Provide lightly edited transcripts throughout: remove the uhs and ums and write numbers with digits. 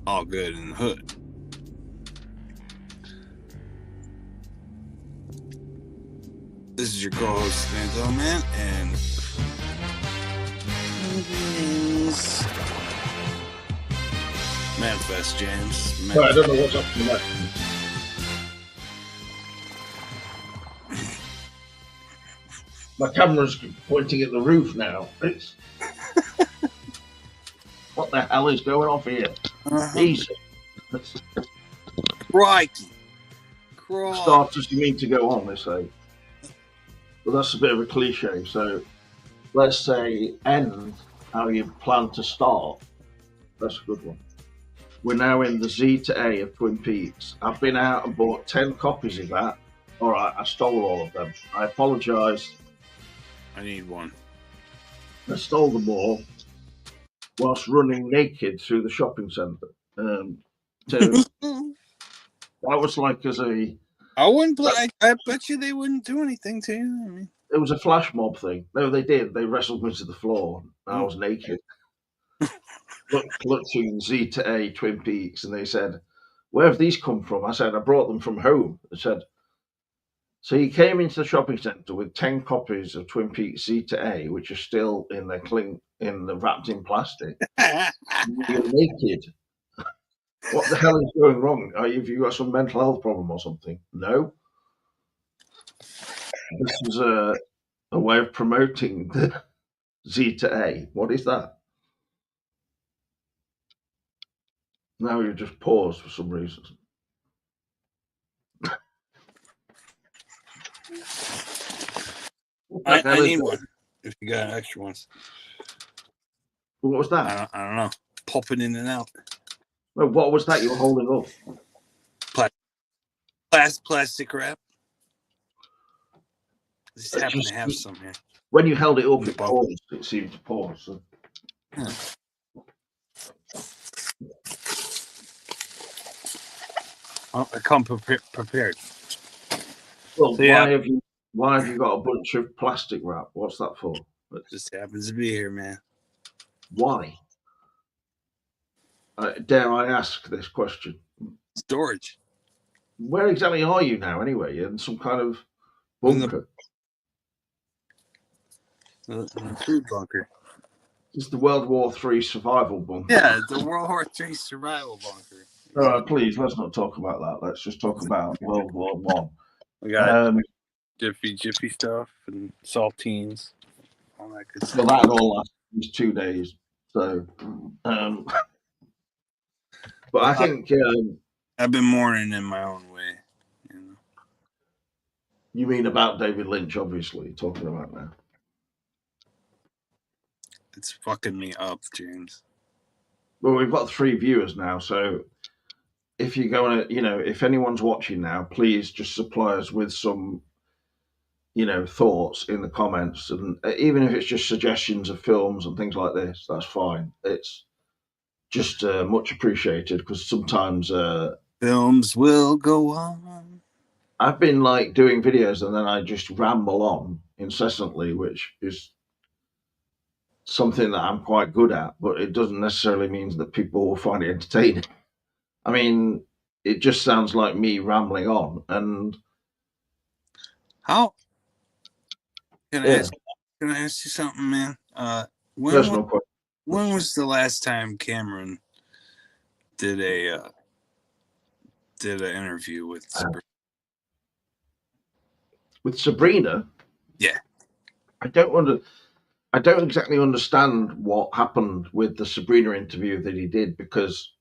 all good in the hood. This is your co-host, Mandela Man, and Manifest James. Sorry, I don't know what's up to left. My camera's pointing at the roof now. It's... What the hell is going off here? Jesus. Crikey. Starters, you mean to go on, they say. But that's a bit of a cliche. So let's say end how you plan to start. That's a good one. We're now in the Z to A of Twin Peaks. I've been out and bought 10 copies of that. All right, I stole all of them. I apologise. I need one. I stole them all whilst running naked through the shopping centre. That was like as a... I wouldn't play. I bet you they wouldn't do anything to you. I mean, it was a flash mob thing. No, they did. They wrestled me to the floor. I was naked. Clutching Z to A Twin Peaks, and they said, "Where have these come from?" I said, "I brought them from home." They said, "So you came into the shopping centre with 10 copies of Twin Peaks Z to A, which are still in their wrapped in plastic. You're naked. What the hell is going wrong? Have you got some mental health problem or something?" No. This is a way of promoting the Z to A. What is that? Now you just paused for some reason. I need one. If you got extra ones. What was that? I don't know. Popping in and out. Well, what was that you were holding up? Plastic wrap. I just happen to have some here. When you held it up, it paused. It seemed to pause. So. I come prepared. Well, so, why have you got a bunch of plastic wrap? What's that for? It just happens to be here, man. Why? Dare I ask this question? Storage. Where exactly are you now, anyway? You're in some kind of bunker. The food bunker. It's the World War III survival bunker. Yeah, the World War III survival bunker. All right, please, let's not talk about that. Let's just talk about World War One. We got Jiffy stuff and saltines, all that good stuff. Well, that all lasted 2 days. So, but I think I've been mourning in my own way. You know. You mean about David Lynch, obviously, talking about now. It's fucking me up, James. Well, we've got 3 viewers now, so if you're going to, if anyone's watching now, please just supply us with some, thoughts in the comments. And even if it's just suggestions of films and things like this, that's fine. It's just much appreciated because sometimes... films will go on. I've been doing videos and then I just ramble on incessantly, which is something that I'm quite good at, but it doesn't necessarily mean that people will find it entertaining. I mean, it just sounds like me rambling on. And how can I ask you something, man? When was the last time Cameron did an interview with Sabrina? With Sabrina? Yeah. I don't exactly understand what happened with the Sabrina interview that he did, because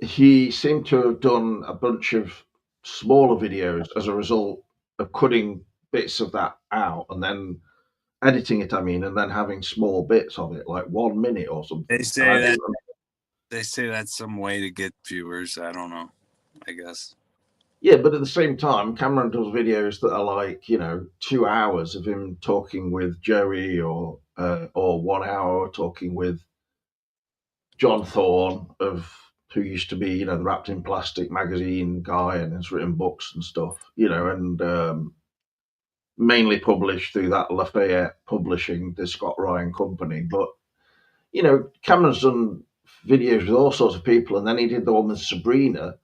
he seemed to have done a bunch of smaller videos as a result of cutting bits of that out and then editing it, and then having small bits of it, like 1 minute or something. They say that's some way to get viewers. I don't know, I guess. Yeah, but at the same time, Cameron does videos that are 2 hours of him talking with Joey, or 1 hour talking with John Thorne, who used to be, the Wrapped in Plastic magazine guy and has written books and stuff, and mainly published through that Lafayette Publishing, the Scott Ryan company. But, Cameron's done videos with all sorts of people, and then he did the one with Sabrina.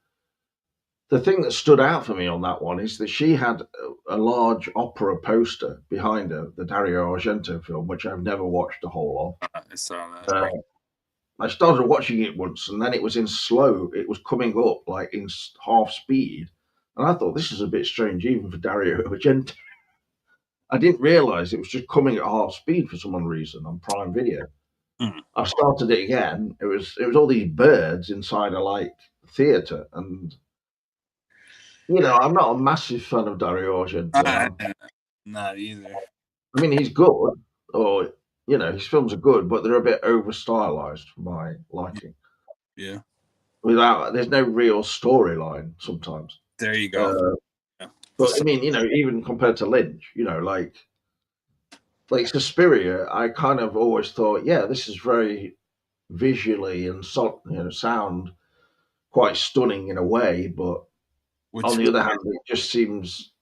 The thing that stood out for me on that one is that she had a large opera poster behind her, the Dario Argento film, which I've never watched the whole I saw of. that. I started watching it once, and then it was in slow. It was coming up like in half speed, and I thought this is a bit strange, even for Dario Argento. I didn't realise it was just coming at half speed for some reason on Prime Video. Hmm. I started it again. It was all these birds inside a like theatre, and I'm not a massive fan of Dario Argento. Not either. I mean, he's good, or his films are good, but they're a bit over stylized for my liking. Yeah. There's no real storyline sometimes. There you go. Yeah. But I mean, even compared to Lynch, like Suspiria, I kind of always thought, yeah, this is very visually and sound quite stunning in a way, but on the other hand, it just seems,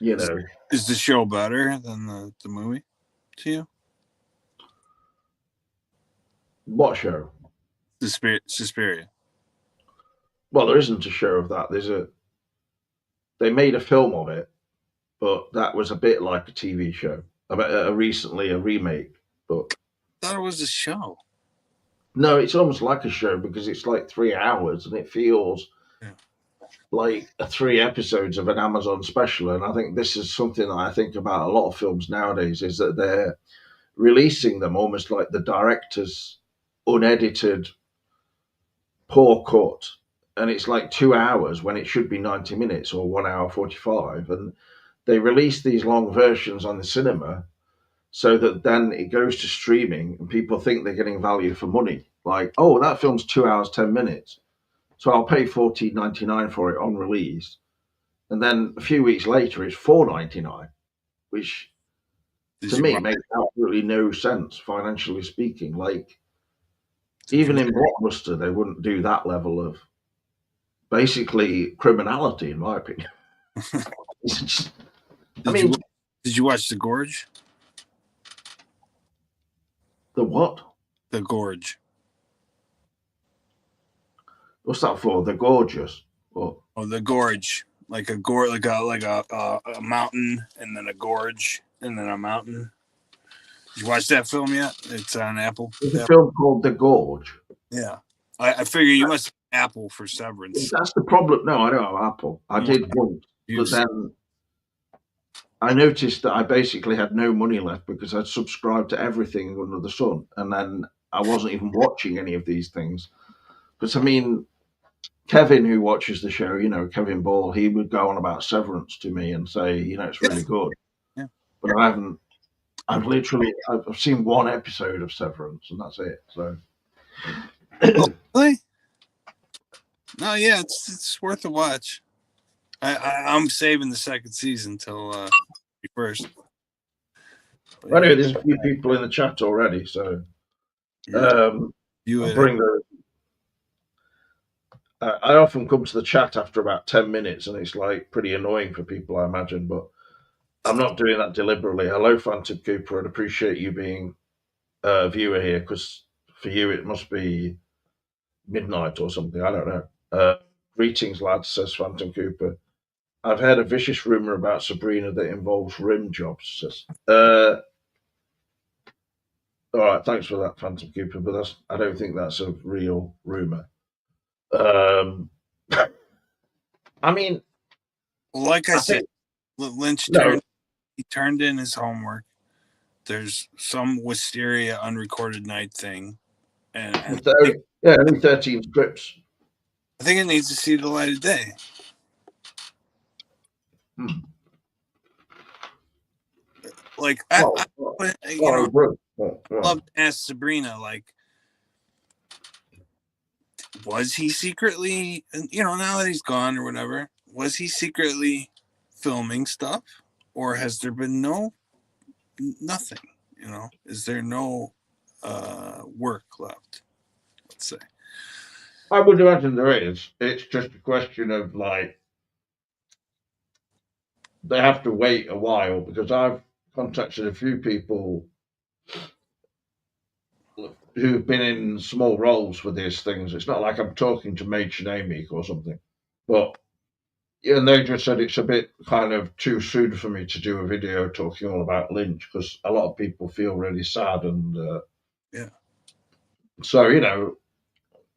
Is the show better than the movie to you? What show? Suspiria. Well, there isn't a show of that. They made a film of it, but that was a bit like a TV show. Recently a remake, but I thought it was a show. no, it's almost like a show because it's like 3 hours and it feels like 3 episodes of an Amazon special. And I think this is something that I think about a lot of films nowadays is that they're releasing them almost like the director's unedited poor cut. And it's like 2 hours when it should be 90 minutes or 1 hour 45. And they release these long versions on the cinema so that then it goes to streaming and people think they're getting value for money. Like, oh, that film's 2 hours, 10 minutes. So I'll pay $14.99 for it on release. And then a few weeks later, it's $4.99, which to me makes absolutely no sense financially speaking. Like, even in Blockbuster, they wouldn't do that level of basically criminality, in my opinion. Did you watch The Gorge? The what? The Gorge. What's that for? The Gorgeous? What? Oh, The Gorge. Like a gorge, like a mountain, and then a gorge, and then a mountain. Did you watch that film yet? It's on Apple. There's a film called The Gorge. Yeah, I figure you must have Apple for Severance. That's the problem. No, I don't have Apple. I did once, but then I noticed that I basically had no money left because I'd subscribed to everything under the sun, and then I wasn't even watching any of these things. Because I mean, Kevin, who watches the show, Kevin Ball, he would go on about Severance to me and say, it's really good. Yeah. But I haven't. I've seen one episode of Severance, and that's it. So. Really? No, yeah, it's worth a watch. I'm saving the second season till first. Anyway, there's a few people in the chat already, so I'll bring those. I often come to the chat after about 10 minutes, and it's like pretty annoying for people, I imagine, but I'm not doing that deliberately. Hello, Phantom Cooper. I'd appreciate you being a viewer here, because for you it must be midnight or something. I don't know. Greetings, lads, says Phantom Cooper. I've heard a vicious rumor about Sabrina that involves rim jobs. Says. All right, thanks for that, Phantom Cooper, but I don't think that's a real rumor. I mean, like I said, Lynch turned in his homework. There's some Wisteria unrecorded night thing, and only 13 scripts. I think it needs to see the light of day. Like I love to ask Sabrina, like, was he secretly, now that he's gone or whatever, was he secretly filming stuff, or has there been nothing? Is there no work left? Let's say. I would imagine there is. It's just a question of like they have to wait a while, because I've contacted a few people who've been in small roles with these things. It's not like I'm talking to Major Amy or something, but yeah, and they just said it's a bit kind of too soon for me to do a video talking all about Lynch because a lot of people feel really sad and Yeah. so you know.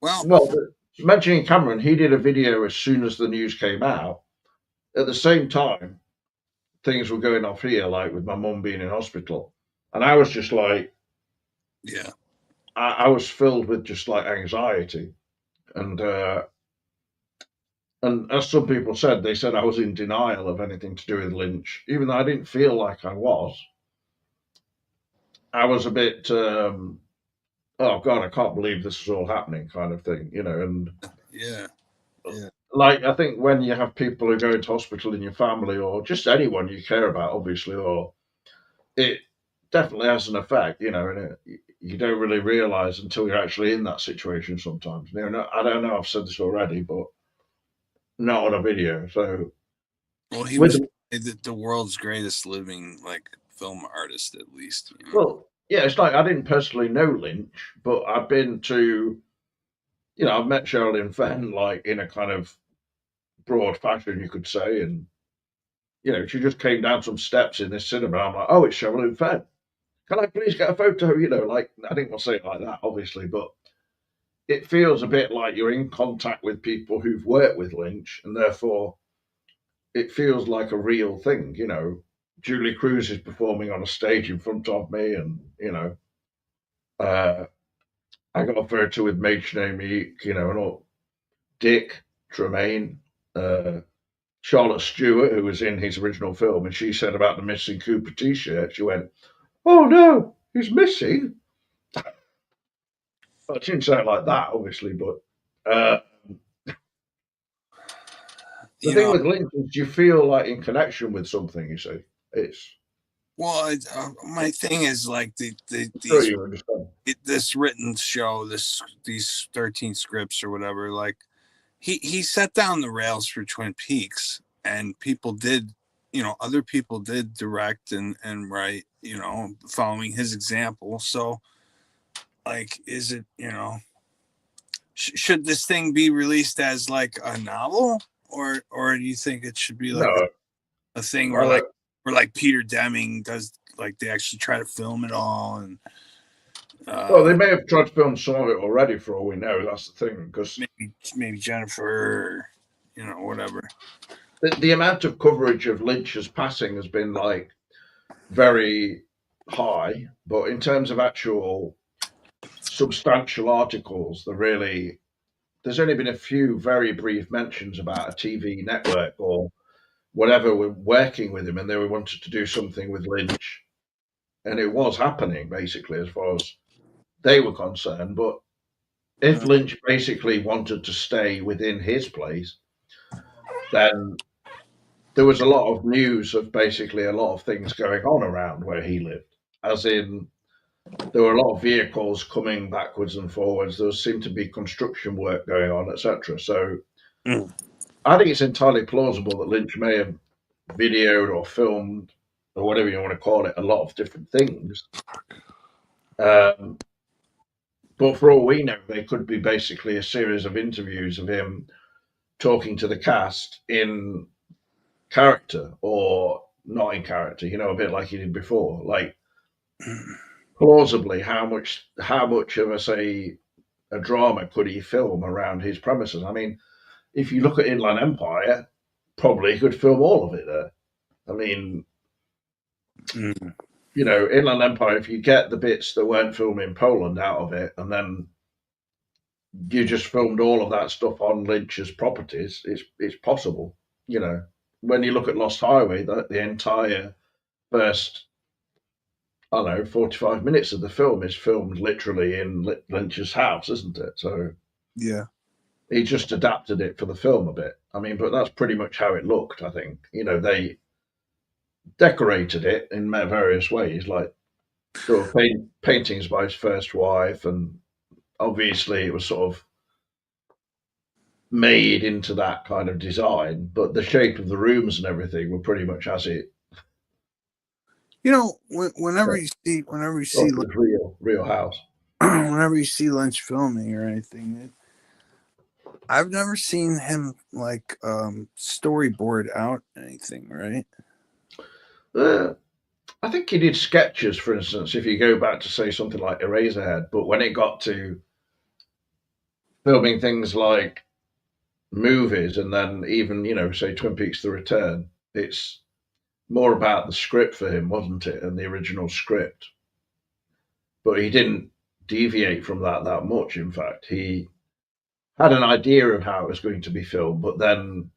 Well, Well, mentioning Cameron, he did a video as soon as the news came out. At the same time, things were going off here, like with my mum being in hospital, and I was just like, yeah. I was filled with just like anxiety, and as some people said, they said I was in denial of anything to do with Lynch, even though I didn't feel like I was. I was a bit, oh God, I can't believe this is all happening, kind of thing, you know. And Yeah. Yeah. like, I think when you have people who go into hospital in your family, or just anyone you care about, obviously, or it definitely has an effect, you know, and you don't really realize until you're actually in that situation sometimes. You know, I don't know, I've said this already, but not on a video. So Well, he with was the world's greatest living like film artist, at least. You know. well, yeah, it's like I didn't personally know Lynch, but I've been to, you know, I've met Sherilyn Fenn like in a kind of broad fashion, you could say, and you know, she just came down some steps in this cinema. I'm like, oh, it's Sherilyn Fenn. Can I please get a photo? You know, like I didn't want to say it like that, obviously, but it feels a bit like you're in contact with people who've worked with Lynch, and therefore it feels like a real thing. You know, Julie Cruz is performing on a stage in front of me, and you know, uh, I got a photo with Major Amy, you know, and all Dick Tremaine, uh, Charlotte Stewart, who was in his original film, and she said about the missing Cooper T-shirt. She went, "Oh no, he's missing." Well, she didn't say it like that, obviously, but uh, the You thing know. with Lynch is you feel like in connection with something. You see, it's Well, my thing is like I'm sure these you understand. this written show, these 13 scripts or whatever. Like he set down the rails for Twin Peaks, and people did, other people did direct and write, following his example. So, like, is it, should this thing be released as like a novel, or do you think it should be like No, a thing where uh, like Peter Deming does, like they actually try to film it all, and well, they uh may have tried to film some of it already, for all we know. That's the thing, because maybe Jennifer, whatever. the amount of coverage of Lynch's passing has been like very high, but in terms of actual substantial articles, there's only been a few very brief mentions about a TV network or whatever were working with him, and they wanted to do something with Lynch, and it was happening basically as far as they were concerned. But if Mm. Lynch basically wanted to stay within his place, then there was a lot of news of basically a lot of things going on around where he lived, as in there were a lot of vehicles coming backwards and forwards. There seemed to be construction work going on, etc. So Mm. I think it's entirely plausible that Lynch may have videoed or filmed or whatever you want to call it a lot of different things. Um, but for all we know, they could be basically a series of interviews of him talking to the cast in character or not in character, you know, a bit like he did before. Like Mm. plausibly, how much of a drama could he film around his premises? I mean, if you look at Inland Empire, probably he could film all of it there. I mean, Mm. you know, Inland Empire, if you get the bits that weren't filmed in Poland out of it, and then you just filmed all of that stuff on Lynch's properties, it's possible. You know, when you look at Lost Highway, the entire first, I don't know, 45 minutes of the film is filmed literally in Lynch's house, isn't it? So Yeah. he just adapted it for the film a bit. I mean, but that's pretty much how it looked, I think. You know, they decorated it in various ways, like there were paintings by his first wife, and obviously it was sort of made into that kind of design, but the shape of the rooms and everything were pretty much as it Whenever you see thought like it was real house. whenever you see Lynch filming or anything, I've never seen him like storyboard out anything, right? Uh, I think he did sketches, for instance, if you go back to say something like Eraserhead, but when it got to filming things like movies and then even, say Twin Peaks The Return, it's more about the script for him, wasn't it? And the original script. But he didn't deviate from that much, in fact. He had an idea of how it was going to be filmed, but then,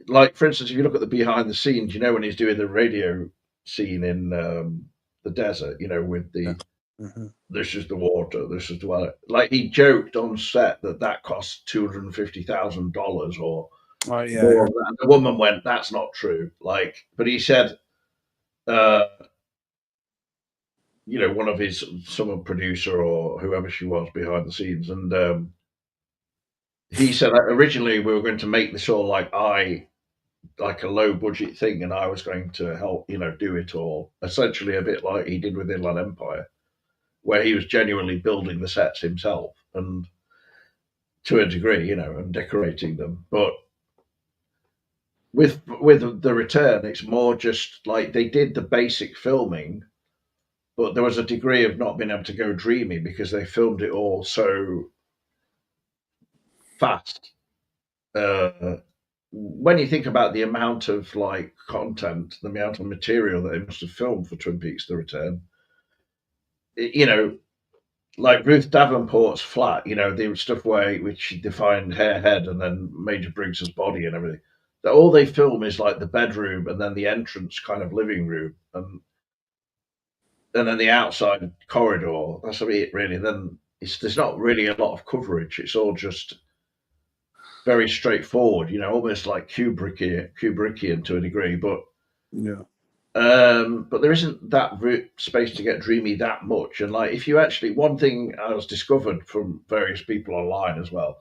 like, for instance, if you look at the behind the scenes, when he's doing the radio scene in the desert, with Yeah. the Hmm. this is the water, this is the water. Like he joked on set that cost $250,000 or Oh yeah, more. And the woman went, "That's not true." Like, but he said, uh, one of his some producer or whoever she was behind the scenes, and he said that originally we were going to make this all like a low budget thing, and I was going to help, do it all. Essentially, a bit like he did with Inland Empire, where he was genuinely building the sets himself and to a degree, and decorating them. But with the return, it's more just like they did the basic filming, but there was a degree of not being able to go dreamy because they filmed it all so fast. When you think about the amount of like content, the amount of material that they must have filmed for Twin Peaks: The Return, it, like Ruth Davenport's flat, the stuff where which defined her head and then Major Briggs's body and everything. That all they film is like the bedroom and then the entrance kind of living room and then the outside corridor. That's it really. Then there's not really a lot of coverage. It's all just very straightforward, almost like Kubrickian to a degree, yeah. but there isn't that space to get dreamy that much. And like, if you actually, one thing I was discovered from various people online as well,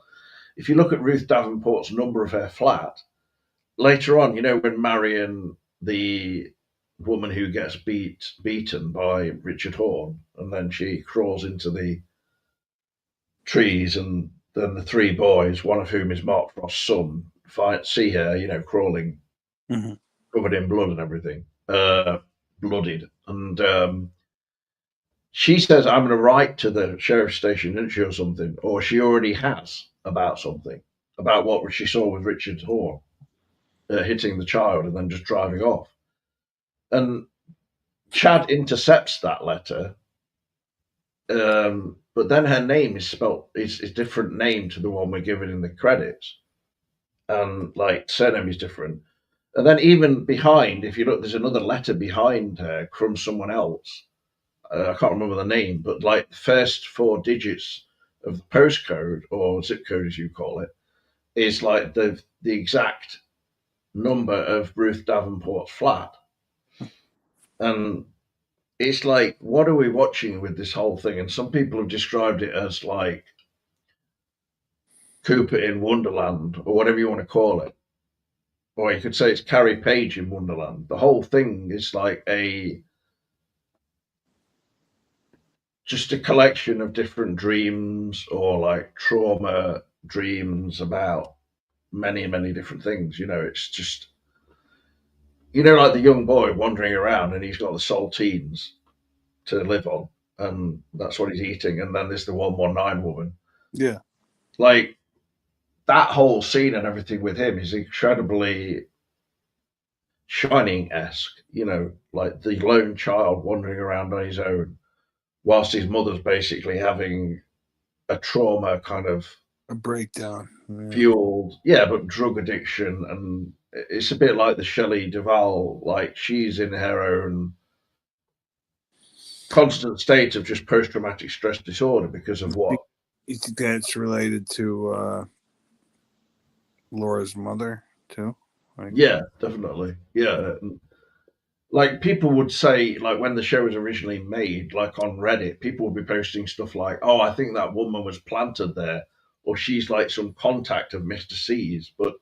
if you look at Ruth Davenport's number of her flat later on, when Marion, the woman who gets beaten by Richard Horne, and then she crawls into the trees, and then the three boys, one of whom is Mark Frost's son, see her, crawling Hmm. covered in blood and everything, bloodied. And she says, "I'm going to write to the sheriff's station, didn't she, or something?" Or she already has about something, about what she saw with Richard Horne hitting the child and then just driving off. And Chad intercepts that letter, but then her name is spelt is a different name to the one we're given in the credits, and like surname is different. And then even behind, if you look, there's another letter behind her from someone else. I can't remember the name, but like the first four digits of the postcode or zip code, as you call it, is like the exact number of Ruth Davenport's flat. And it's like, what are we watching with this whole thing? And some people have described it as like Cooper in Wonderland or whatever you want to call it. Or you could say it's Carrie Page in Wonderland. The whole thing is like a just a collection of different dreams or like trauma dreams about many, many different things. It's just, like the young boy wandering around and he's got the saltines to live on and that's what he's eating. And then there's the 119 woman. Yeah. Like that whole scene and everything with him is incredibly Shining esque, like the lone child wandering around on his own whilst his mother's basically having a trauma kind of A breakdown. Yeah. fueled, yeah, but drug addiction, and it's a bit like the Shelley Duvall, like she's in her own constant state of just post traumatic stress disorder because of what? You think that's related to Laura's mother too? Like, Yeah, definitely, yeah. And, like people would say, like when the show was originally made, like on Reddit, people would be posting stuff like, "Oh, I think that woman was planted there," or "She's like some contact of Mister C's," but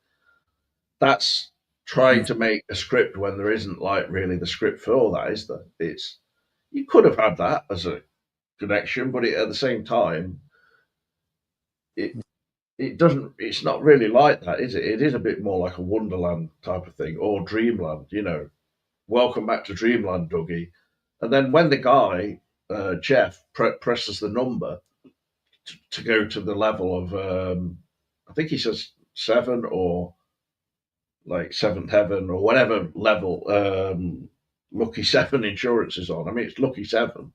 that's trying mm, to make a script when there isn't like really the script for all that, is there? It's you could have had that as a connection, but at the same time, it it doesn't. It's not really like that, is it? It is a bit more like a Wonderland type of thing, or Dreamland. Welcome back to Dreamland, Dougie. And then when the guy Jeff presses the number to go to the level of, I think he says 7 or like seventh heaven or whatever level Lucky Seven insurance is on. I mean, it's Lucky Seven.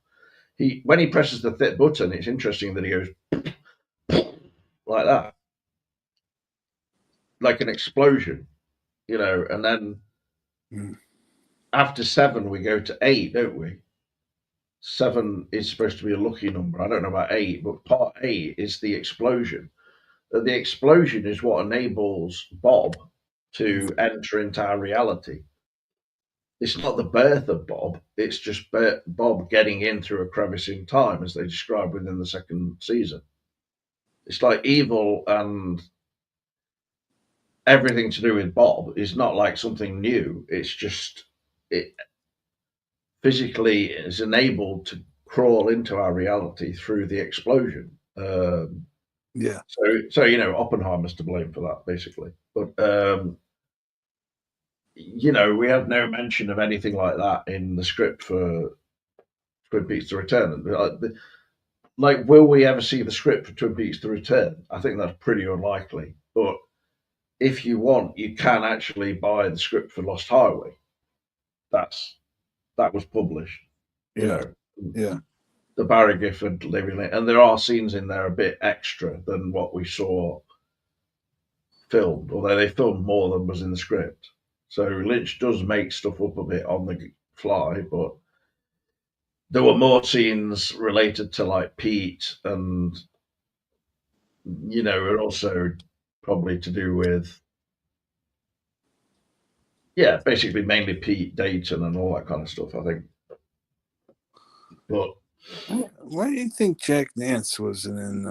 When he presses the thick button, it's interesting that he goes like that, like an explosion, and then Mm. after 7 we go to 8, don't we? 7 is supposed to be a lucky number. I don't know about 8, but part 8 is the explosion. The explosion is what enables Bob to enter into our reality. It's not the birth of Bob, it's just Bob getting in through a crevice in time, as they describe within the second season. It's like evil and everything to do with Bob is not like something new. It's just it physically is enabled to crawl into our reality through the explosion. Yeah. So Oppenheimer's to blame for that, basically. But we have no mention of anything like that in the script for Twin Peaks: The Return. Like, will we ever see the script for Twin Peaks: The Return? I think that's pretty unlikely. But if you want, you can actually buy the script for Lost Highway. That was published. You Yeah. know, Yeah. the Barry Gifford living it, and there are scenes in there a bit extra than what we saw filmed, although they filmed more than was in the script. So Lynch does make stuff up a bit on the fly, but there were more scenes related to like Pete and and also probably to do with basically mainly Pete Dayton and all that kind of stuff, I think. But Why do you think Jack Nance wasn't in?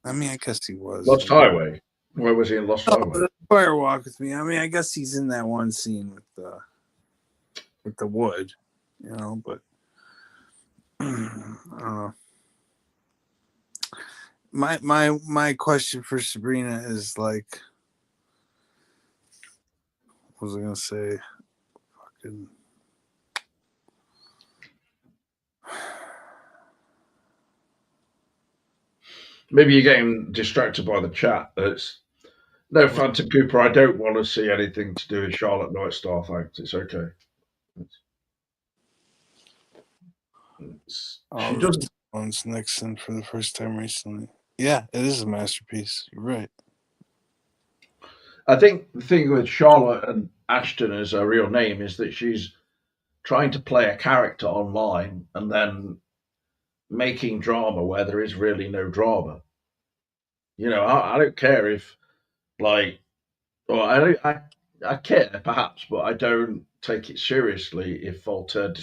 I mean, I guess he was. Lost Highway. Where was he in Lost Highway? Fire Walk with Me. I mean, I guess he's in that one scene with the wood, but my question for Sabrina is like, what was I gonna say? Fucking. Maybe you're getting distracted by the chat. No, Phantom Cooper, I don't want to see anything to do with Charlotte Nightstar, thanks. It's okay. She doesn't. Owns Nixon for the first time recently. Yeah, it is a masterpiece. You're right. I think the thing with Charlotte and Ashton as her real name is that she's trying to play a character online and then making drama where there is really no drama. I don't care if like, or I don't, I care perhaps, but I don't take it seriously if Voltaire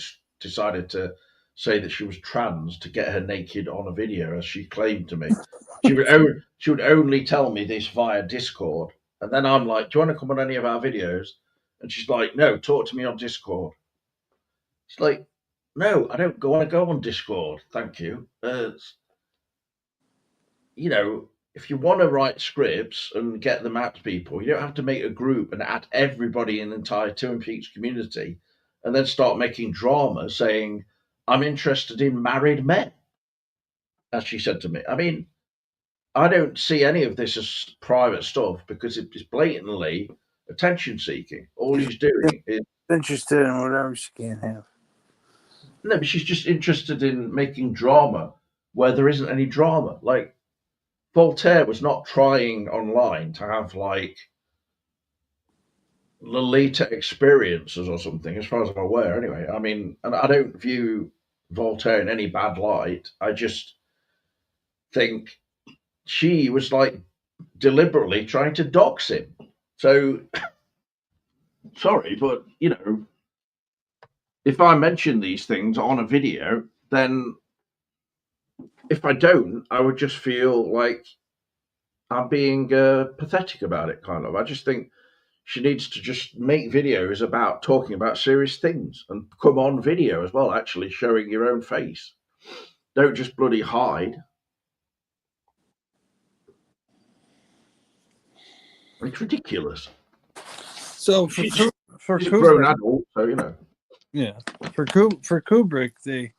decided to say that she was trans to get her naked on a video, as she claimed to me. She would only tell me this via Discord, and then I'm like, "Do you want to come on any of our videos?" And she's like, "No, talk to me on Discord." It's like, "No, I don't want to go on Discord, thank you." If you want to write scripts and get them out to people, you don't have to make a group and add everybody in the entire Twin Peaks community and then start making drama saying, I'm interested in married men, as she said to me. I mean, I don't see any of this as private stuff because it is blatantly attention seeking. All she's doing is interested in whatever she can't have. No, but she's just interested in making drama where there isn't any drama. Like, Voltaire was not trying online to have like Lolita experiences or something, as far as I'm aware. Anyway, I mean, and I don't view Voltaire in any bad light. I just think she was like deliberately trying to dox him. So sorry, but if I mention these things on a video, then if I don't, I would just feel like I'm being pathetic about it. Kind of. I just think She needs to just make videos about talking about serious things and come on video as well, actually showing your own face. Don't just bloody hide. It's ridiculous. So She's a grown Kubrick, adult, so you know. yeah, for Kubrick, they,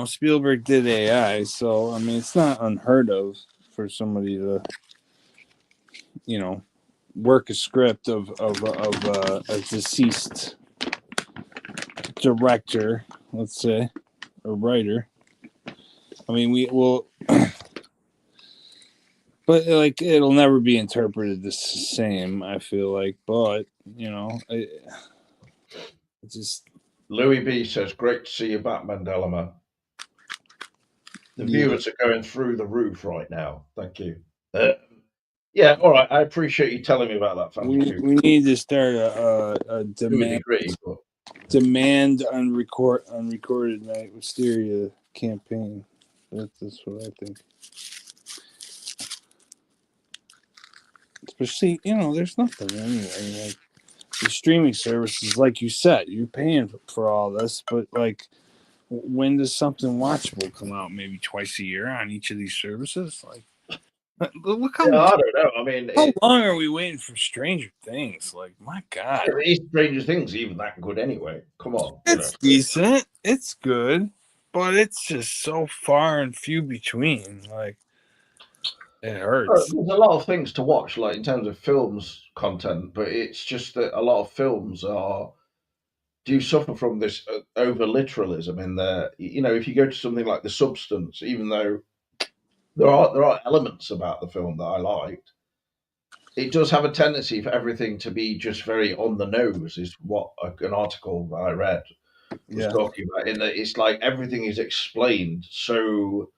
Spielberg did AI, so I mean, it's not unheard of for somebody to, you know, work a script of a deceased director, let's say, or writer. I mean, we will, but like it'll never be interpreted the same. I feel like, but it just Louis B says, "Great to see you back, Mandela man. The yeah. viewers are going through the roof right now. Thank you." Yeah, all right. I appreciate you telling me about that, Fancy Coop. We need to start a To a degree, but unrecorded night wisteria campaign. That's what I think. Especially, there's nothing anyway. Like the streaming services, like you said, you're paying for all this, but like, when does something watchable come out? Maybe twice a year on each of these services. Like, look yeah, I don't know. I mean, how long are we waiting for Stranger Things? Like, my God, is Stranger Things even that good anyway? Come on, you know. it's decent, it's good, but it's just so far and few between. Like, it hurts. There's a lot of things to watch, like in terms of films content, but it's just that a lot of films do suffer from this over literalism in there. You know, if you go to something like The Substance, even though there are elements about the film that I liked, it does have a tendency for everything to be just very on the nose. Is what an article that I read was Yeah, talking about. In that it's like everything is explained so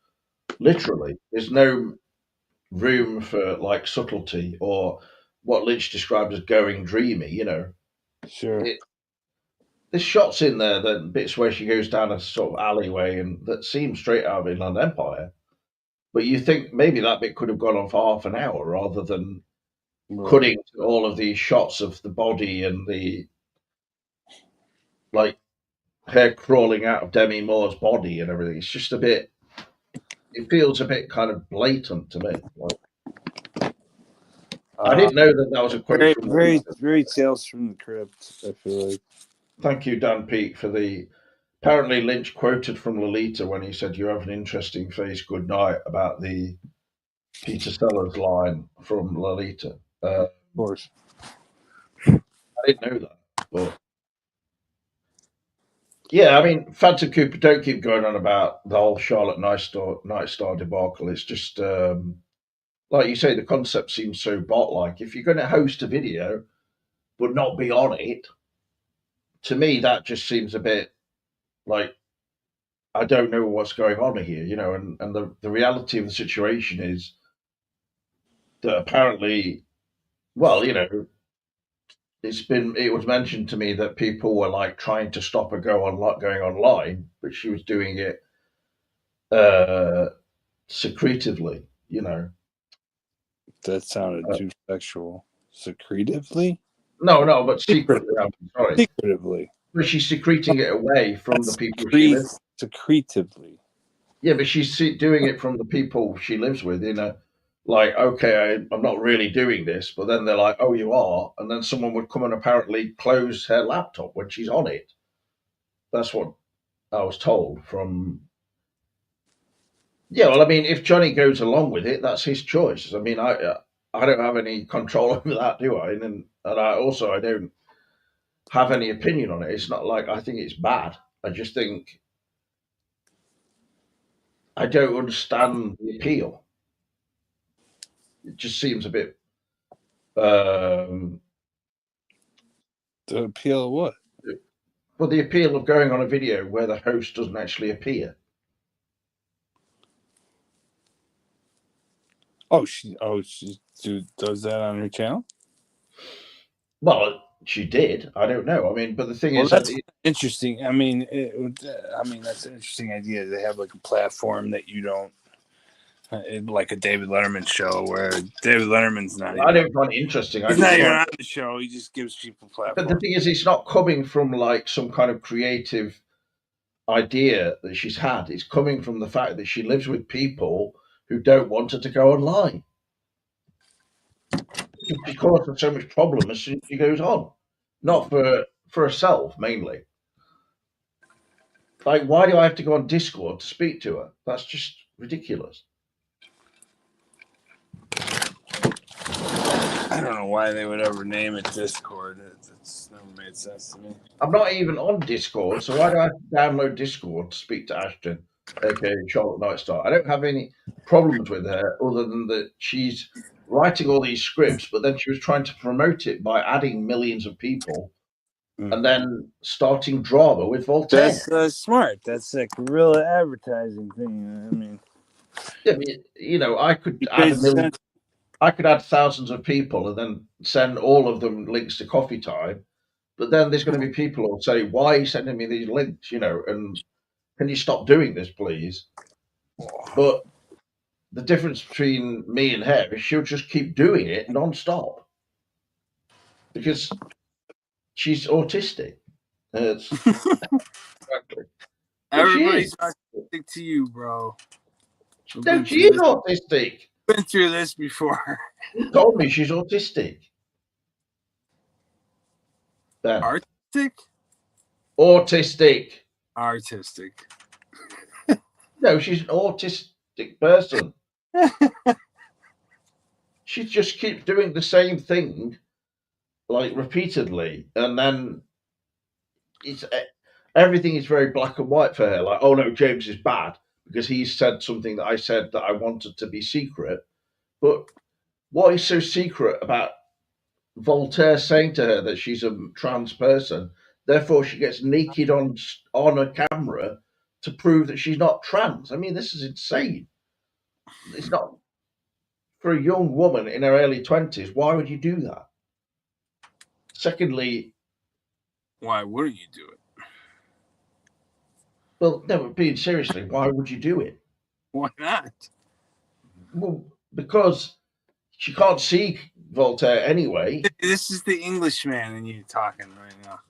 literally. There's no room for like subtlety or what Lynch described as going dreamy. You know, sure. it, there's shots in there, that bits where she goes down a sort of alleyway and that seem straight out of Inland Empire. But you think maybe that bit could have gone on for half an hour rather than Right. cutting to all of these shots of the body and the like hair crawling out of Demi Moore's body and everything. It's just a bit. It feels a bit kind of blatant to me. Like, I Uh, didn't know that that was a quote very, from very, Lolita. very Tales from the Crypt. I feel like. Thank you, Dan Peake, for the. Apparently, Lynch quoted from Lolita when he said, "You have an interesting face. Good night." About the Peter Sellers line from Lolita. Of course. I didn't know that, but yeah, I mean, Phantom Cooper, don't keep going on about the whole Charlotte Night Star debacle. It's just like you say, the concept seems so bot-like. If you're going to host a video but not be on it, to me that just seems a bit like I don't know what's going on here, you know. And the reality of the situation is that apparently, well, you know, it was mentioned to me that people were like trying to stop her going online, but she was doing it uh secretively, you know. That sounded Uh, too sexual. Secretively? no, but secretly. Secretively. I'm sorry, Secretively. but she's secreting it away from the That's people she lives. secretively. Yeah, but she's doing it from the people she lives with. In a like, okay, I'm not really doing this, but then they're like, oh, you are, and then someone would come and apparently close her laptop when she's on it. That's what I was told from. Yeah, well, I mean, if Johnny goes along with it, that's his choice. I mean, I don't have any control over that, do I? And I don't have any opinion on it. It's not like I think it's bad. I just think I don't understand the appeal. It just seems a bit. Um, The appeal of what? well, the appeal of going on a video where the host doesn't actually appear. She does that on her channel? Well, she did. I don't know. I mean, but the thing Well, is that that's interesting. I mean, that's an interesting idea to have like a platform that you don't like a David Letterman show where David Letterman's not I even don't find it interesting. I he's just not even find, on the show. He just gives people but the platform. thing is, it's not coming from like some kind of creative idea that she's had. It's coming from the fact that she lives with people who don't want her to go online. She causes so much problem as soon as she goes on, not for herself mainly. Like, why do I have to go on Discord to speak to her? That's just ridiculous. I don't know why they would ever name it Discord. It's never made sense to me. I'm not even on Discord, so why do I have to download Discord to speak to Ashton, aka Charlotte Nightstar? I don't have any problems with her other than that she's writing all these scripts, but then she was trying to promote it by adding millions of people and then starting drama with Voltaire. That's smart. That's a guerrilla advertising thing. I mean, I mean, you know, I could it add a made million. sense. I could add thousands of people and then send all of them links to Coffee Time. But then there's going to be people who'll say, "Why are you sending me these links?" You know, and can you stop doing this, please? But the difference between me and her is she'll just keep doing it non-stop because she's autistic. It's exactly. Well, she is. Everybody's autistic to you, bro. We've No, been she through is this. autistic. Been through this before. You told me she's autistic. Ben, Artistic, autistic. artistic. No, she's an autistic person. She just keeps doing the same thing like repeatedly, and then it's everything is very black and white for her. Like, oh no, James is bad because he said something that I said that I wanted to be secret. But what is so secret about Voltaire saying to her that she's a trans person? Therefore, she gets naked on a camera to prove that she's not trans. I mean, this is insane. It's not for a young woman in her early 20s. Why would you do that? Secondly, Why wouldn't you do it? well, no, but being seriously, why would you do it? Why not? Well, because she can't see Voltaire anyway. This is the Englishman in you talking right now.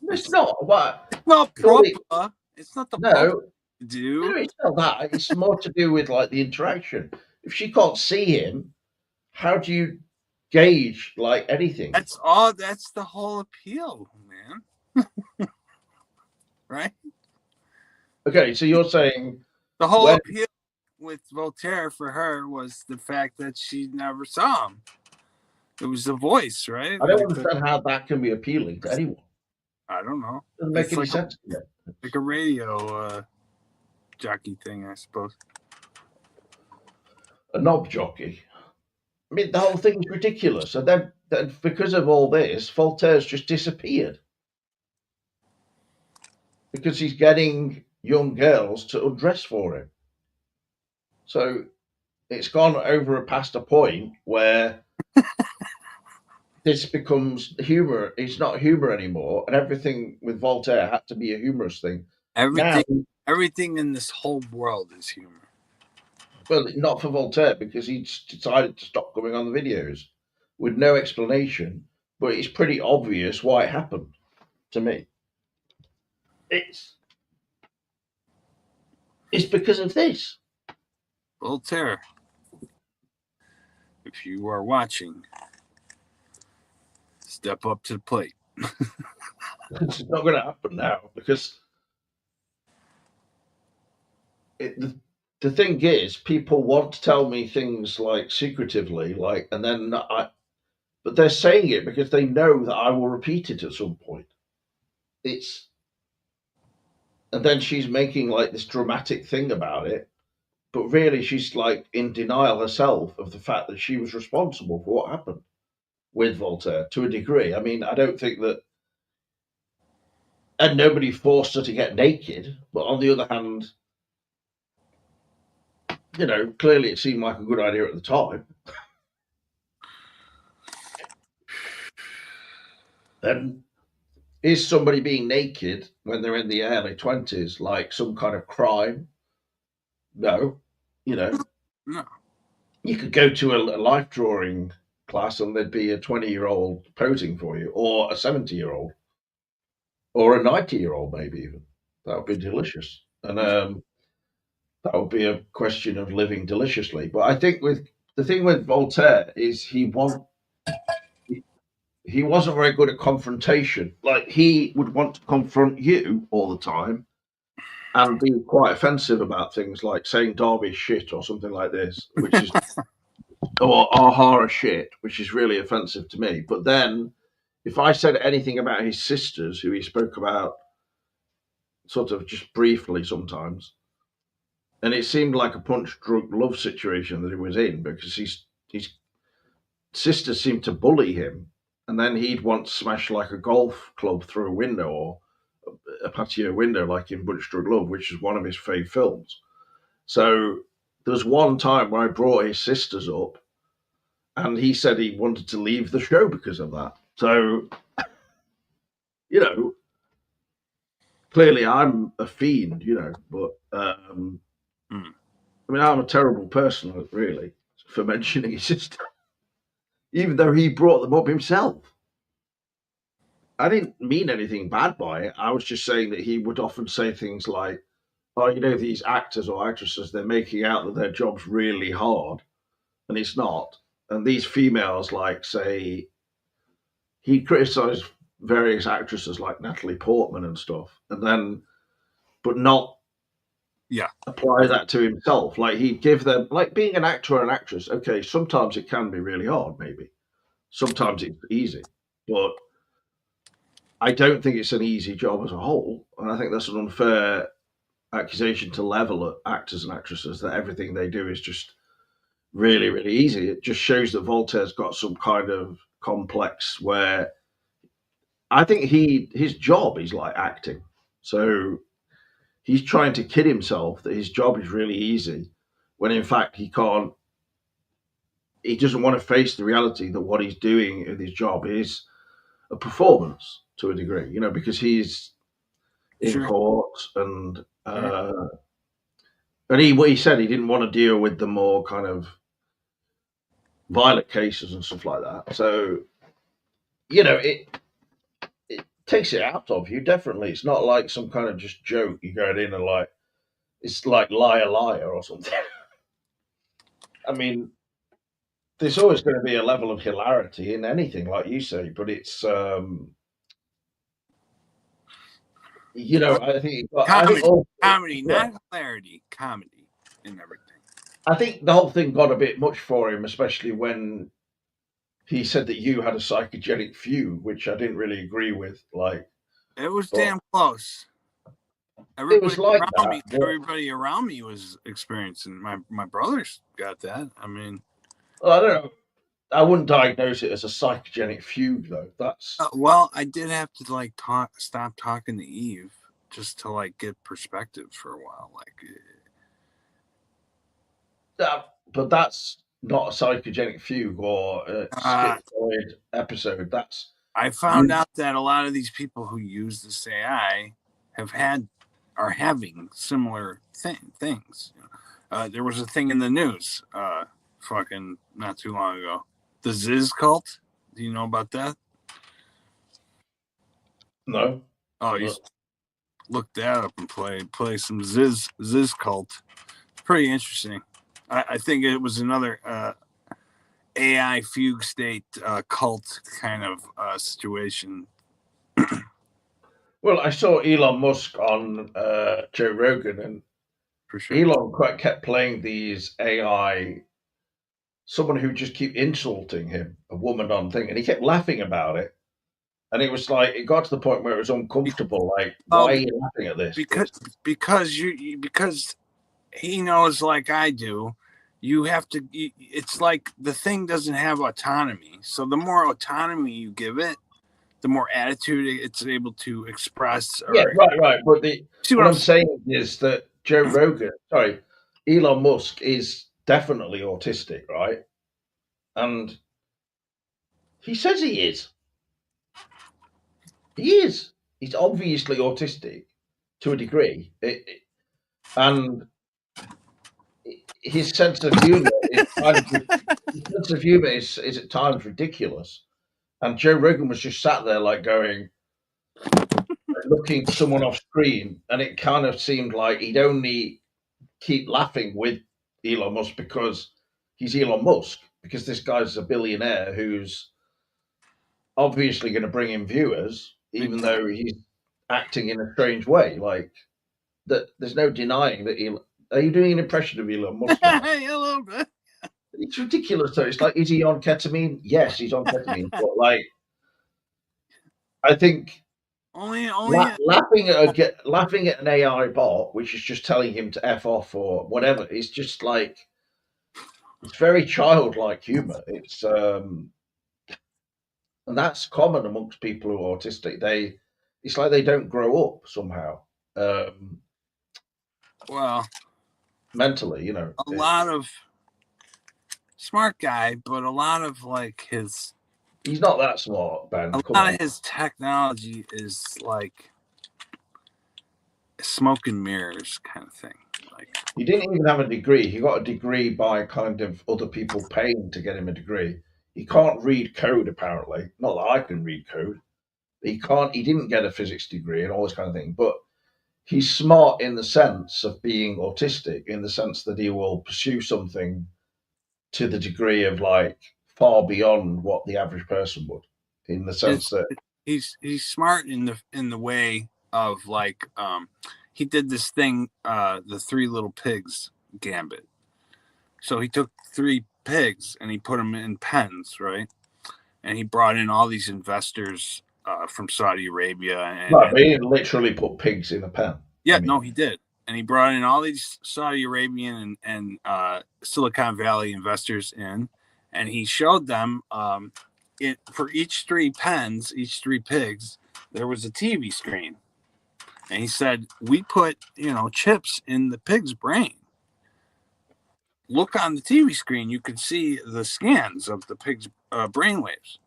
It's not what. Not Well, proper. It's not the proper no, to do. no, it's not that. It's more to do with like the interaction. If she can't see him, how do you gauge like anything? That's all. That's the whole appeal, man. Right? Okay, so you're saying The whole when appeal with Voltaire for her was the fact that she never saw him. It was the voice, right? I don't Like understand how that can be appealing to anyone. I don't know. Doesn't make It's any like sense to me. a radio jockey thing, I suppose. A knob jockey. I mean, the whole thing's ridiculous. And then because of all this, Voltaire's just disappeared because he's getting young girls to undress for him. So it's gone over past a point where this becomes humor. It's not humor anymore, and everything with Voltaire had to be a humorous thing. Now, Everything in this whole world is humor. well, not for Voltaire because he decided to stop coming on the videos with no explanation. But it's pretty obvious why it happened to me. It's it's because of this. Voltaire, if you are watching, step up to the plate. It's not going to happen now because the thing is, people want to tell me things like secretively, like, and then but they're saying it because they know that I will repeat it at some point. It's, and then she's making like this dramatic thing about it, but really she's like in denial herself of the fact that she was responsible for what happened with Voltaire to a degree. I mean, I don't think that, and nobody forced her to get naked, but on the other hand, you know, clearly it seemed like a good idea at the time. And is somebody being naked when they're in the early 20s like some kind of crime? No, you know. No. You could go to a life drawing class and there'd be a 20-year-old posing for you, or a 70-year-old, or a 90-year-old, maybe even. That would be delicious. And that would be a question of living deliciously. But I think with the thing with Voltaire is he wasn't very good at confrontation. Like he would want to confront you all the time and be quite offensive about things like saying Derby shit or something like this, which is or aha shit, which is really offensive to me. But then if I said anything about his sisters, who he spoke about sort of just briefly sometimes, and it seemed like a punch drunk love situation that he was in because his sisters seemed to bully him, and then he'd want to smash like a golf club through a window or a patio window, like in Punch Drunk Love, which is one of his fave films. So there was one time where I brought his sisters up, and he said he wanted to leave the show because of that. So you know, clearly I'm a fiend, but Mm. I mean, I'm a terrible person, really, for mentioning his sister, even though he brought them up himself. I didn't mean anything bad by it. I was just saying that he would often say things like, "Oh, these actors or actresses, they're making out that their job's really hard, and it's not." And these females, like, say, he criticised various actresses like Natalie Portman and stuff, and then, but not Yeah. apply that to himself. Like, he'd give them, like, being an actor or an actress, okay, sometimes it can be really hard, maybe. Sometimes it's easy, but I don't think it's an easy job as a whole. And I think that's an unfair accusation to level at actors and actresses that everything they do is just really, really easy. It just shows that Voltaire's got some kind of complex where I think his job is like acting. So he's trying to kid himself that his job is really easy when in fact he doesn't want to face the reality that what he's doing in his job is a performance to a degree, because he's in Sure. court and Sure. what he said he didn't want to deal with the more kind of violent cases and stuff like that. So it takes it out of you definitely. It's not like some kind of just joke you go in and like it's like liar liar or something. I mean, there's always going to be a level of hilarity in anything, like you say, but it's I think Comedy. also, Comedy, yeah, not hilarity. Comedy and everything. I think the whole thing got a bit much for him, especially when he said that you had a psychogenic fugue, which I didn't really agree with. Like, It was but damn close. it was like that. But Everybody around me was experiencing. My brothers got that. I mean, well, I don't know. I wouldn't diagnose it as a psychogenic fugue, though. That's well, I did have to like stop talking to Eve just to like get perspective for a while. Like, but that's not a psychogenic fugue or a uh, schizoid episode. That's I found you. out that a lot of these people who use this AI are having similar things. There was a thing in the news, fucking not too long ago. The Ziz cult. Do you know about that? No, Oh, you but look that up and play some Ziz cult. Pretty interesting. I think it was another AI fugue state cult kind of situation well, I saw Elon Musk on Joe Rogan, and for sure. Elon quite kept playing these AI. Someone who just keep insulting him, a woman on thing, and he kept laughing about it. And it was like it got to the point where it was uncomfortable. Like, Oh, why are you laughing at this? because because he knows like I do. You have to. It's like the thing doesn't have autonomy. So the more autonomy you give it, the more attitude it's able to express. Yeah, Or right, right. But see what what I'm I'm saying is that Joe Rogan, sorry, Elon Musk is definitely autistic, right? And he says he is. He is. He's obviously autistic to a degree, and his sense of humor is kind of his sense of humor is at times ridiculous. And Joe Rogan was just sat there like going, looking at someone off screen, and it kind of seemed like he'd only keep laughing with Elon Musk because he's Elon Musk, because this guy's a billionaire who's obviously going to bring in viewers, even though he's acting in a strange way. Like that, there's no denying that Elon. Are you doing an impression of Elon Musk now? A little bit. It's ridiculous though. It's like, is he on ketamine? Yes, he's on ketamine. But like, I think Only laughing at an AI bot, which is just telling him to f off or whatever, is just like it's very childlike humor. And that's common amongst people who are autistic. It's like they don't grow up somehow, well, mentally. a lot of smart guy, but a lot of like he's not that smart, Ben. a lot of his technology is like smoke and mirrors kind of thing. Like He didn't even have a degree. He got a degree by kind of other people paying to get him a degree. He can't read code, apparently. Not that I can read code. He can't. He didn't get a physics degree and all this kind of thing. But he's smart in the sense of being autistic, in the sense that he will pursue something to the degree of like far beyond what the average person would. In the sense that he's smart in the way of like he did this thing, the Three Little Pigs gambit. So he took 3 pigs and he put them in pens, right? And he brought in all these investors from Saudi Arabia. But he didn't literally put pigs in a pen. Yeah, no, he did. And he brought in all these Saudi Arabian and Silicon Valley investors in, and he showed them for each 3 pens, each 3 pigs, there was a TV screen. And he said, we put, chips in the pig's brain. Look on the TV screen, you can see the scans of the pig's brainwaves.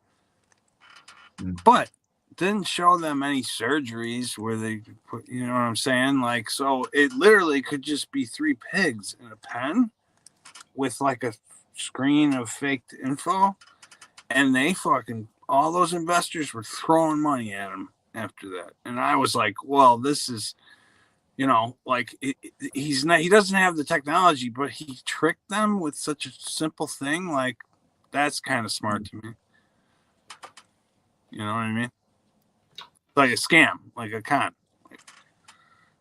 But didn't show them any surgeries where they put, you know what I'm saying? Like, so it literally could just be 3 pigs in a pen with like a screen of faked info. And they all those investors were throwing money at him after that. And I was like, well, this is, like he doesn't have the technology, but he tricked them with such a simple thing. Like, that's kind of smart to me. You know what I mean? Like a scam, like a con.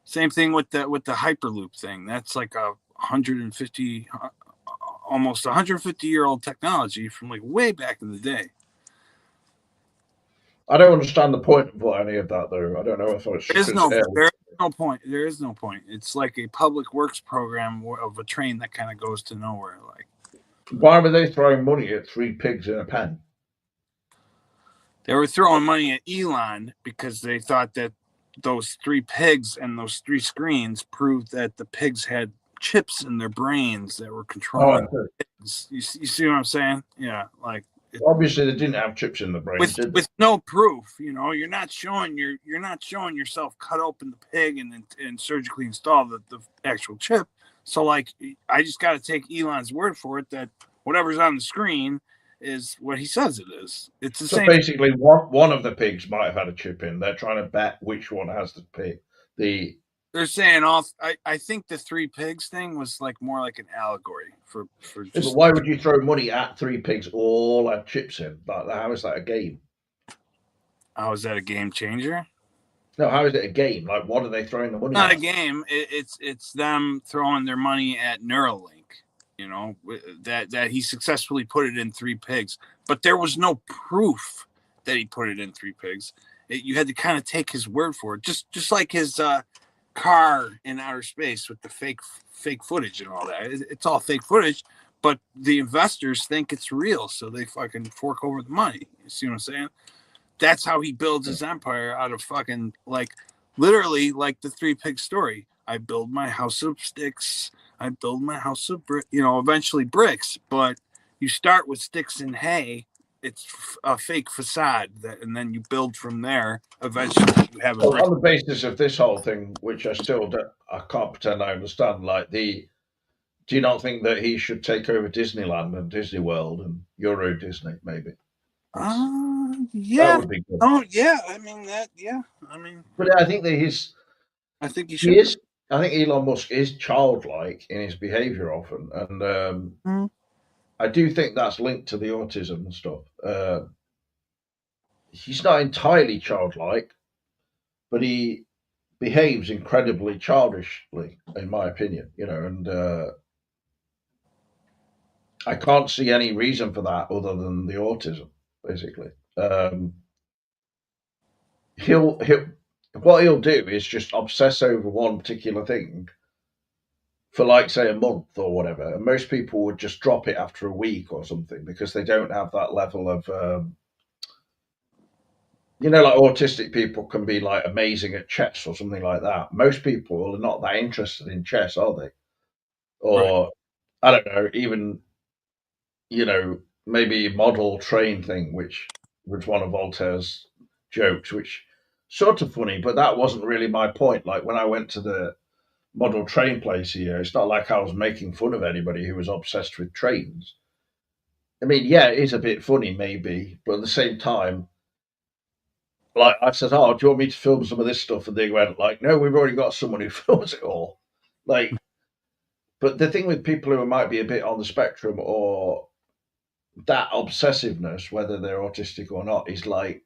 Same thing with the Hyperloop thing. That's like a 150, almost 150-year-old technology from like way back in the day. I don't understand the point of any of that, though. I don't know if it's there is no point. There is no point. It's like a public works program of a train that kind of goes to nowhere. Like, why were they throwing money at 3 pigs in a pen? They were throwing money at Elon because they thought that those 3 pigs and those 3 screens proved that the pigs had chips in their brains that were controlling the pigs. You see what I'm saying? Yeah, like obviously they didn't have chips in the brain with no proof. You're not showing yourself cut open the pig and surgically install the actual chip. So like, I just got to take Elon's word for it that whatever's on the screen is what he says it is. It's the same. Basically, one of the pigs might have had a chip in. They're trying to bet which one has the pig. They're saying I think the 3 pigs thing was like more like an allegory for just. But why would you throw money at 3 pigs all have chips in? Like, how is that a game? How is that a game changer? No, how is it a game? Like, what are they throwing the money? Not a game. It's them throwing their money at Neuralink. That he successfully put it in 3 pigs, but there was no proof that he put it in 3 pigs. You had to kind of take his word for it, just like his car in outer space with the fake footage and all that. It's all fake footage, but the investors think it's real, so they fucking fork over the money. You see what I'm saying? That's how he builds his empire, out of fucking, like, literally like the 3 pig story. I build my house of sticks. I build my house of eventually bricks, but you start with sticks and hay. It's a fake facade, and then you build from there. Eventually, you have a brick. On the basis of this whole thing, which I can't pretend I understand. Like, Do you not think that he should take over Disneyland and Disney World and Euro Disney? Maybe that Yeah. would be good. Oh, yeah. I mean that. Yeah. I mean, But I think that I think he he should. is. I think Elon Musk is childlike in his behaviour often, and Mm. I do think that's linked to the autism and stuff. He's not entirely childlike, but he behaves incredibly childishly, in my opinion. And I can't see any reason for that other than the autism, basically. Um, he'll what he'll do is just obsess over one particular thing for like say a month or whatever, and most people would just drop it after a week or something because they don't have that level of like autistic people can be like amazing at chess or something like that. Most people are not that interested in chess, are they? Right. Or I don't know, even maybe model train thing, which was one of Voltaire's jokes, which sort of funny, but that wasn't really my point. Like when I went to the model train place here, it's not like I was making fun of anybody who was obsessed with trains. I mean, yeah, it is a bit funny, maybe, but at the same time, like I said, "Oh, do you want me to film some of this stuff?" And they went like, "No, we've already got someone who films it all." Like, but the thing with people who might be a bit on the spectrum or that obsessiveness, whether they're autistic or not, is like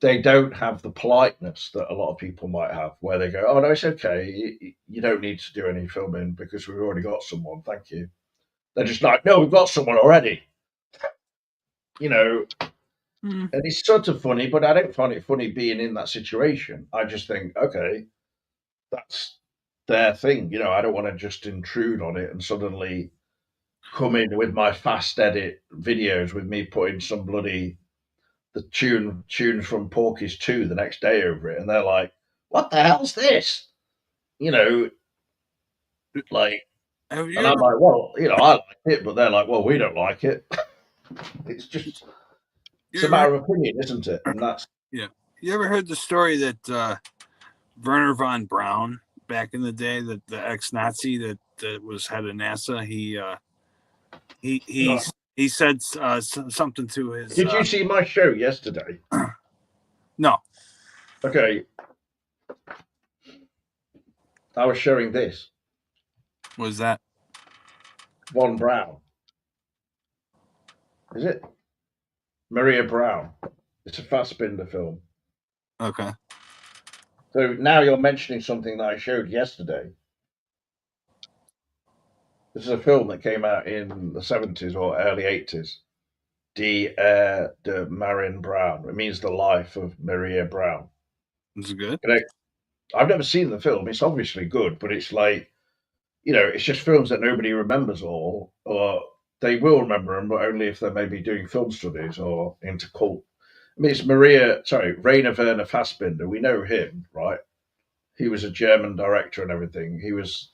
they don't have the politeness that a lot of people might have, where they go, "Oh no, it's okay. You don't need to do any filming because we've already got someone. Thank you." They're just like, "No, we've got someone already." You know, Mm. and it's sort of funny, but I don't find it funny being in that situation. I just think, okay, that's their thing. I don't want to just intrude on it and suddenly come in with my fast edit videos with me putting some bloody the tunes from Porky's 2 the next day over it, and they're like, "What the hell's this?" You know, like, Have you and I'm ever? like, "Well, I like it," but they're like, "Well, we don't like it." It's just it's You a ever? matter of opinion, isn't it? And that's Yeah. You ever heard the story that Werner von Braun, back in the day, that the ex-Nazi that was head of NASA, he he right. he said something to his Did you see my show yesterday? no, Okay, I was showing this was that Von Braun. Is it Maria Brown? It's a Fassbinder film. okay? So now you're mentioning something that I showed yesterday. This is a film that came out in the 70s or early 80s. Die de Marin Brown. It means the life of Maria Brown. Was it good? And I've never seen the film. It's obviously good, but it's like, it's just films that nobody remembers all, or they will remember them, but only if they're maybe doing film studies or into cult. I mean, it's Rainer Werner Fassbinder. We know him, right? He was a German director and everything. He was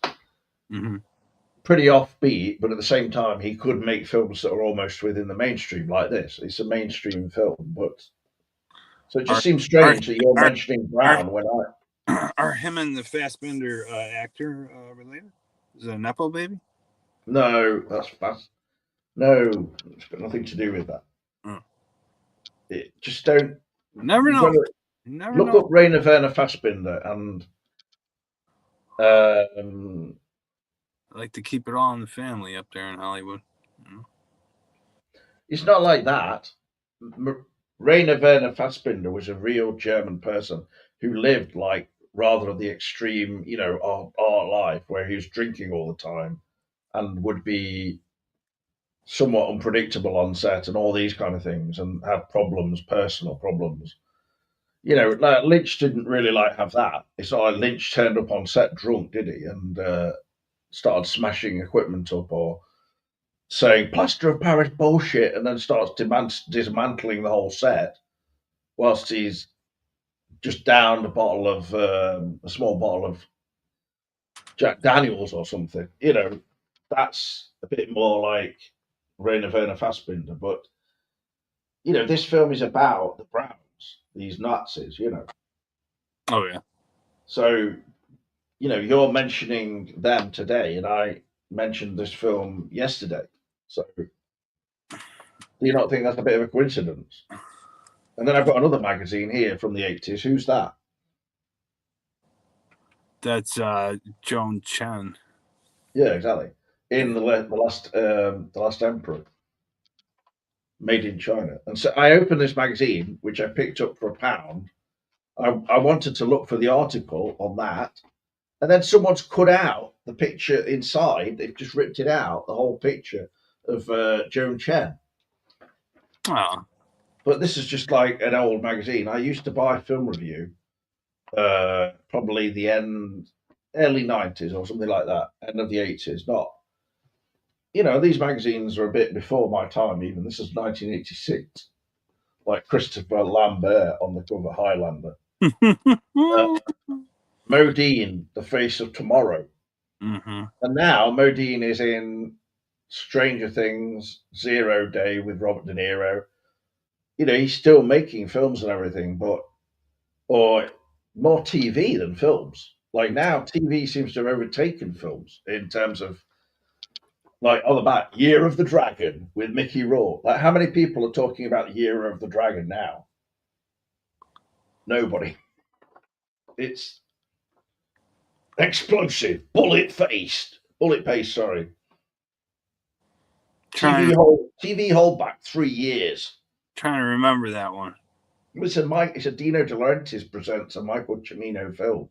Mm-hmm. pretty offbeat, but at the same time, he could make films that are almost within the mainstream, like this. It's a mainstream film, but so it just Are seems are strange that you're are mentioning are, Brown when I. are him and the Fassbender actor related? Is it a nepo baby? No, that's no, it's got nothing to do with that. Oh. It just don't. Never You've got know. to Never look know. up Rainer Werner Fassbinder, and um, I like to keep it all in the family up there in Hollywood. it's not like that. Rainer Werner Fassbinder was a real German person who lived like rather the extreme, art life where he was drinking all the time and would be somewhat unpredictable on set and all these kind of things and had problems, personal problems. Like Lynch didn't really like have that. It's not like Lynch turned up on set drunk, did he? And started smashing equipment up or saying plaster of Paris bullshit and then starts dismantling the whole set whilst he's just downed a small bottle of Jack Daniels or something. That's a bit more like Rainer Werner Fassbinder. But this film is about the Browns, these Nazis. Oh yeah. So you're mentioning them today, and I mentioned this film yesterday. So, do you not think that's a bit of a coincidence? And then I've got another magazine here from the 80s. Who's that? That's Joan Chen. Yeah, exactly. In the last emperor, made in China. And so I opened this magazine, which I picked up for £1. I wanted to look for the article on that, and then someone's cut out the picture inside. They've just ripped it out, the whole picture of Joan Chen. Oh, But this is just like an old magazine. I used to buy Film Review, probably early 90s or something like that, end of the 80s. Not, these magazines are a bit before my time. Even this is 1986, like Christopher Lambert on the cover, Highlander. Modine, The Face of Tomorrow. mm-hmm. And now Modine is in Stranger Things, Zero Day with Robert De Niro. He's still making films and everything, or more TV than films. Like now, TV seems to have overtaken films in terms of, like, on the back, Year of the Dragon with Mickey Rourke. Like, how many people are talking about Year of the Dragon now? Nobody. It's explosive, bullet paste. Sorry. TV holdback 3 years. Trying to remember that one. It's a Dino De Laurentiis presents a Michael Cimino film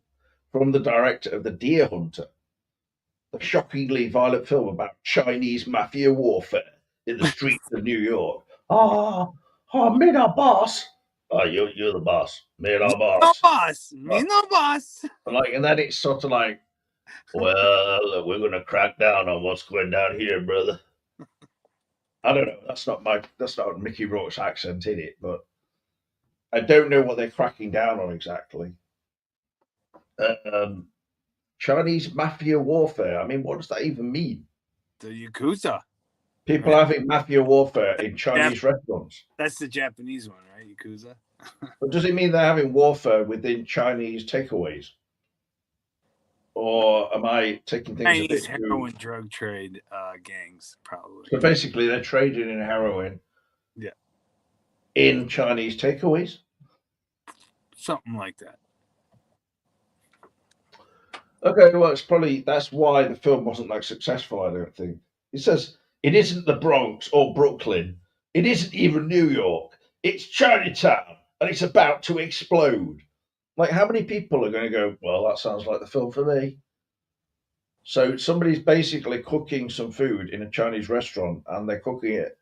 from the director of The Deer Hunter, the shockingly violent film about Chinese mafia warfare in the streets of New York. Me no boss. Oh, you're the boss. Me no No boss. boss. Me no boss. And then it's sort of like, well, we're gonna crack down on what's going down here, brother. I don't know. That's not Mickey Rourke's accent in it, but I don't know what they're cracking down on exactly. Chinese mafia warfare. I mean, what does that even mean? The Yakuza. People having mafia warfare in Chinese restaurants. That's the Japanese one, right? Yakuza. But does it mean they're having warfare within Chinese takeaways? Or am I taking things a bit Chinese heroin drug trade gangs, probably. So basically, they're trading in heroin. Yeah. In Chinese takeaways. Something like that. Okay, well, that's why the film wasn't that successful. I don't think. It says it isn't the Bronx or Brooklyn. It isn't even New York. It's Chinatown, and it's about to explode. Like, how many people are going to go, well, that sounds like the film for me? So somebody's basically cooking some food in a Chinese restaurant, and they're cooking it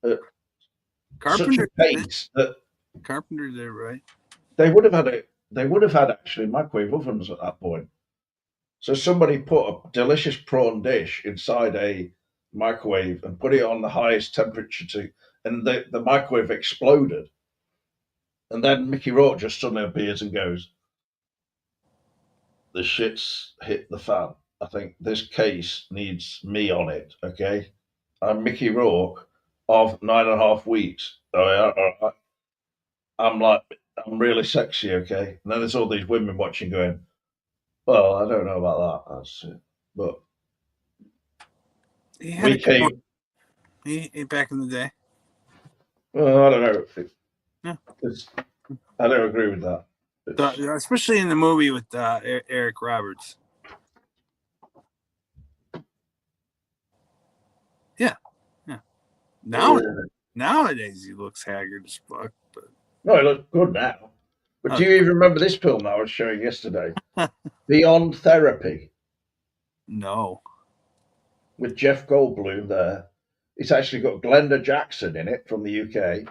at such a pace that Carpenter did, right? They would have had actually microwave ovens at that point. So somebody put a delicious prawn dish inside a microwave and put it on the highest temperature and the microwave exploded. And then Mickey Rourke just suddenly appears and goes, the shit's hit the fan. I think this case needs me on it, okay? I'm Mickey Rourke of 9.5 Weeks. I'm really sexy, okay? And then there's all these women watching going, well, I don't know about that. That's it. But we came. He back in the day. Well, I don't know. Yeah. I don't agree with that. Especially in the movie with Eric Roberts. Yeah. Nowadays he looks haggard as fuck. But no, he looks good now. But do you even remember this film that I was showing yesterday? Beyond Therapy. No. With Jeff Goldblum there. It's actually got Glenda Jackson in it from the UK,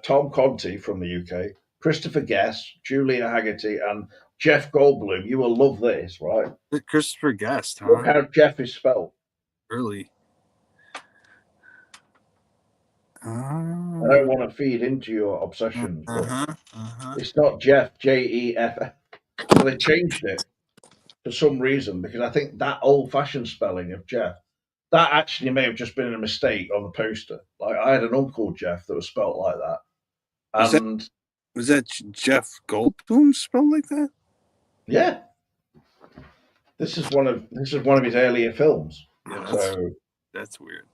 Tom Conti from the UK, Christopher Guest, Julia Haggerty, and Jeff Goldblum. You will love this, right? Christopher Guest, huh? Look how Jeff is spelled. Really? I don't want to feed into your obsession. It's not Jeff, Jeff. So they changed it for some reason because I think that old-fashioned spelling of Jeff, that actually may have just been a mistake on the poster. Like, I had an uncle Jeff that was spelt like that. And was that Jeff Goldblum spelled like that? Yeah. This is one of his earlier films. Yeah, So that's weird.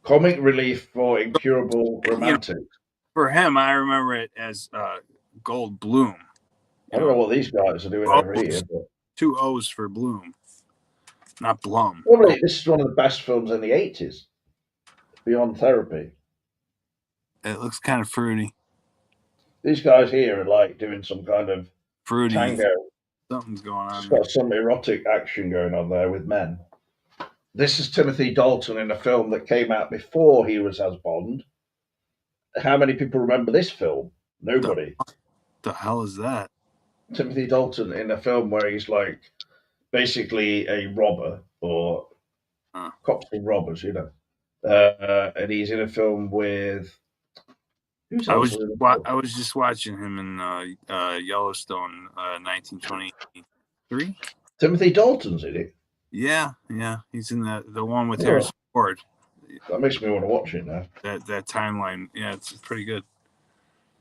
comic relief for incurable You know, romantics. for him, I remember it as Gold Bloom. I You don't know know, what these guys are doing over here, O's, but two O's for Bloom, not Blum. probably this is one of the best films in the 80s, Beyond Therapy. It looks kind of fruity. These guys here are like doing some kind of Fruity. tango. Something's going It's on there. got some erotic action going on there with men. This is Timothy Dalton in a film that came out before he was as Bond. How many people remember this film? The, Nobody. the hell is that? Timothy Dalton in a film where he's like basically a robber or Huh. cops and robbers, you know. And he's in a film with who's else was in the film? I was just watching him in Yellowstone, 1923. Timothy Dalton's in it. Yeah, he's in the one with Oh, Harrison Ford. that makes me want to watch it now. That timeline, yeah, it's pretty good.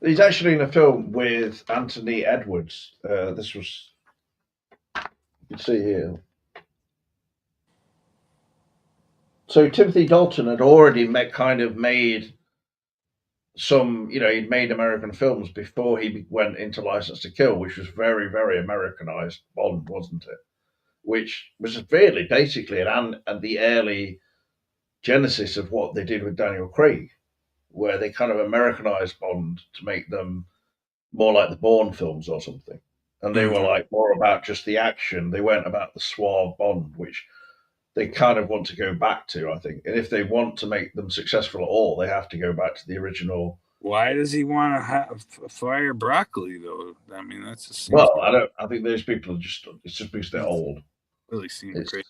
He's actually in a film with Anthony Edwards. This was you can see here. So Timothy Dalton had already made some, you know, he'd made American films before he went into License to Kill, which was very, very Americanized Bond, wasn't it? Which was really basically and the early genesis of what they did with Daniel Craig, where they kind of Americanized Bond to make them more like the Bourne films or something. And they were Mhm. like more about just the action. They weren't about the suave Bond, which they kind of want to go back to, I think. And if they want to make them successful at all, they have to go back to the original. Why does he want to fire broccoli though? I mean, that just seems Well, I don't. I think those people are just. It's just because they're old. really seems It's crazy.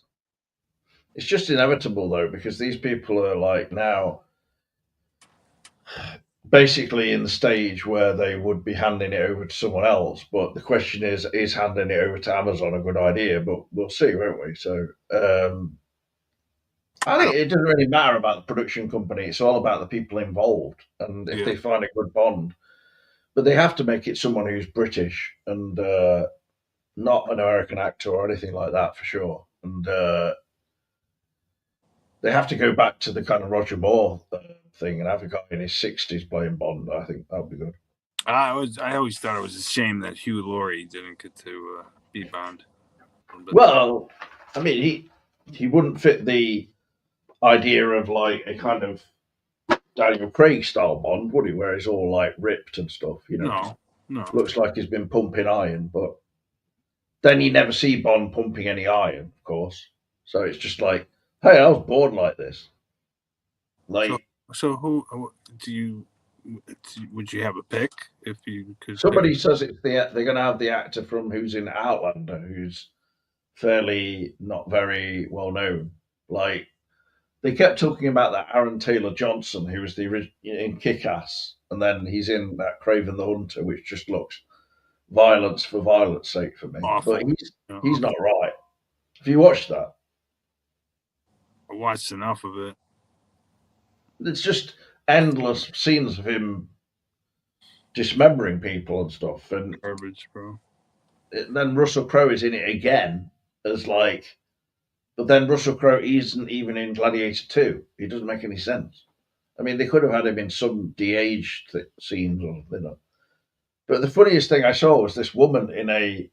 it's just inevitable though, because these people are like now basically in the stage where they would be handing it over to someone else. But the question is handing it over to Amazon a good idea? But we'll see, won't we? So I I think don't. it doesn't really matter about the production company. It's all about the people involved, and if Yeah, they find a good Bond, but they have to make it someone who's British and not an American actor or anything like that for sure. And they have to go back to the kind of Roger Moore thing and have a guy in his 60s playing Bond. I think that would be good. I always thought it was a shame that Hugh Laurie didn't get to be Bond. But Well, I mean, he wouldn't fit the idea of like a kind of Daniel Craig style Bond, would he? Where he's all like ripped and stuff, you know, no, no. looks like he's been pumping iron, but then you never see Bond pumping any iron, of course. So it's just like, hey, I was born like this. So Like so who do you would you have a pick if you could pick? somebody says it's they're going to have the actor from who's in Outlander, who's fairly not very well known. Like they kept talking about that Aaron Taylor Johnson, who was the in Kick Ass, and then he's in that Craven the Hunter, which just looks violence for violence sake for me. But Awful. he's not right. Have you watched that? I watched enough of it. It's just endless scenes of him dismembering people and stuff, and Garbage, bro. then Russell Crowe is in it again as like, but then Russell Crowe isn't even in Gladiator 2. It doesn't make any sense. I mean, they could have had him in some de-aged scenes or you know. But the funniest thing I saw was this woman in a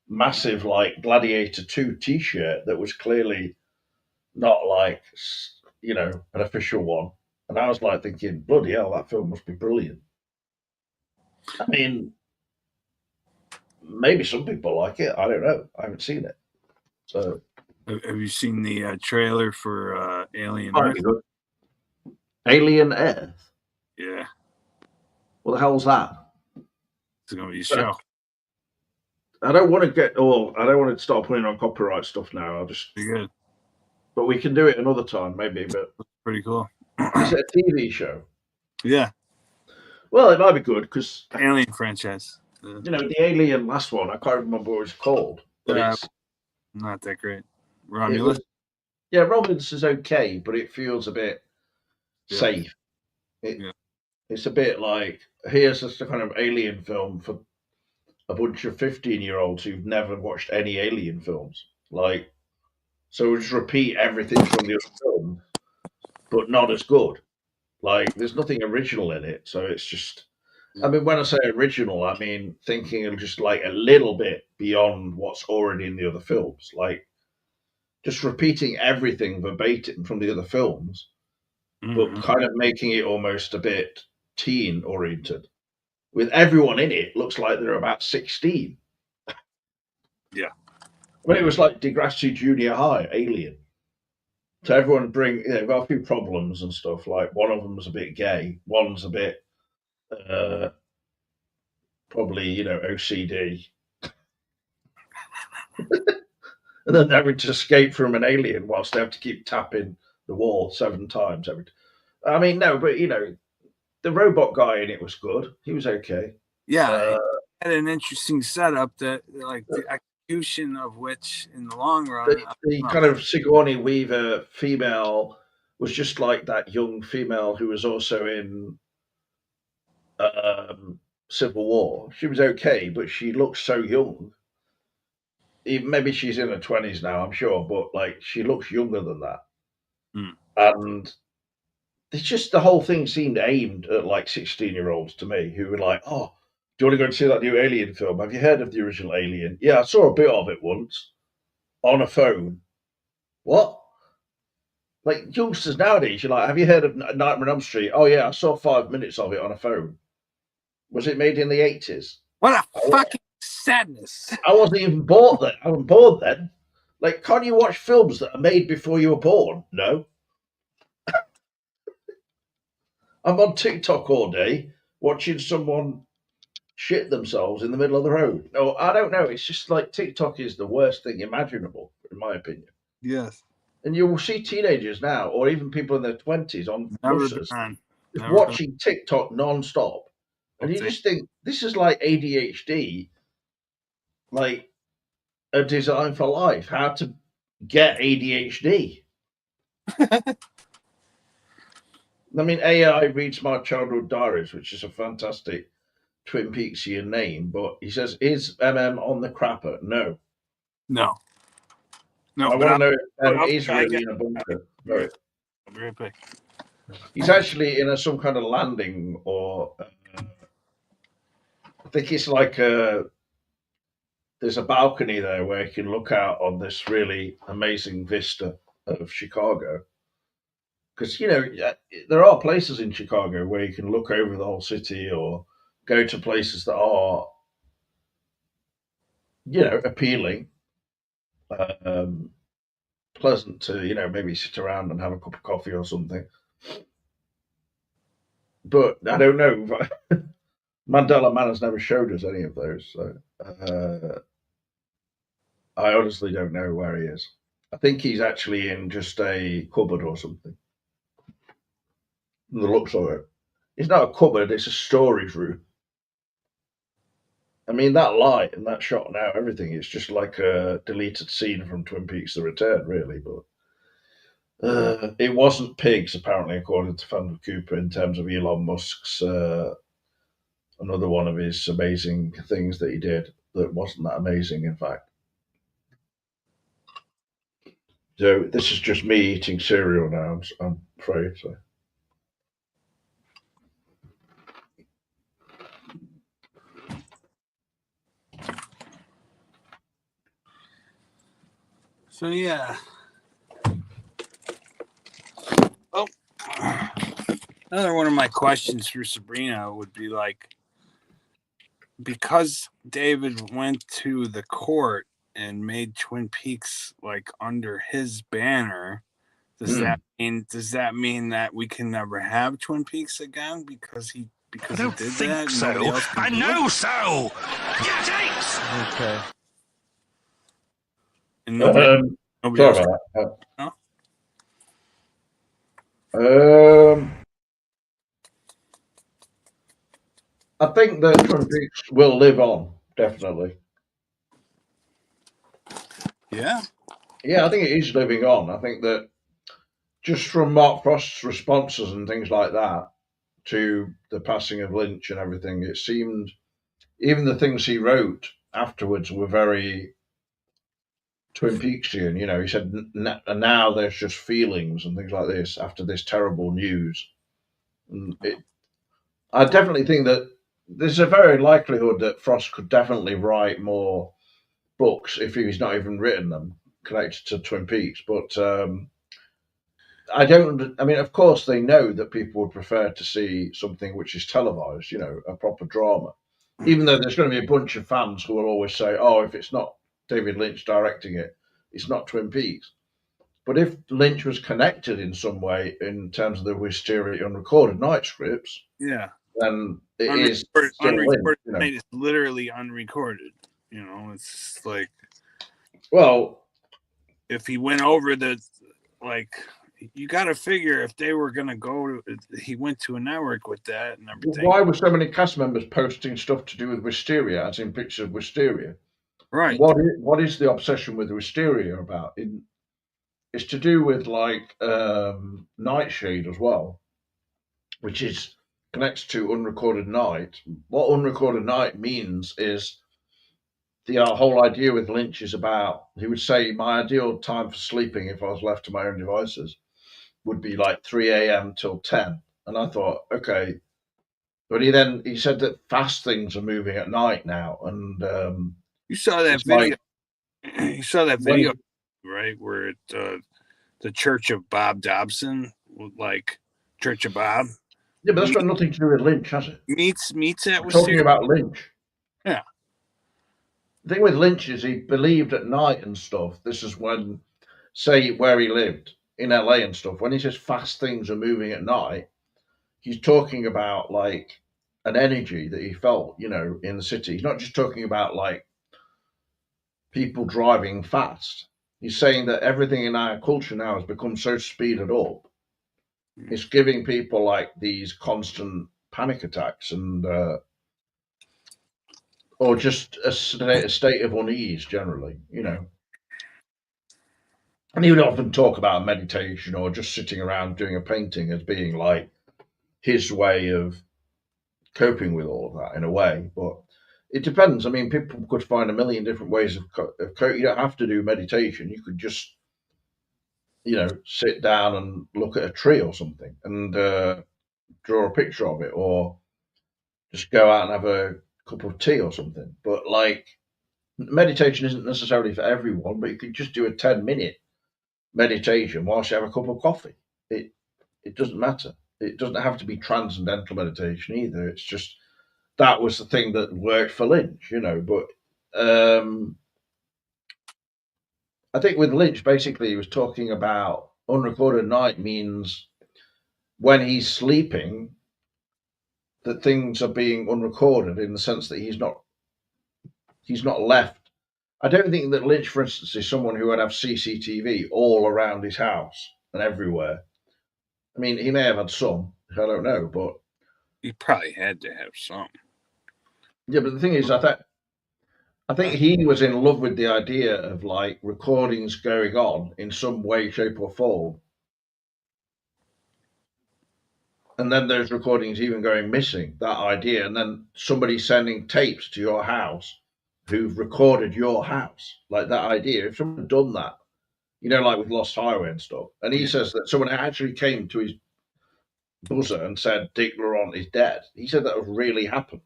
massive like Gladiator 2 T-shirt that was clearly not like you know an official one, and I was like thinking, bloody hell, that film must be brilliant. I mean, maybe some people like it. I don't know. I haven't seen it, so Have you seen the trailer for Alien might Earth? be good. Alien Earth. Yeah, What the hell's that? it's gonna be a show. I don't want to get. Oh, I don't want to start putting on copyright stuff now. I'll just. Pretty good. But we can do it another time, maybe. But Pretty cool. is it a TV show? Yeah, Well, it might be good because Alien franchise. you know the Alien last one. I can't remember what it's called, but Not that great. it Romulus. was. Yeah, Romulus is okay, but it feels a bit Yeah. safe. It, Yeah. It's a bit like here's just a kind of alien film for a bunch of 15-year-olds who've never watched any alien films. Like So we just repeat everything from the other film, but not as good. Like there's nothing original in it, so it's just. I mean, when I say original, I mean thinking of just like a little bit beyond what's already in the other films, like just repeating everything verbatim from the other films, but Mhm. kind of making it almost a bit teen oriented. With everyone in it, looks like they're about 16. Yeah. But it was like Degrassi Junior High, Alien. So everyone got a few problems and stuff. Like one of them's a bit gay, one's a bit uh, probably OCD, and then having to escape from an alien whilst they have to keep tapping the wall 7 times every. I mean, no, but the robot guy in it was good. He was okay. Yeah, Uh, it had an interesting setup that, like, the execution of which, in the long the, run, I the don't kind know. of Sigourney Weaver female was just like that young female who was also in Civil War. She was okay, but she looks so young. Even, maybe she's in her 20s now, I'm sure, but like she looks younger than that. Hmm. And it's just the whole thing seemed aimed at like 16-year-olds to me who were like, oh, do you want to go and see that new Alien film? Have you heard of the original Alien? Yeah, I saw a bit of it once on a phone. What? Like youngsters nowadays, you're like, have you heard of Nightmare on Elm Street? Oh yeah, I saw 5 minutes of it on a phone. Was it made in the 80s? What a fucking sadness! I wasn't even born then. I wasn't born then. Like, can't you watch films that are made before you were born? No. I'm on TikTok all day watching someone shit themselves in the middle of the road. No, I don't know. It's just like TikTok is the worst thing imaginable, in my opinion. Yes, And you will see teenagers now, or even people in their 20s on never been buses, on. just Never been watching TikTok non-stop. And on you just think, this is like ADHD, like a design for life, how to get ADHD. I mean, AI reads my childhood diaries, which is a fantastic Twin Peaksian name, but he says, is MM on the crapper? No. No, no, I but want to know if M is I really get. in a bunker. I'll Sorry. be right back. He's actually in some kind of landing, or I think it's like there's a balcony there where you can look out on this really amazing vista of Chicago. Because, yeah, there are places in Chicago where you can look over the whole city or go to places that are, appealing, um, pleasant to, maybe sit around and have a cup of coffee or something. But I don't know. Mandela Man has never showed us any of those. So I honestly don't know where he is. I think he's actually in just a cupboard or something. From the looks of it. It's not a cupboard, it's a storage room. I mean, that light and that shot now, everything is just like a deleted scene from Twin Peaks The Return, really. But it wasn't pigs, apparently, according to Fandom Cooper, in terms of Elon Musk's another one of his amazing things that he did that wasn't that amazing, in fact. So this is just me eating cereal now, I'm afraid. So. So yeah. Oh, another one of my questions for Sabrina would be like, because David went to the court and made Twin Peaks like under his banner, Mm. does that mean that we can never have Twin Peaks again because he I don't did think that? so. Nobody else can I do know it? so. Get it! Okay. And nobody Sorry else about that. can, I think that Twin Peaks will live on, definitely. yeah. Yeah, I think it is living on. I think that just from Mark Frost's responses and things like that to the passing of Lynch and everything, it seemed even the things he wrote afterwards were very Twin Peaksian. You know, he said, and now there's just feelings and things like this after this terrible news. And I definitely think that there's a very likelihood that Frost could definitely write more books if he's not even written them connected to Twin Peaks. But I don't. I mean, of course, they know that people would prefer to see something which is televised. You know, a proper drama. Even though there's going to be a bunch of fans who will always say, "Oh, if it's not David Lynch directing it, it's not Twin Peaks." But if Lynch was connected in some way in terms of the Wisteria unrecorded night scripts, Yeah. then it is Unrecorded, still Lynch. unrecorded night is literally unrecorded. You know, it's like Well, if he went over the like you got to figure if they were gonna go to he went to a network with that and everything. why were so many cast members posting stuff to do with Wisteria, as in pictures of Wisteria? Right. What is the obsession with Wisteria about? It's to do with like Nightshade as well, which is connects to unrecorded night. What unrecorded night means is the whole idea with Lynch is about. He would say my ideal time for sleeping, if I was left to my own devices, would be like 3 a.m. till 10. And I thought, okay, but he said that fast things are moving at night now, and You saw that it's like video. You saw that when video, right? Where the Church of Bob Dobson, like Church of Bob, yeah, but that's got nothing to do with Lynch, has it? meets at We're talking Wisteria. about Lynch. Yeah. The thing with Lynch is he believed at night and stuff. This is when, say, where he lived in LA and stuff. When he says fast things are moving at night, he's talking about like an energy that he felt, you know, in the city. He's not just talking about like people driving fast. He's saying that everything in our culture now has become so speeded up. It's giving people like these constant panic attacks and or just a state of unease generally, you know. And he would often talk about meditation or just sitting around doing a painting as being like his way of coping with all of that in a way. But it depends. I mean, people could find a million different ways of you don't have to do meditation. You could just, you know, sit down and look at a tree or something and draw a picture of it, or just go out and have a cup of tea or something. But like meditation isn't necessarily for everyone, but you could just do a 10-minute meditation whilst you have a cup of coffee. It it doesn't matter. It doesn't have to be transcendental meditation either. It's just that was the thing that worked for Lynch, you know. But I think with Lynch, basically, he was talking about unrecorded night means when he's sleeping, that things are being unrecorded in the sense that he's not left. I don't think that Lynch, for instance, is someone who would have CCTV all around his house and everywhere. I mean, he may have had some, I don't know, but He probably had to have some. yeah. But the thing is, I think he was in love with the idea of like recordings going on in some way, shape, or form, and then those recordings even going missing. That idea, and then somebody sending tapes to your house who've recorded your house, like that idea. If someone had done that, you know, like with Lost Highway and stuff, and he says that someone actually came to his buzzer and said Dick Laurent is dead. He said that really happened.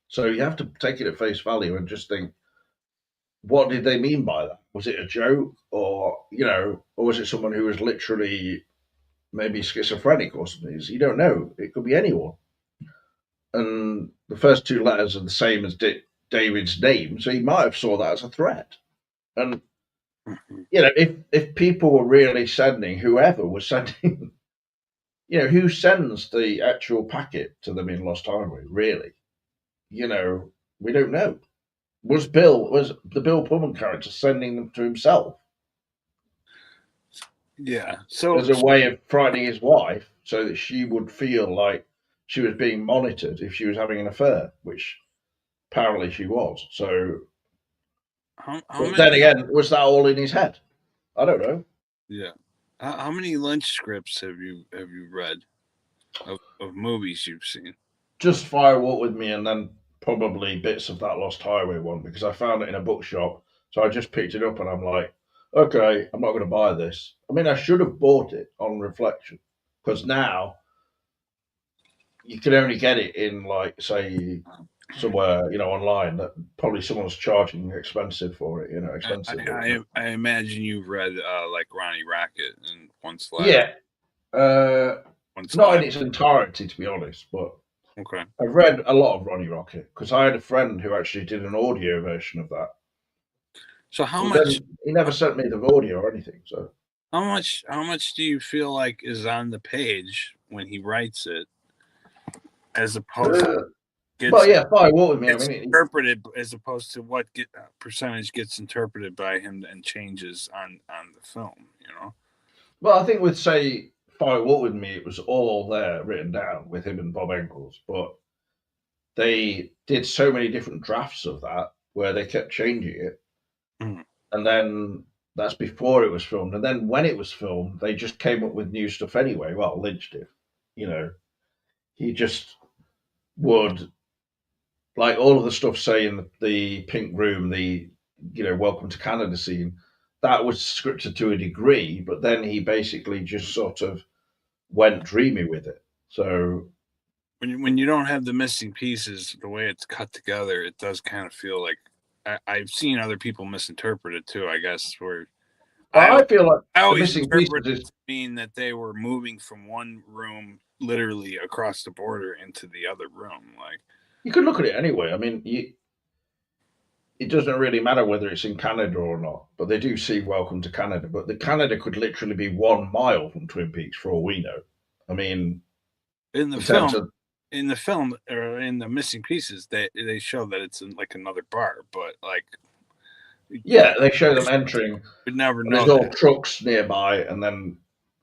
So you have to take it at face value and just think, what did they mean by that? Was it a joke, or you know, or was it someone who was literally maybe schizophrenic or something? You don't know. It could be anyone. And the first two letters are the same as David's name, so he might have saw that as a threat. And you know, if people were really sending, whoever was sending, you know, who sends the actual packet to them in Lost Highway? Really, you know, we don't know. Was the Bill Pullman character sending them to himself Yeah. So as a way of frightening his wife so that she would feel like she was being monitored if she was having an affair, which apparently she was. So, how but then many? again, was that all in his head? I don't know. Yeah. How many Lynch scripts have you read of movies you've seen? Just Fire Walk with Me, and then probably bits of that Lost Highway one because I found it in a bookshop. So I just picked it up, and I'm like, okay, I'm not going to buy this. I mean, I should have bought it on reflection because now you can only get it in, like, say, somewhere, online that probably someone's charging expensive for it, I, expensively. I, I imagine you've read like Ronnie Rocket and Yeah, uh, one not in slash. its entirety, to be honest, but Okay. I've read a lot of Ronnie Rocket because I had a friend who actually did an audio version of that. So how But much then he never sent me the audio or anything. So, how much do you feel like is on the page when he writes it, as opposed to uh, gets but yeah, Fire Walk with Me. I gets mean, interpreted, as opposed to what percentage gets interpreted by him and changes on the film? well, I think with, say, Fire Walk with Me, it was all there written down with him and Bob Engels, but they did so many different drafts of that where they kept changing it, Mhm. and then that's before it was filmed, and then when it was filmed, they just came up with new stuff anyway. Well, Lynch did, you know, he just would, like, all of the stuff, say, in the Pink Room, the Welcome to Canada scene, that was scripted to a degree, but then he basically just sort of went dreamy with it. So When you don't have the missing pieces, the way it's cut together, it does kind of feel like I've seen other people misinterpret it too. I guess where I I feel like I the always missing pieces interpret it is, to mean that they were moving from one room literally across the border into the other room. Like, you could look at it anyway. I mean, it doesn't really matter whether it's in Canada or not, but they do see Welcome to Canada. But the Canada could literally be 1 mile from Twin Peaks for all we know. I mean, in the in terms film, of, or in the missing pieces, they show that it's in like another bar, but like you yeah, they show them entering, would never and there's know all that. trucks nearby, and then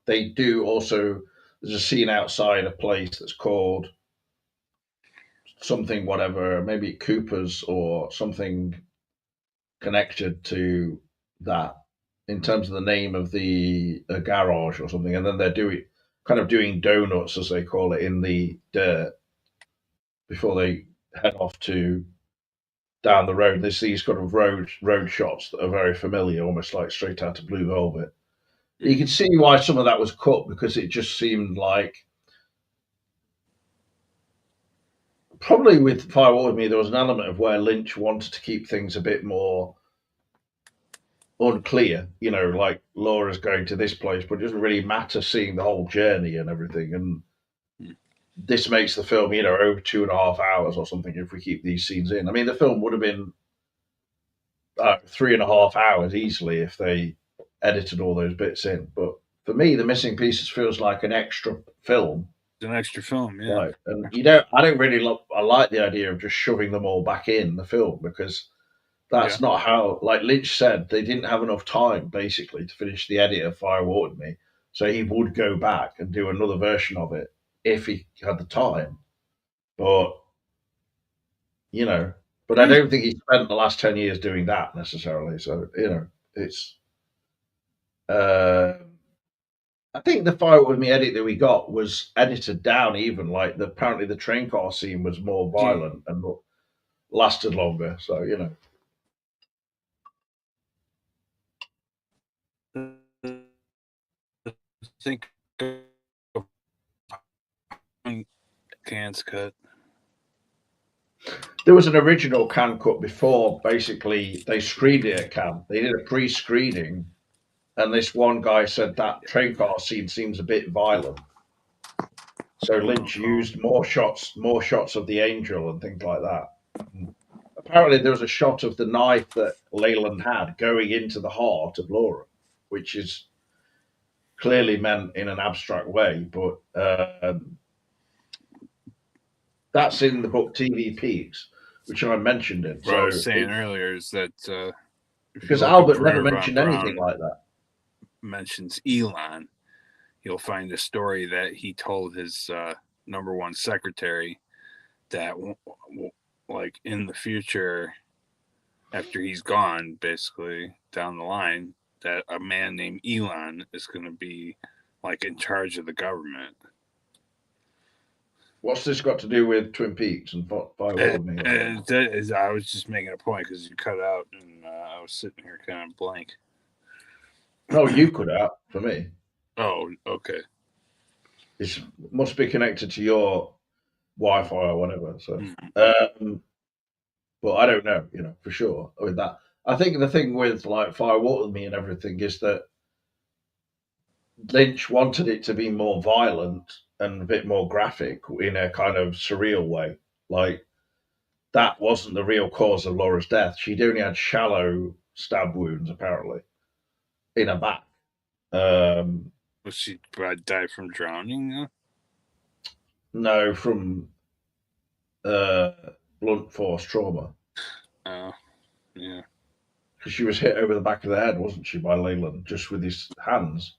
they do also. There's a scene outside a place that's called something, whatever, maybe Cooper's or something connected to that in terms of the name of the garage or something, and then they're doing donuts, as they call it, in the dirt before they head off to down the road. There's these kind of road shots that are very familiar, almost like straight out of Blue Velvet. You can see why some of that was cut because it just seemed like, probably with Firewall with Me, there was an element of where Lynch wanted to keep things a bit more unclear. Like Laura's going to this place, but it doesn't really matter seeing the whole journey and everything. And this makes the film, over 2.5 hours or something if we keep these scenes in. I mean, the film would have been 3.5 hours easily if they edited all those bits in. But for me, The Missing Pieces feels like an extra film. It's an extra film, yeah. Like, and I don't really love. I like the idea of just shoving them all back in the film because Yeah. that's not how. Like Lynch said, they didn't have enough time basically to finish the edit of Fire Walk with Me, so he would go back and do another version of it if he had the time. But you know, but I don't think he spent the last 10 years doing that necessarily. So it's. Uh, I think the Fire with Me edit that we got was edited down even. Like apparently the train car scene was more violent and lasted longer. So Think of cans cut. there was an original can cut before. Basically, they screened it at Cannes. They did a pre-screening, and this one guy said that train car scene seems a bit violent. So Lynch used more shots of the angel and things like that. And apparently, there was a shot of the knife that Leyland had going into the heart of Laura, which is clearly meant in an abstract way, but that's in the book TV Peaks, which I mentioned in. What I So was saying earlier is that if you because look up Albert never Where Von mentioned anything Braun like that. mentions Elon, you'll find a story that he told his number one secretary that, like, in the future, after he's gone, basically down the line, that a man named Elon is going to be like in charge of the government. What's this got to do with Twin Peaks and Firewall with Me? I was just making a point because you cut out and I was sitting here kind of blank. No, you could have for me. Oh, okay. It must be connected to your Wi-Fi or whatever. So, Mm. but I don't know, for sure with that. I think the thing with like Fire Walk with Me and everything is that Lynch wanted it to be more violent and a bit more graphic in a kind of surreal way. Like that wasn't the real cause of Laura's death. She'd only had shallow stab wounds, apparently, in her back. Was she die from drowning? No, from uh, blunt force trauma. Oh, yeah. Because she was hit over the back of the head, wasn't she, by Leyland, just with his hands.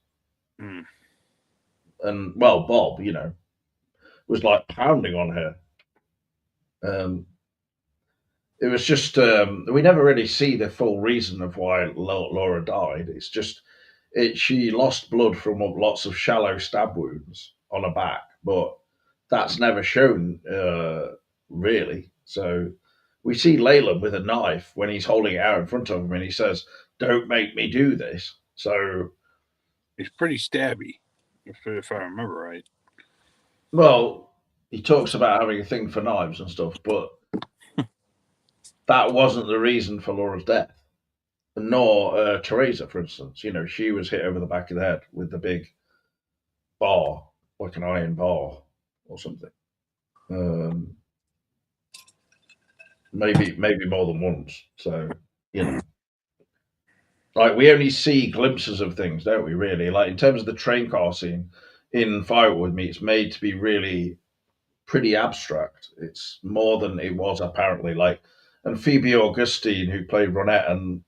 Mm. And, well, Bob, was like pounding on her. It was just, we never really see the full reason of why Laura died. It's just, she lost blood from lots of shallow stab wounds on her back, but that's never shown, really. So we see Leyland with a knife when he's holding it out in front of him and he says, "Don't make me do this." So, He's pretty stabby, if I remember right. well, he talks about having a thing for knives and stuff, but that wasn't the reason for Laura's death. Nor Teresa, for instance. She was hit over the back of the head with the big bar, like an iron bar or something. Maybe more than once. So, like we only see glimpses of things, don't we? Really, like in terms of the train car scene in Firewood with Me, it's made to be really pretty abstract. It's more than it was apparently. Like, and Phoebe Augustine, who played Ronette, and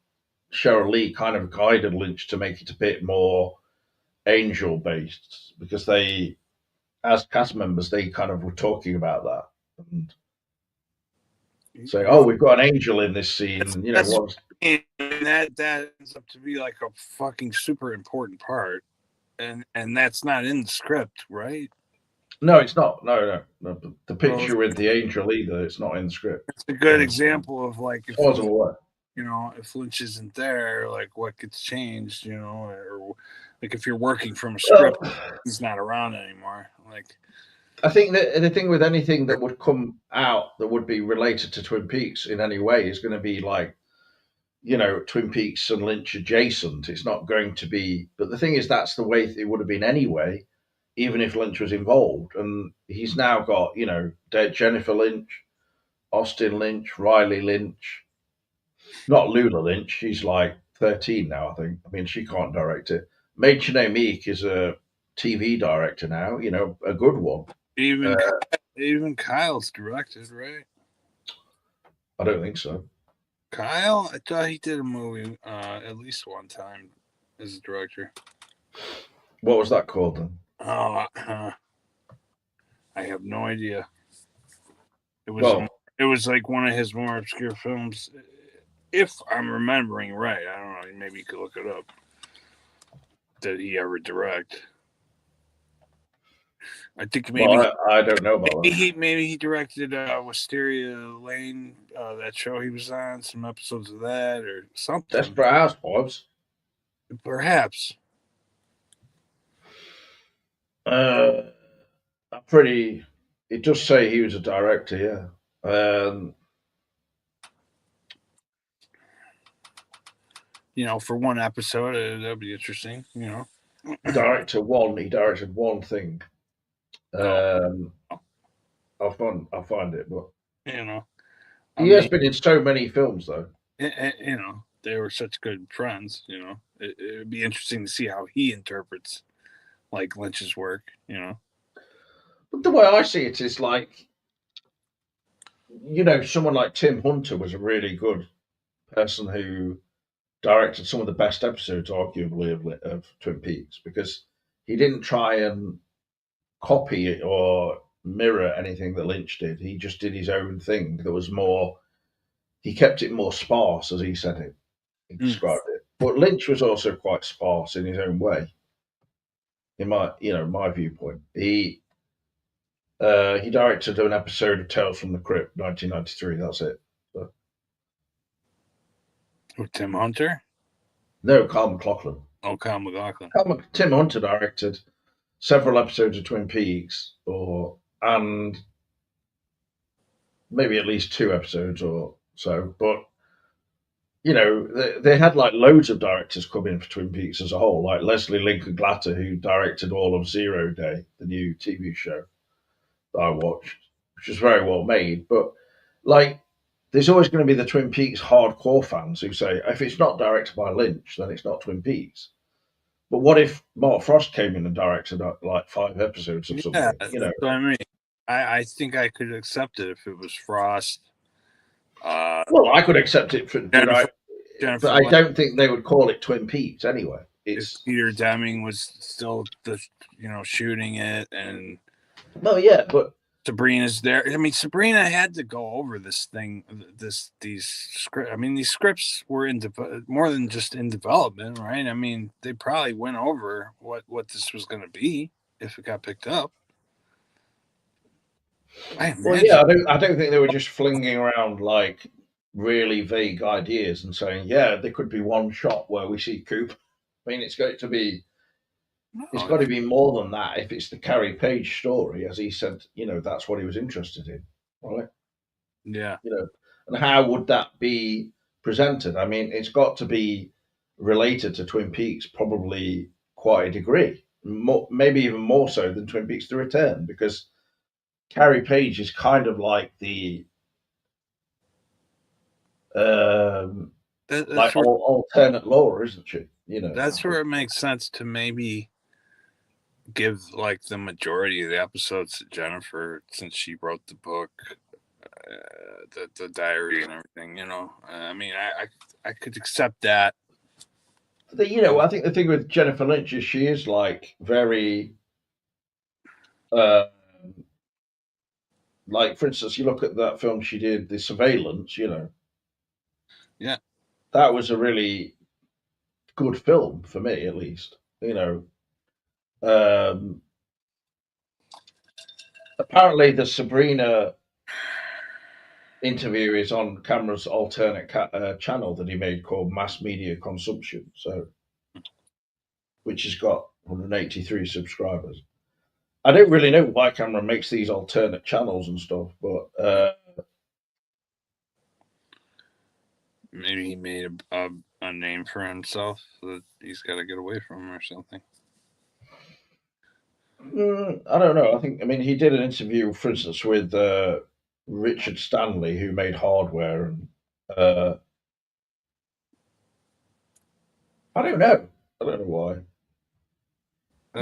Cheryl Lee kind of guided Lynch to make it a bit more angel based because they, as cast members, they kind of were talking about that and saying, "Oh, we've got an angel in this scene." That's What's and that ends up to be like a fucking super important part, and that's not in the script, right? no, it's not. No. The Well, picture with the angel either. It's not in the script. it's a good As example of like far as I'm aware. if Lynch isn't there, like what gets changed, or like if you're working from a script, Well, he's not around anymore. Like, I think that the thing with anything that would come out that would be related to Twin Peaks in any way is going to be like, Twin Peaks and Lynch adjacent. It's not going to be. But the thing is, that's the way it would have been anyway, even if Lynch was involved. And he's now got, Jennifer Lynch, Austin Lynch, Riley Lynch, not Lula Lynch. She's like 13 now, I think. I mean, she can't direct it. Mädchen Meek is a TV director now, a good one. even even Kyle's directed, right? I don't think so. Kyle, I thought he did a movie at least one time as a director. What was that called then? Oh, I have no idea. It was Well, it was like one of his more obscure films, if I'm remembering right. I don't know. Maybe you could look it up. Did he ever direct? I think I don't know about that. maybe he directed Wisteria Lane, that show he was on, some episodes of that or something. Desperate Housewives. Perhaps. Pretty. It does say he was a director, yeah. For one episode, that'd be interesting. He directed one thing. I'll find it, but he has been in so many films though. They were such good friends. It'd be interesting to see how he interprets like Lynch's work. But the way I see it is like, someone like Tim Hunter was a really good person who directed some of the best episodes, arguably, of Twin Peaks because he didn't try and copy it or mirror anything that Lynch did. He just did his own thing that was more. He kept it more sparse, as he said it. He described it. But Lynch was also quite sparse in his own way. In my viewpoint, he directed an episode of Tales from the Crypt, 1993. That's it. With Tim Hunter? No, Carl McLaughlin. Oh, Kyle MacLachlan. Tim Hunter directed several episodes of Twin Peaks, and maybe at least 2 episodes or so. But they had like loads of directors come in for Twin Peaks as a whole, like Leslie Lincoln Glatter, who directed all of Zero Day, the new TV show that I watched, which was very well made. But like, there's always going to be the Twin Peaks hardcore fans who say if it's not directed by Lynch, then it's not Twin Peaks. But what if Mark Frost came in and directed like 5 episodes of Yeah, something? that's what I mean. I think I could accept it if it was Frost. Well, I could accept it, but I don't think they would call it Twin Peaks anyway. If Peter Deming was still shooting it, and well, yeah, but Sabrina's there. I mean, Sabrina had to go over this thing. These scripts. I mean, these scripts were more than just in development, right? I mean, they probably went over what this was going to be if it got picked up. Well, yeah, I don't think they were just flinging around like really vague ideas and saying, yeah, there could be one shot where we see Coop. I mean, it's got to be more than that if it's the Carrie Page story, as he said. That's what he was interested in, right? Yeah. And how would that be presented? I mean, it's got to be related to Twin Peaks, probably quite a degree, maybe even more so than Twin Peaks: The Return, because Carrie Page is kind of like the alternate law, isn't she? That's where it makes sense to maybe give like the majority of the episodes to Jennifer, since she wrote the book, the diary and everything. I mean, I could accept that. I think the thing with Jennifer Lynch is she is like very, like, for instance, you look at that film she did, The Surveillance. Yeah, that was a really good film for me, at least. Apparently the Sabrina interview is on Cameron's alternate channel that he made called Mass Media Consumption, which has got 183 subscribers. I don't really know why Cameron makes these alternate channels and stuff, but maybe he made a name for himself that he's got to get away from or something. I don't know. I mean, he did an interview, for instance, with Richard Stanley, who made Hardware, and I don't know. I don't know why.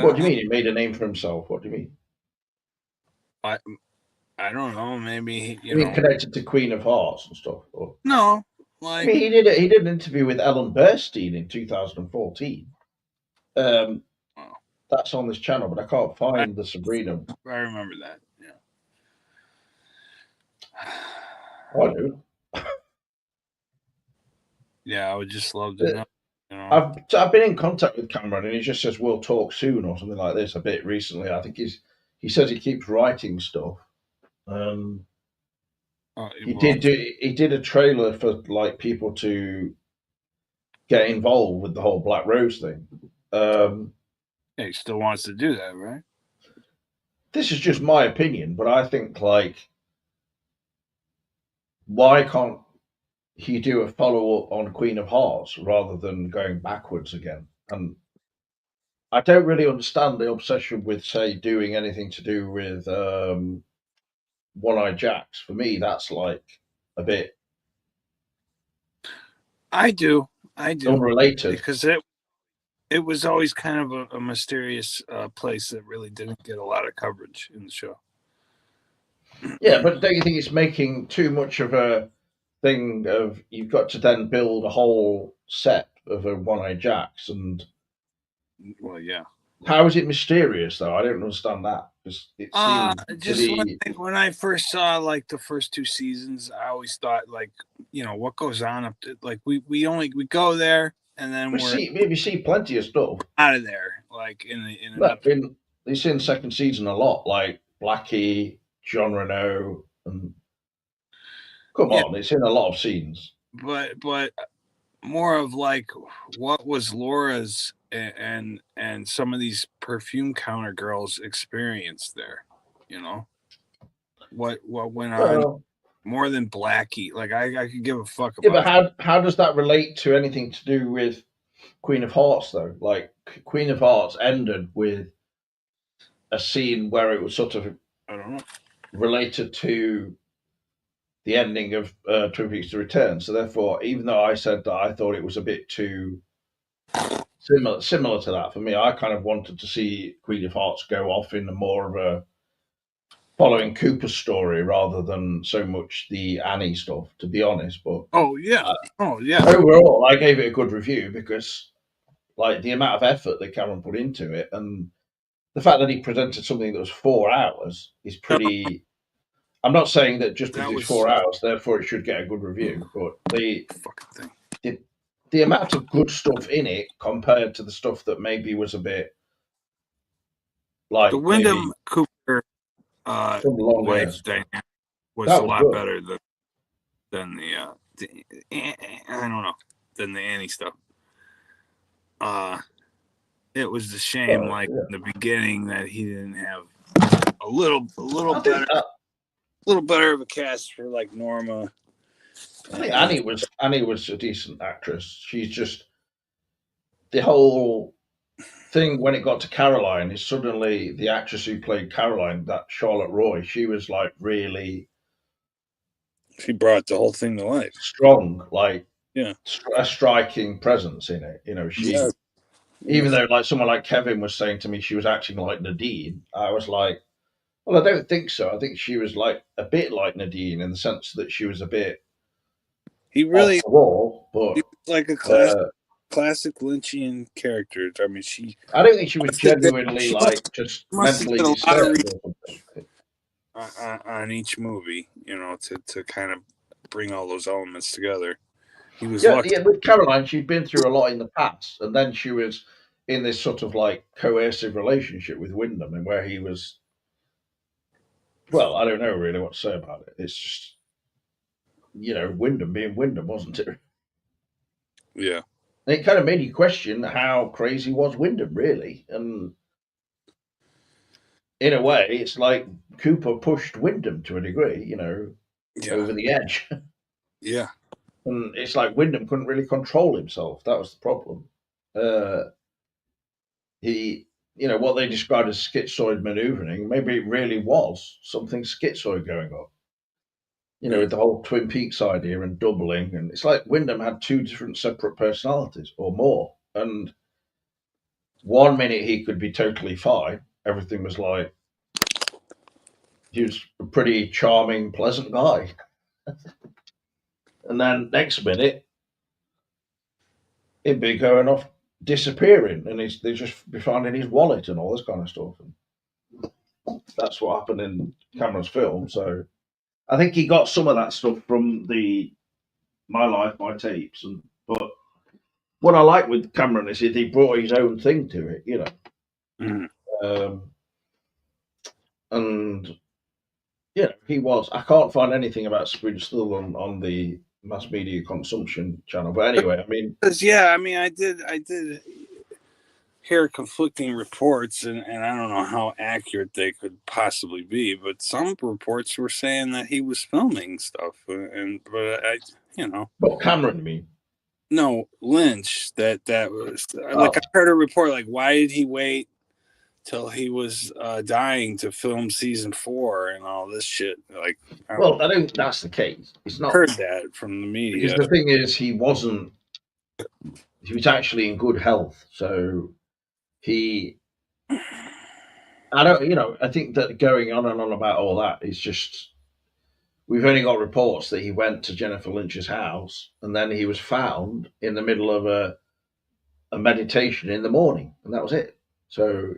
What do you mean? He made a name for himself. What do you mean? I don't know. Maybe you mean connected to Queen of Hearts and stuff? Or? No, I mean, he did an interview with Ellen Burstyn in 2014. That's on this channel, but I can't find the Sabrina. I remember that. Yeah. I do. Yeah, I would just love to know. I've been in contact with Cameron, and he just says we'll talk soon or something like this. A bit recently, I think he says he keeps writing stuff. He did a trailer for like people to get involved with the whole Black Rose thing. He still wants to do that, right? This is just my opinion, but I think like, why can't he do a follow up on Queen of Hearts rather than going backwards again? And I don't really understand the obsession with, say, doing anything to do with One-Eyed Jacks. For me, that's like a bit. I do. Unrelated, because it was always kind of a mysterious place that really didn't get a lot of coverage in the show. Yeah, but don't you think it's making too much of a thing of you've got to then build a whole set of a One-Eyed Jacks? And well, yeah. How is it mysterious though? I don't understand that. When I first saw like the first 2 seasons, I always thought like, what goes on up to, like we go there and then we see plenty of stuff out of there, like you see in the second season a lot, like Blackie, John Renault, and it's in a lot of scenes. But more of like, what was Laura's and some of these perfume counter girls experienced there. You know what went on Well, more than Blackie. Like I could give a fuck yeah, but about. how does that relate to anything to do with Queen of Hearts though? Like Queen of Hearts ended with a scene where it was sort of I don't know. related to the ending of Twin Peaks: The Return. So therefore, even though I said that I thought it was a bit too similar to that for me, I kind of wanted to see Queen of Hearts go off in a more of a following Cooper's story rather than so much the Annie stuff, to be honest. But Oh yeah. Oh yeah. overall, I gave it a good review because, like, the amount of effort that Cameron put into it, and the fact that he presented something that was 4 hours is pretty. I'm not saying that just because That it's was 4 hours, therefore it should get a good review, but fucking thing. the the amount of good stuff in it compared to the stuff that maybe was a bit The like maybe Wyndham Cooper some long wife hairs. dynamic was That a was lot good. better than I don't know, than the Annie stuff. It was a shame, like Yeah. in the beginning, that he didn't have a little I think better of a cast for like Norma. I think And Annie was a decent actress. She's just the whole thing when it got to Caroline is suddenly the actress who played Caroline, that Charlotte Roy, she was like really she brought the whole thing to life. strong, like Yeah. a striking presence in it. You know, Yeah. even though like someone like Kevin was saying to me she was acting like Nadine, I was like, well, I don't think so. I think she was like a bit like Nadine in the sense that she was a bit He off really the wall, he but was like a uh, classic Lynchian character. I mean, I don't think she was must have did, genuinely she like just must have mentally did a lot of disturbed or something. on each movie, to kind of bring all those elements together. He was Yeah, lucky. yeah. With Caroline, she'd been through a lot in the past, and then she was in this sort of like coercive relationship with Wyndham, and where he was. Well, I don't know really what to say about it. It's just Wyndham being Wyndham, wasn't it? Yeah. And it kind of made you question how crazy was Wyndham really, and in a way, it's like Cooper pushed Wyndham to a degree, Yeah. over the edge, Yeah. and it's like Wyndham couldn't really control himself. That was the problem. Uh, he, what they described as schizoid maneuvering, maybe it really was something schizoid going on. Mm. With the whole Twin Peaks idea and doubling, and it's like Wyndham had two different separate personalities or more, and one minute he could be totally fine, everything was like he was a pretty charming, pleasant guy, and then next minute he'd be going off disappearing, and they just be finding his wallet and all this kind of stuff. And that's what happened in Cameron's film. So I think he got some of that stuff from the My Life, My Tapes, but what I like with Cameron is he brought his own thing to it, Mm. um, and he was. I can't find anything about Scrooge still on the mass media consumption channel, but anyway, I mean, Yeah, I mean, I did hear conflicting reports, and I don't know how accurate they could possibly be, but some reports were saying that he was filming stuff, but what Cameron, you mean? no, Lynch. That was like, Oh, I heard a report like, why did he wait till he was dying to film season 4 and all this shit? Like, I well, I don't think that's the case. It's not heard that from the because media. the thing is, he wasn't. He was actually in good health, so he. I don't, I think that going on and on about all that is just. We've only got reports that he went to Jennifer Lynch's house and then he was found in the middle of a meditation in the morning, and that was it. So,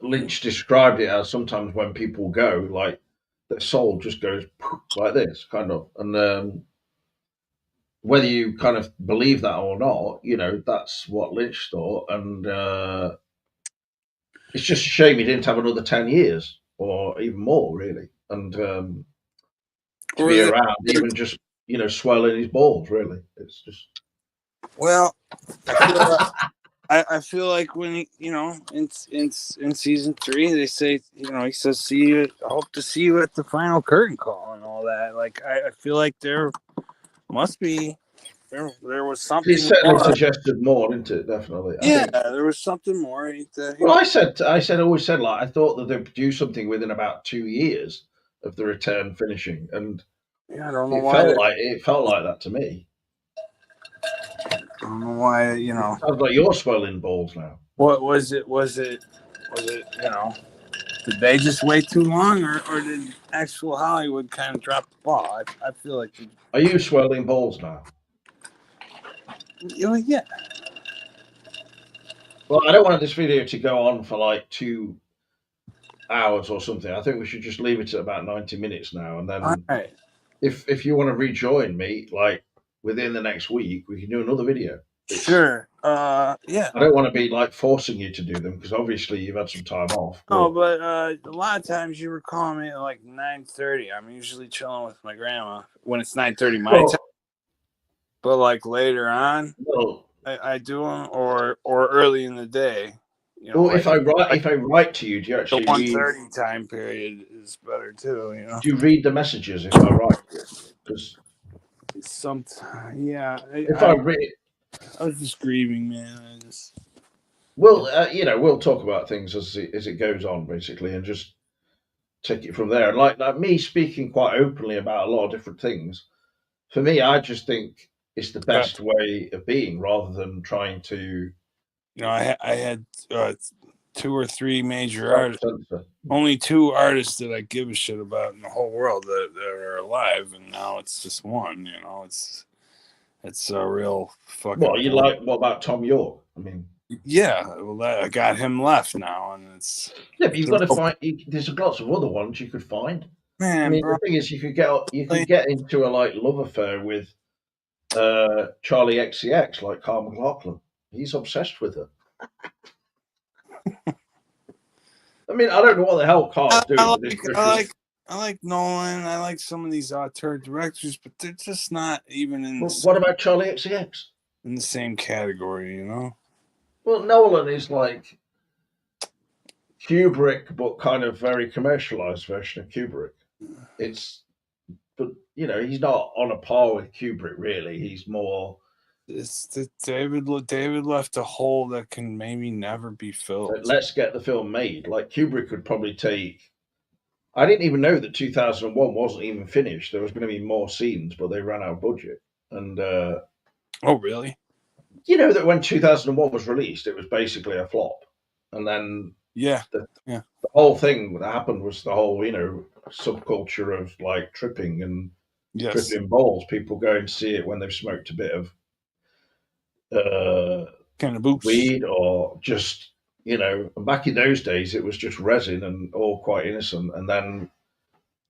Lynch described it as sometimes when people go, like their soul just goes like this, kind of. And whether you kind of believe that or not, that's what Lynch thought. And it's just a shame he didn't have another 10 years or even more, really. And to Or be the, around, even just, swelling his balls, really. It's just. Well, I feel like when in season 3 they say he says see you. I hope to see you at the final curtain call and all that. Like I feel like there must be there was He something certainly more. suggested more, didn't it? Definitely. I Yeah, think. there was something more. Well, always said, like, I thought that they'd do something within about 2 years of the return finishing, and Yeah, I don't know it why. felt like that to me. I don't know why. Sounds like you're swelling balls now. What was it? Did they just wait too long, or did actual Hollywood kind of drop the ball? I feel like, Are you swelling balls now? yeah. Well, I don't want this video to go on for like 2 hours or something. I think we should just leave it at about 90 minutes now, and All then right. if you want to rejoin me, like within the next week, we can do another video. Sure. Yeah. I don't want to be like forcing you to do them because obviously you've had some time off. Oh, but a lot of times you were calling me at like 9:30. I'm usually chilling with my grandma when it's 9:30 my time. But like later on, well, I do them or early in the day. well, if like I write to you, do you the actually read? 1:30 time period is better too. Do you read the messages if I write to you? Because Yeah. if I read, I was just grieving, man. I just well, we'll talk about things as it goes on, basically, and just take it from there. And like me speaking quite openly about a lot of different things, for me, I just think it's the best way of being rather than trying to. I had 2 or 3 major artists. Self-censor. Only 2 artists that I give a shit about in the whole world that are alive, and now it's just one. It's a real fucking. What about Tom York? I mean, yeah. Well, I got him left now, and it's yeah, but you've got to find. There's lots of other ones you could find. I man, mean, bro. the thing is, you could get into a like love affair with Charlie XCX, like Carl McLaughlin. He's obsessed with her. I mean, I don't know what the hell Carl's doing with this British. I like Nolan. I like some of these auteur directors, but they're just not even What about Charlie XCX? in the same category, Well, Nolan is like Kubrick, but kind of very commercialized version of Kubrick. But he's not on a par with Kubrick, really. He's more. It's David left a hole that can maybe never be filled. Let's get the film made. Like Kubrick could probably take. I didn't even know that 2001 wasn't even finished. There was going to be more scenes, but they ran out of budget. And oh, really? You know that when 2001 was released, it was basically a flop. And then the whole thing that happened was the whole subculture of like tripping and tripping balls. People going to see it when they've smoked a bit of kind of boots, weed, or just back in those days it was just resin and all quite innocent, and then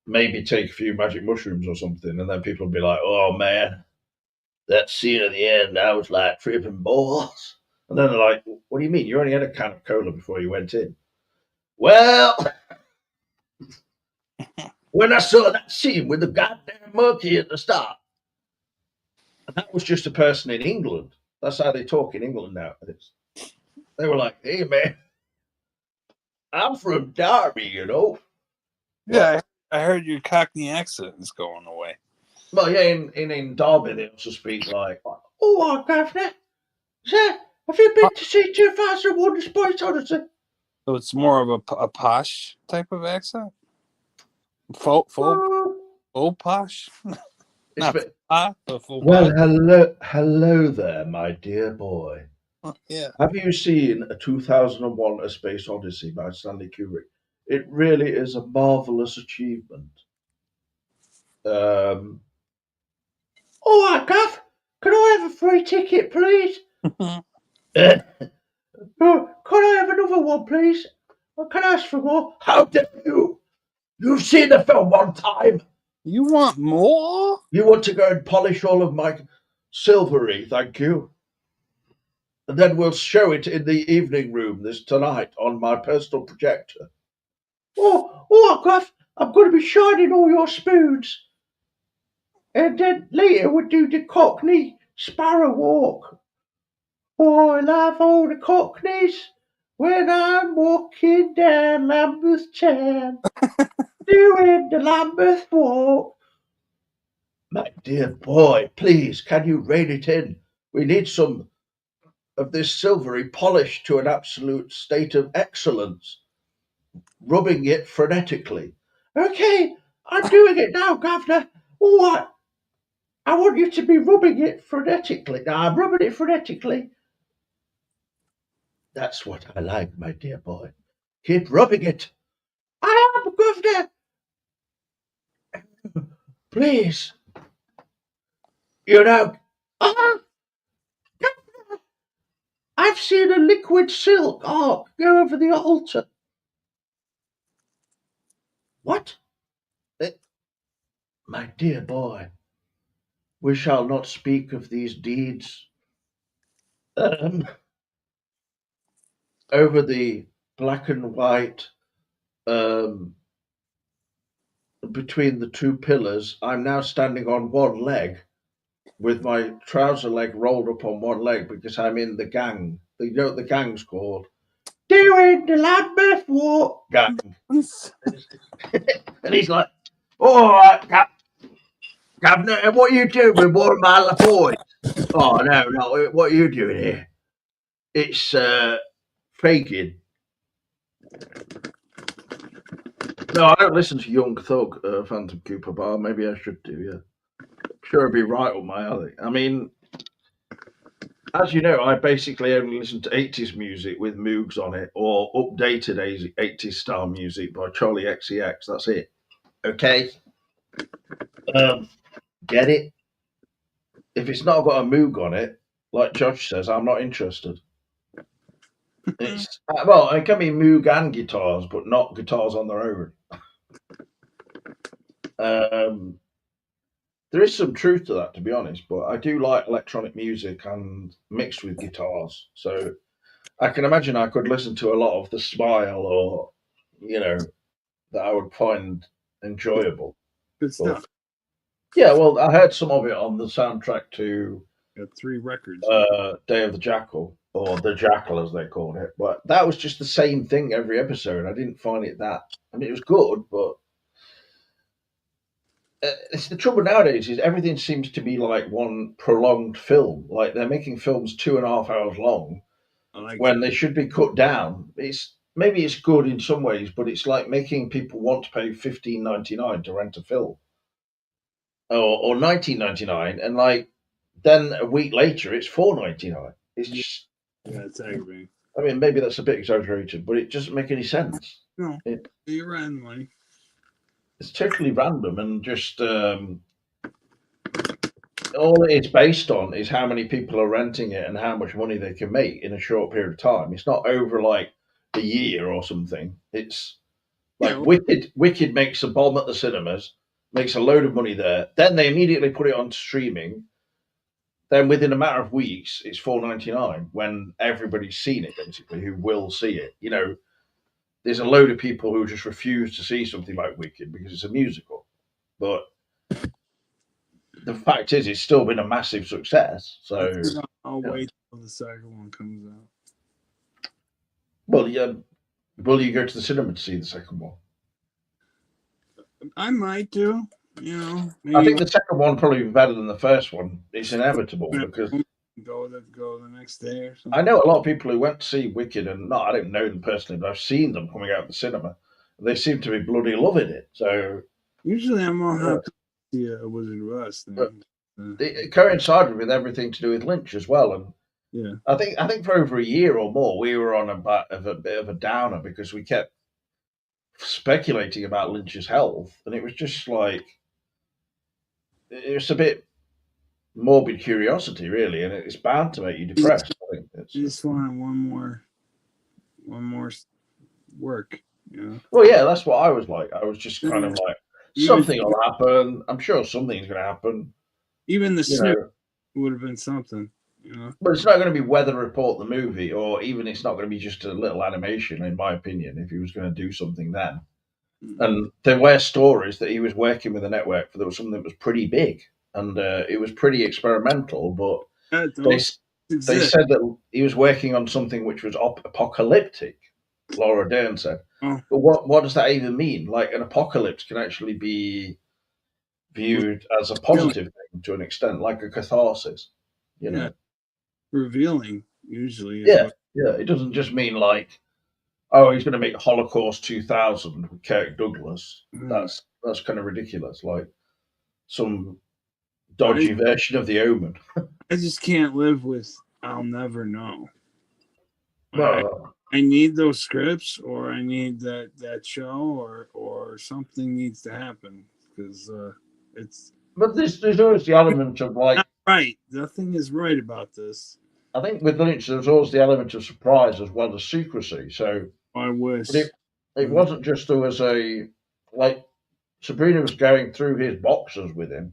maybe take a few magic mushrooms or something, and then people would be like, oh man, that scene at the end, I was like tripping balls. And then they're like, what do you mean, you only had a can of cola before you went in? Well, when I saw that scene with the goddamn monkey at the start, and that was just a person in England. That's how they talk in England now. They were like, hey man, I'm from Derby, Yeah, I heard your Cockney accent is going away. Well, yeah, in Derby they also speak like, oh, Governor, have you been to see 2001: A Space Odyssey? So it's more of a posh type of accent? Faux posh? Not but faux well, posh. hello there, my dear boy. Yeah. Have you seen a 2001: A Space Odyssey by Stanley Kubrick? It really is a marvelous achievement. Oh, Gav, can I have a free ticket, please? Oh, can I have another one, please? Can I ask for more? How dare you? You've seen the film one time. You want more? You want to go and polish all of my silvery, thank you. And then we'll show it in the evening room tonight on my personal projector. Oh, Gav, I'm going to be shining all your spoons. And then later we'll do the Cockney Sparrow Walk. I love all the cockneys when I'm walking down Lambeth Town, doing the Lambeth walk. My dear boy, please, can you rein it in? We need some of this silvery polish to an absolute state of excellence, rubbing it frenetically. Okay, I'm doing it now, Governor. What? I want you to be rubbing it frenetically. Now, I'm rubbing it frenetically. That's what I like, my dear boy. Keep rubbing it. I am, Governor. Please. You know, ah, I've seen a liquid silk arc go over the altar. What? My dear boy, we shall not speak of these deeds over the black and white between the two pillars. I'm now standing on one leg with my trouser leg rolled up on one leg because I'm in the gang. You know what the gang's called? Doing the Lambeth Walk gang. And he's like, all right, Governor, and what are you doing with one of my boys? Oh, no, what are you doing here? It's faking. No, I don't listen to Young Thug, Phantom Cooper Bar. Maybe I should do, yeah. Sure, it'd be right up my alley. I mean, as you know, I basically only listen to 80s music with Moogs on it or updated 80s style music by Charlie XCX. That's it. Okay? Get it? If it's not got a Moog on it, like Josh says, I'm not interested. It's well, it can be Moog and guitars, but not guitars on their own. There is some truth to that, to be honest, but I do like electronic music and mixed with guitars. So I can imagine I could listen to a lot of The Smile or, that I would find enjoyable. Good stuff. Yeah, well, I heard some of it on the soundtrack to Got 3 records. Day of the Jackal, or The Jackal as they called it. But that was just the same thing every episode. I didn't find it that. I mean, it was good, but it's the trouble nowadays is everything seems to be like one prolonged film. Like they're making films 2.5 hours long when they should be cut down. Maybe it's good in some ways, but it's like making people want to pay $15.99 to rent a film, or $19.99, and like then a week later it's $4.99. It's just it's aggravating. I mean, maybe that's a bit exaggerated, but it doesn't make any sense. No, you're right, money. It's totally random and just all it is based on is how many people are renting it and how much money they can make in a short period of time. It's not over like a year or something. It's like Wicked makes a bomb at the cinemas, makes a load of money there, then they immediately put it on streaming. Then within a matter of weeks, it's $4.99 when everybody's seen it, basically, who will see it. There's a load of people who just refuse to see something like Wicked because it's a musical. But the fact is, it's still been a massive success. So I'll wait till the second one comes out. Well, yeah. Will you go to the cinema to see the second one? I might do. Maybe I think the second one probably be better than the first one. It's inevitable because go the next day or something. I know a lot of people who went to see Wicked, and I don't know them personally, but I've seen them coming out of the cinema. They seem to be bloody loving it. So usually I'm all happy to see a Wizard of Oz thing. It coincided with everything to do with Lynch as well, and yeah, I think for over a year or more we were on a bit of a downer because we kept speculating about Lynch's health, and it was just like it was a bit morbid curiosity, really, and it's bound to make you depressed. I think you just want one more work. Well, yeah, that's what I was like. I was just kind of like something will happen. I'm sure something's going to happen. Even the snip would have been something. But it's not going to be Weather Report the movie, or even it's not going to be just a little animation, in my opinion, if he was going to do something then. Mm-hmm. And there were stories that he was working with a network for something that was pretty big, and it was pretty experimental, but They exist. said that he was working on something which was apocalyptic. Laura Dern said, Oh, but what does that even mean? Like an apocalypse can actually be viewed as a revealing. positive thing to an extent, like a catharsis. You Yeah, know, revealing usually is yeah, what. yeah. It doesn't just mean like, oh, he's going to make Holocaust 2000 with Kirk Douglas. Hmm. That's kind of ridiculous. Like some I dodgy version of The Omen. I just can't live with. I'll never know. I No, I need those scripts, or I need that show, or something needs to happen because it's but there's always the element of not like, right. Nothing is right about this. I think with Lynch, there's always the element of surprise as well as secrecy. So, I but wish. it wasn't just there was a like Sabrina was going through his boxes with him,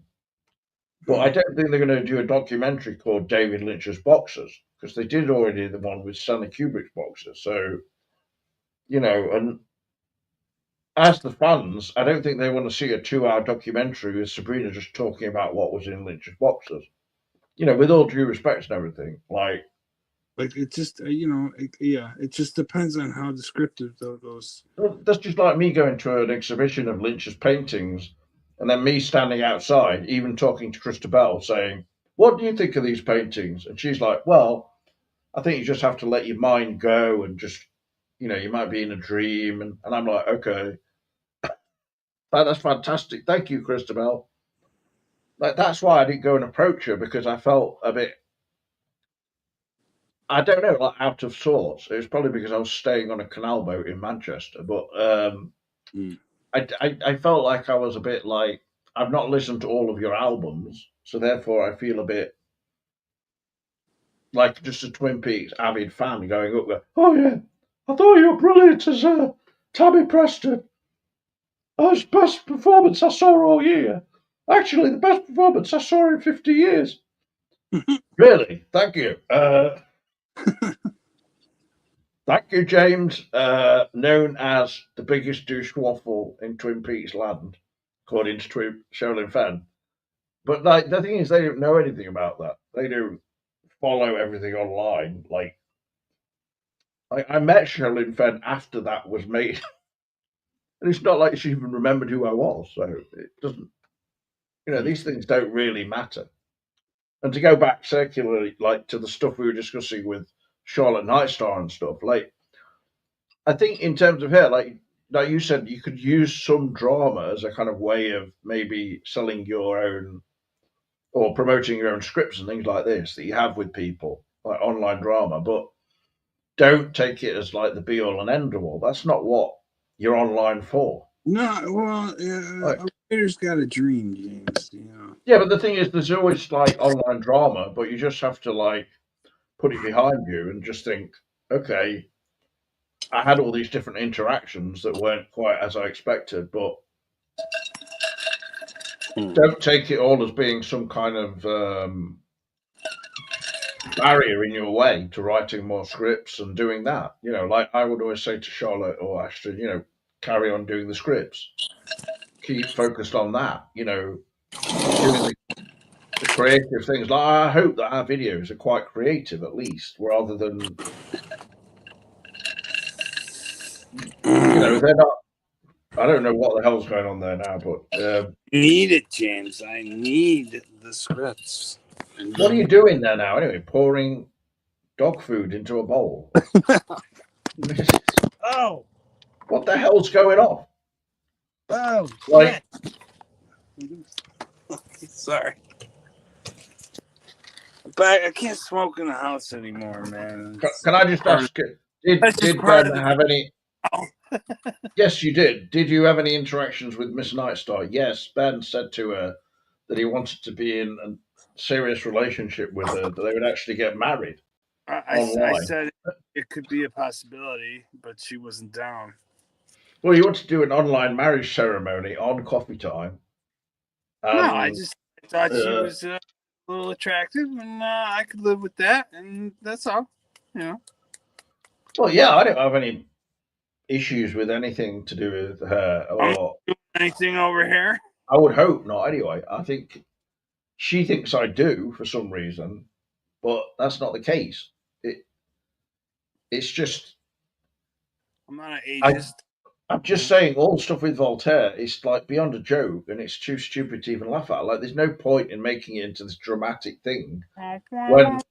but I Mm. don't think they're going to do a documentary called David Lynch's Boxers because they did already the one with Stanley Kubrick's boxers. So and as the fans, I don't think they want to see a 2 hour documentary with Sabrina just talking about what was in Lynch's boxers. With all due respect and everything, like Like it just yeah, it just depends on how descriptive those. that's just like me going to an exhibition of Lynch's paintings and then me standing outside, even talking to Christabel, saying, "What do you think of these paintings?" And she's like, "Well, I think you just have to let your mind go and just, you might be in a dream." And I'm like, "Okay, that's fantastic. Thank you, Christabel." Like that's why I didn't go and approach her because I felt a bit, I don't know, like out of sorts. It was probably because I was staying on a canal boat in Manchester, but Mm. I felt like I was a bit like I've not listened to all of your albums, so therefore I feel a bit like just a Twin Peaks avid fan going up there. Oh yeah, I thought you were brilliant as Tammy Preston. That was the best performance I saw all year. Actually, the best performance I saw in 50 years. Really? Thank you. Thank you, James. Known as the biggest douche waffle in Twin Peaks land, according to Sherilyn Fenn. But like the thing is, they don't know anything about that. They don't follow everything online. Like I met Sherilyn Fenn after that was made, and it's not like she even remembered who I was. So it doesn't. Mm. These things don't really matter. And to go back circularly, like to the stuff we were discussing with Charlotte Nightstar and stuff, like I think in terms of her, like you said, you could use some drama as a kind of way of maybe selling your own or promoting your own scripts and things like this that you have with people, like online drama. But don't take it as like the be all and end all. That's not what you're online for. No, well, Like, a writer's got a dream, James. yeah, but the thing is, there's always like online drama, but you just have to like put it behind you and just think, okay, I had all these different interactions that weren't quite as I expected, but Mm. don't take it all as being some kind of barrier in your way to writing more scripts and doing that. Like I would always say to Charlotte or Ashton, carry on doing the scripts, keep focused on that. Doing the creative things. Like I hope that our videos are quite creative at least, rather than they're not. I don't know what the hell's going on there now, but Need it, James. I need the scripts. what are you doing there now? Anyway, pouring dog food into a bowl. Oh, What the hell's going on? oh, Like, sorry. But I can't smoke in the house anymore, man. can I just ask? That's just Did part Ben of the. have any? Yes, you did. Did you have any interactions with Miss Nightstar? Yes, Ben said to her that he wanted to be in a serious relationship with her, that they would actually get married I online. said it could be a possibility, but she wasn't down. Well, you want to do an online marriage ceremony on coffee time. No, I just thought she Uh, was a little attractive, and I could live with that, and that's all. well, yeah, I don't have any issues with anything to do with her, I'm not or doing anything over here. I would hope not. Anyway, I think she thinks I do for some reason, but that's not the case. It's just I'm not an I ageist. I'm just saying all the stuff with Voltaire is like beyond a joke, and it's too stupid to even laugh at. Like, there's no point in making it into this dramatic thing when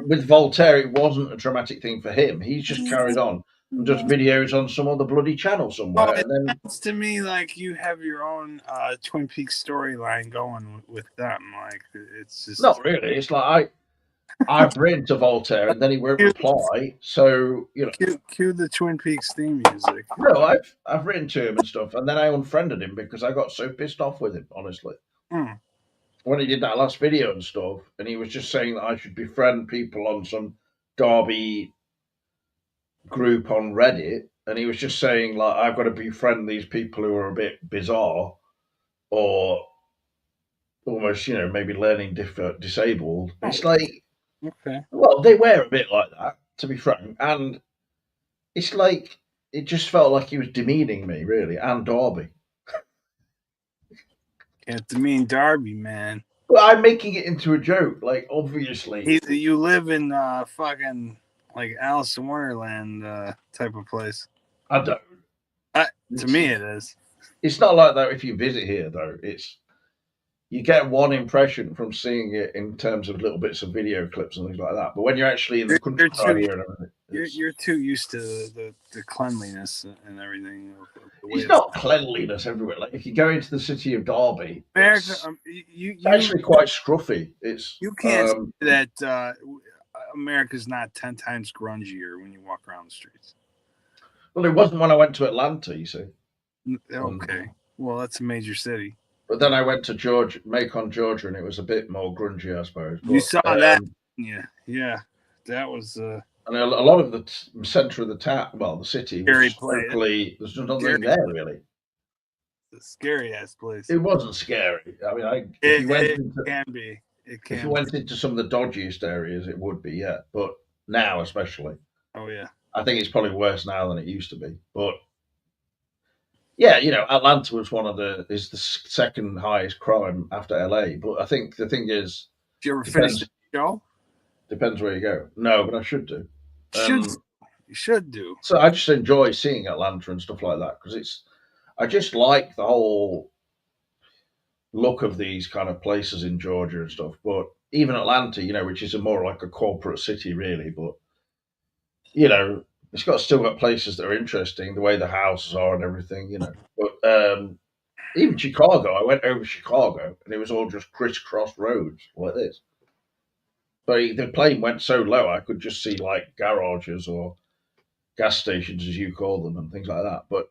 with Voltaire it wasn't a dramatic thing for him. He's just carried on and does videos on some other bloody channel Oh, somewhere, it and then sounds to me like you have your own Twin Peaks storyline going with them. Like it's just not really. It's like I've written to Voltaire, and then he won't cue, reply. So cue the Twin Peaks theme music. no, I've written to him and stuff, and then I unfriended him because I got so pissed off with him. Honestly, Hmm. when he did that last video and stuff, and he was just saying that I should befriend people on some Derby group on Reddit, and he was just saying like I've got to befriend these people who are a bit bizarre or almost maybe learning disabled. It's like, Okay. well, they were a bit like that, to be frank, and it's like it just felt like he was demeaning me, really, and Derby. Can't demean Darby, man. But I'm making it into a joke, like obviously. You live in fucking like Alice in Wonderland type of place. I don't. To me, it is. It's not like that if you visit here, though. It's you get one impression from seeing it in terms of little bits of video clips and things like that. But when you're actually in the countryside here and everything, you're too used to the cleanliness and everything. It's not cleanliness everywhere. Like if you go into the city of Derby, America, it's actually quite scruffy. It's you can't say that America's not 10 times grungier when you walk around the streets. Well, it wasn't when I went to Atlanta, you see. Okay, well, that's a major city. But then I went to Macon, Georgia, and it was a bit more grungy, I suppose. You saw that, yeah, that was. And a lot of the center of the town, well, the city, was totally, there's nothing there really. It's a scary ass place. It wasn't scary. I mean, it can be. If you went into some of the dodgiest areas, it would be, yeah. But now, especially, oh yeah, I think it's probably worse now than it used to be. But yeah, Atlanta was is the second highest crime after LA. But I think the thing is, did you ever finish the show? Depends where you go. No, but I should do. You should do. So I just enjoy seeing Atlanta and stuff like that because I just like the whole look of these kind of places in Georgia and stuff. But even Atlanta, which is more like a corporate city, really. But it's still got places that are interesting, the way the houses are and everything. But even Chicago, I went over Chicago and it was all just crisscross roads like this. But the plane went so low, I could just see like garages or gas stations, as you call them, and things like that. But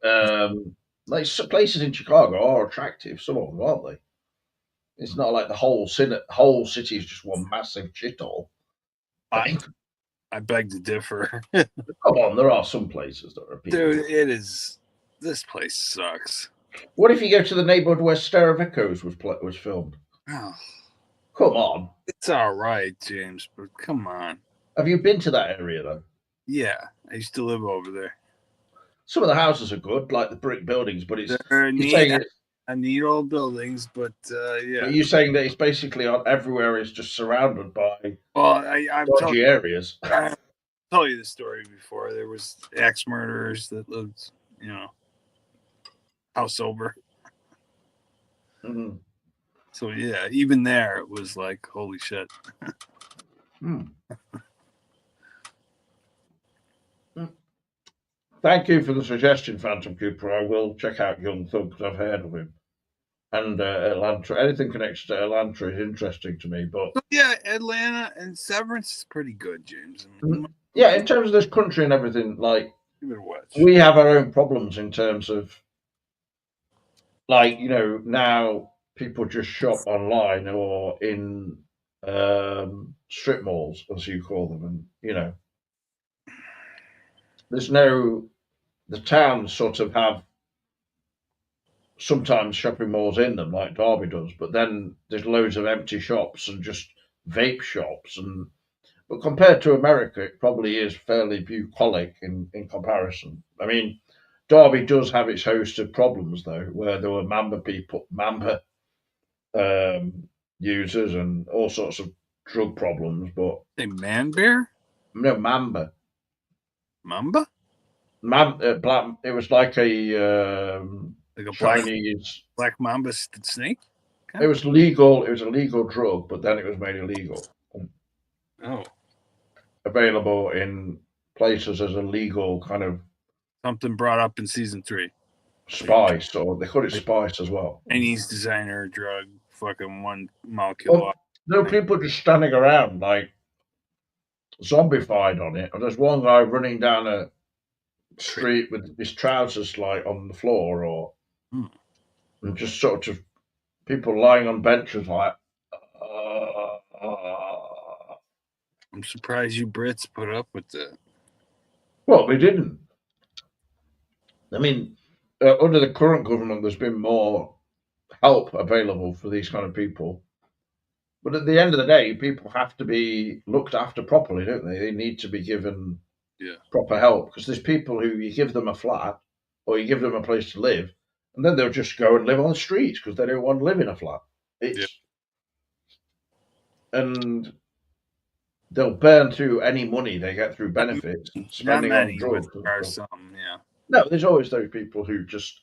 like places in Chicago are attractive, some of them, aren't they? It's not like the whole city is just one massive shithole. I beg to differ. Come on, there are some places that are appealing. Dude, it is. This place sucks. What if you go to the neighborhood where Star of Echoes was filmed? Oh, come on. It's all right, James, but come on. Have you been to that area though? Yeah, I used to live over there. Some of the houses are good, like the brick buildings, but they're neat old buildings, but yeah. But you're saying that it's basically everywhere is just surrounded by I'm dodgy areas. I've told you the story before. There was axe murderers that lived, house over. Mm-hmm. So yeah, even there it was like, holy shit. Thank you for the suggestion, Phantom Cooper. I will check out Young Thug because I've heard of him. And Atlanta, anything connected to Atlanta is interesting to me. But yeah, Atlanta and Severance is pretty good, James. Yeah, in terms of this country and everything, like we have our own problems in terms of, like, now people just shop online or in strip malls, as you call them, and the towns sort of have sometimes shopping malls in them, like Derby does, but then there's loads of empty shops and just vape shops, but compared to America, it probably is fairly bucolic in comparison. I mean, Derby does have its host of problems though, where there were Mamba users and all sorts of drug problems, but A man bear? no, Mamba. Mamba? Black. It was like a Like a Chinese. black mamba snake? It was legal. It was a legal drug, but then it was made illegal. Oh, Available in places as a legal kind of something brought up in season 3. spice, or they call it spice as well. Chinese designer drug, fucking one molecule. Well, there were people just standing around like zombified on it. And there's one guy running down a street with his trousers like on the floor, or and just sort of people lying on benches like. I'm surprised you Brits put up with that. Well, they didn't. I mean, under the current government, there's been more help available for these kind of people. But at the end of the day, people have to be looked after properly, don't they? They need to be given proper help, because there's people who you give them a flat or you give them a place to live, and then they'll just go and live on the streets because they don't want to live in a flat. And they'll burn through any money they get through benefits, spending on drugs. There are some, No, there's always those people who just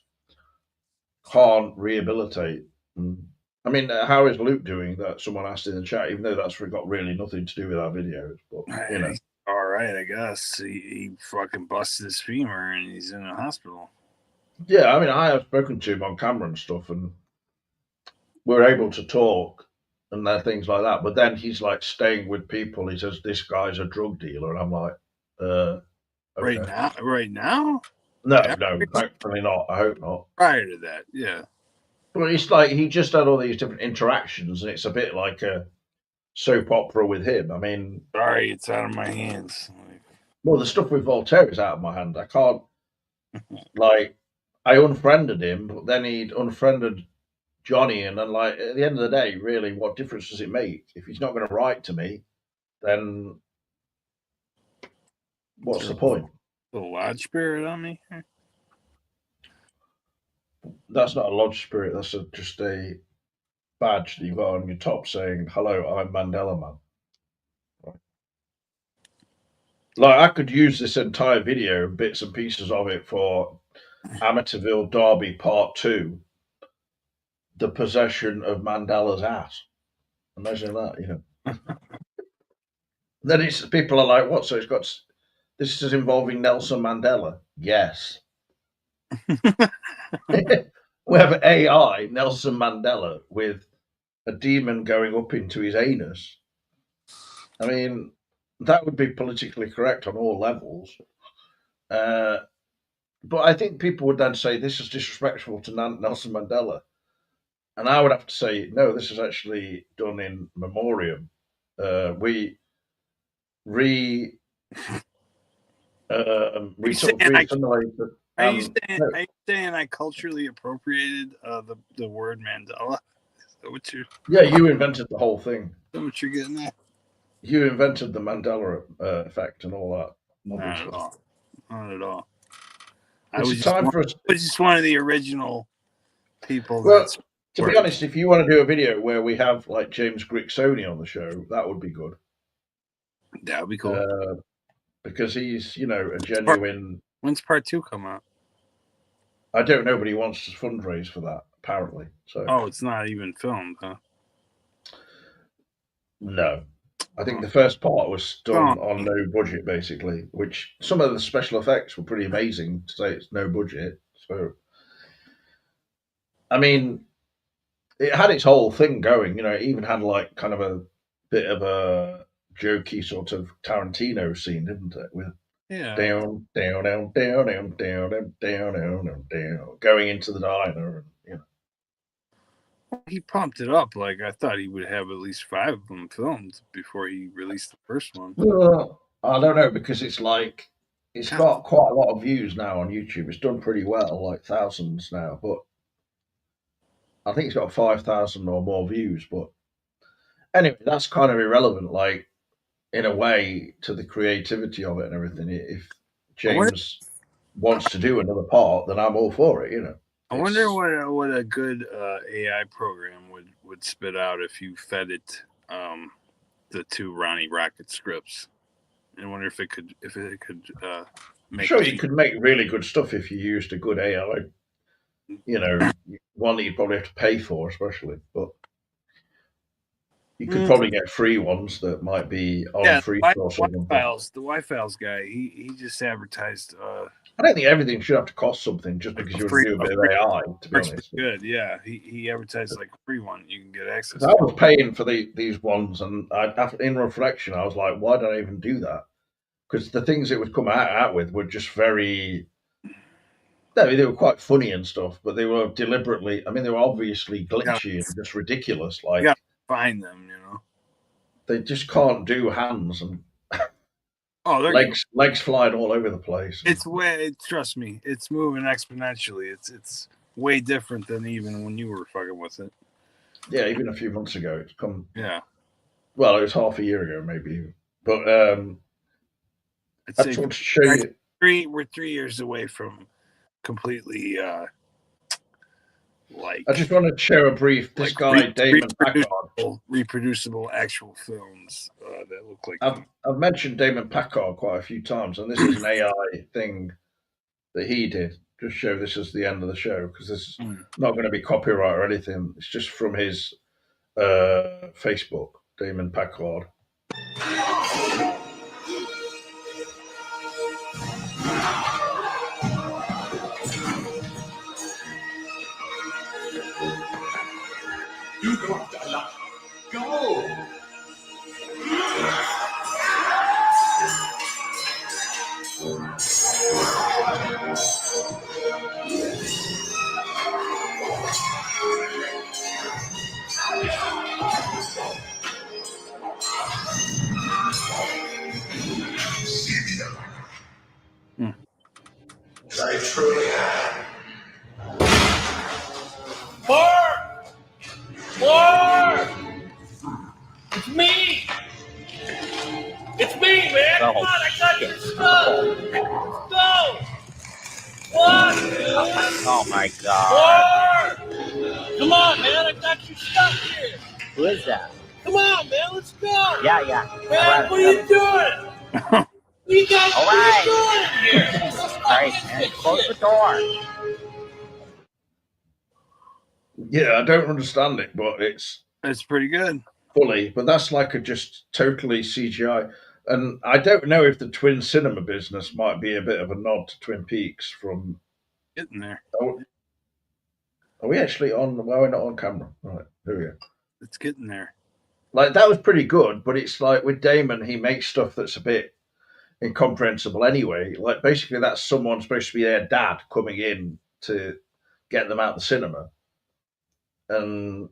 can't rehabilitate. I mean, how is Luke doing? That someone asked in the chat, even though that's got really nothing to do with our videos. But you know, all right, I guess he fucking busted his femur and he's in a hospital. Yeah, I mean, I have spoken to him on camera and stuff, and we're able to talk and things like that. But then he's like staying with people. He says this guy's a drug dealer, and I'm like, okay. Right now? No, thankfully not. I hope not. Prior to that, yeah. But it's like he just had all these different interactions, and it's a bit like a soap opera with him. I mean, sorry, it's out of my hands. Well, the stuff with Voltaire is out of my hand. I can't, like, I unfriended him, but then he'd unfriended Johnny, and then, like, at the end of the day, really, what difference does it make? If he's not going to write to me, then what's the point? The lodge spirit on me? That's not a lodge spirit. That's just a badge that you've got on your top saying, "Hello, I'm Mandela Man." Like, I could use this entire video, bits and pieces of it, for Amityville Derby Part 2, the possession of Mandela's ass. Imagine that, you know. Then it's people are like, what? So it's got this is involving Nelson Mandela. Yes. We have AI Nelson Mandela with a demon going up into his anus. I mean, that would be politically correct on all levels. But I think people would then say this is disrespectful to Nelson Mandela. And I would have to say, no, this is actually done in memoriam. We sort of re-assimilated. Are you saying I culturally appropriated the word Mandela? Is that what you? Yeah, you invented the whole thing. Is that what you're getting at? You invented the Mandela effect and all that. Not at all. Not at all. I was just one of the original people. Well, to be honest, if you want to do a video where we have like James Grixoni on the show, that would be good. That would be cool. Because he's, you know, a genuine. When's part 2 come out? I don't know, but he wants to fundraise for that, apparently. So. Oh, it's not even filmed, huh? No. I think the first part was done on no budget, basically, which some of the special effects were pretty amazing to say it's no budget. So, I mean, it had its whole thing going, you know, it even had like kind of a bit of a jokey sort of Tarantino scene, didn't it? With down, going into the diner, you know. He pumped it up. Like, I thought he would have at least 5 of them filmed before he released the first one. I don't know, because it's like, it's got quite a lot of views now on YouTube. It's done pretty well, like thousands now, but I think it's got 5,000 or more views. But anyway, that's kind of irrelevant, like, in a way, to the creativity of it and everything. If James wants to do another part, then I'm all for it, you know. I wonder what a good AI program would spit out if you fed it the 2 Ronnie Rocket scripts. And I wonder if it could I'm make. sure you could make really good stuff if you used a good AI. You know, one that you'd probably have to pay for, especially. But you could probably get free ones that might be on free source or something. The Y-Files guy, he just advertised. I don't think everything should have to cost something just because you want to do a bit of AI. To be honest, good. Yeah, he advertised like a free one you can get access. I was paying for these ones, and in reflection, I was like, why did I even do that? Because the things it would come out with were just very. I mean, they were quite funny and stuff, but they were deliberately. I mean, they were obviously glitchy and just ridiculous. Like, you gotta find them, they just can't do hands and they're legs flying all over the place. It's trust me, it's moving exponentially. It's way different than even when you were fucking with it. Yeah, even a few months ago, it's come. Yeah. Well, it was half a year ago, maybe. But I just want to show you. We're 3 years away from completely. I just want to share a brief. This guy, Damon Packard, reproducible actual films that look like. I've mentioned Damon Packard quite a few times, and this is an AI thing that he did. Just show this as the end of the show because this is not going to be copyright or anything. It's just from his Facebook, Damon Packard. You got to let go. I truly am. More! It's me! It's me, man! Come on, I got you! Let's go! Let's go! What? Oh my god. More! Come on, man, I got you stuck here! Who is that? Come on, man, let's go! Yeah. Man, what are you doing? What you guys All what are you doing here? Jesus Christ, man. Close the door. Yeah, I don't understand it, but it's pretty good. Fully, but that's like a just totally CGI. And I don't know if the twin cinema business might be a bit of a nod to Twin Peaks from getting there. Are we actually on? Well, we're not on camera. Right, here we go. It's getting there. Like that was pretty good, but it's like with Damon, he makes stuff that's a bit incomprehensible anyway. Like basically, that's someone supposed to be their dad coming in to get them out the cinema, and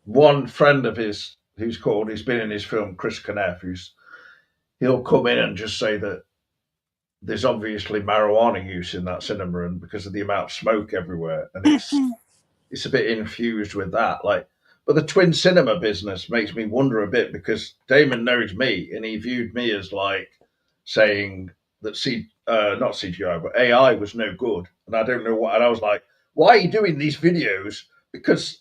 one friend of his he's been in his film, Chris Kneff, he'll come in and just say that there's obviously marijuana use in that cinema, and because of the amount of smoke everywhere, and it's a bit infused with that. Like, but the twin cinema business makes me wonder a bit because Damon knows me, and he viewed me as like saying that not CGI, but AI was no good, and I don't know what. And I was like, why are you doing these videos? Because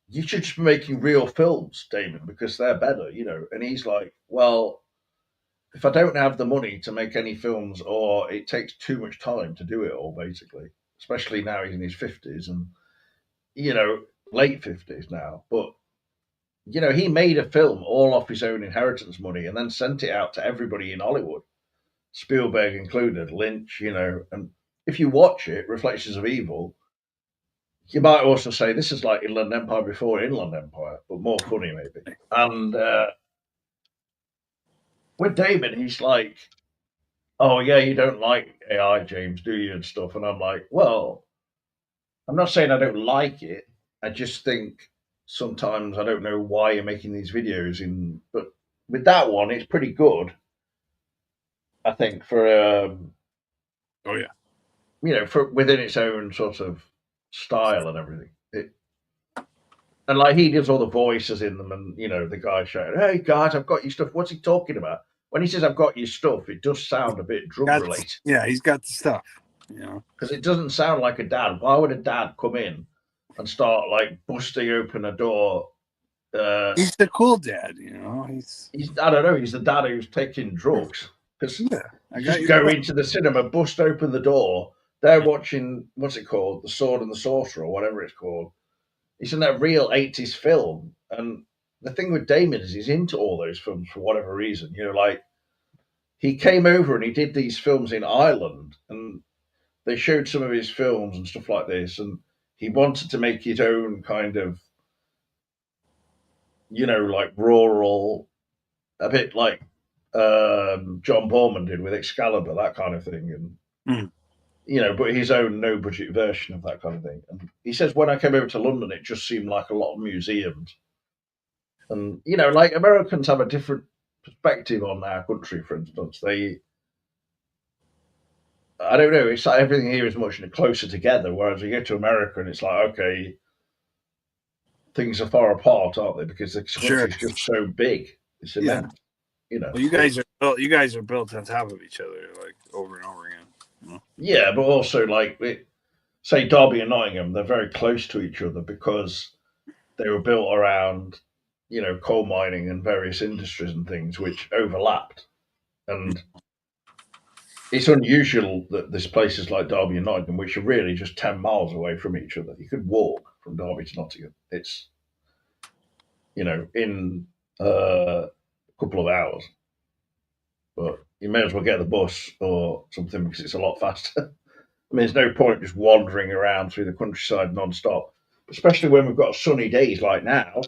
you should just be making real films, Damon, because they're better, you know. And he's like, well, if I don't have the money to make any films, or it takes too much time to do it all, basically, especially now he's in his 50s and, you know, late 50s now. But, you know, he made a film all off his own inheritance money and then sent it out to everybody in Hollywood, Spielberg included, Lynch, you know. And if you watch it, Reflections of Evil, you might also say this is like Inland Empire before Inland Empire, but more funny maybe. And with Damon, he's like, "Oh yeah, you don't like AI, James, do you?" and stuff. And I'm like, "Well, I'm not saying I don't like it. I just think sometimes I don't know why you're making these videos. But with that one, it's pretty good. I think for oh yeah, you know, for within its own sort of style and everything. And like he does all the voices in them, and you know the guy shouting, "Hey guys, I've got your stuff." What's he talking about? When he says "I've got your stuff," it does sound a bit drug related. Yeah, he's got the stuff, you know, because it doesn't sound like a dad. Why would a dad come in and start like busting open a door He's the cool dad, He's I don't know. He's the dad who's taking drugs because yeah. I you got just you. go into the cinema, bust open the door. They're watching what's it called, The Sword and the Sorcerer, or whatever it's called. It's in a real 80s film, and the thing with Damon is he's into all those films for whatever reason. Like he came over and he did these films in Ireland, and they showed some of his films and stuff like this, and he wanted to make his own kind of, like rural, a bit like John Borman did with Excalibur, that kind of thing, and Mm. but his own no budget version of that kind of thing. And he says when I came over to London, it just seemed like a lot of museums, and like Americans have a different perspective on our country. For instance, I don't know, it's like everything here is much closer together, whereas you go to America and it's like, okay, things are far apart, aren't they? Because the Sure. country's just so big, it's immense. Well, you guys are built on top of each other, like over and over again. Yeah, but also like say Derby and Nottingham, they're very close to each other because they were built around, coal mining and various industries and things which overlapped. And it's unusual that there's places like Derby and Nottingham which are really just 10 miles away from each other. You could walk from Derby to Nottingham. It's, in a couple of hours. But you may as well get the bus or something because it's a lot faster. I mean, there's no point just wandering around through the countryside non-stop, especially when we've got sunny days like now.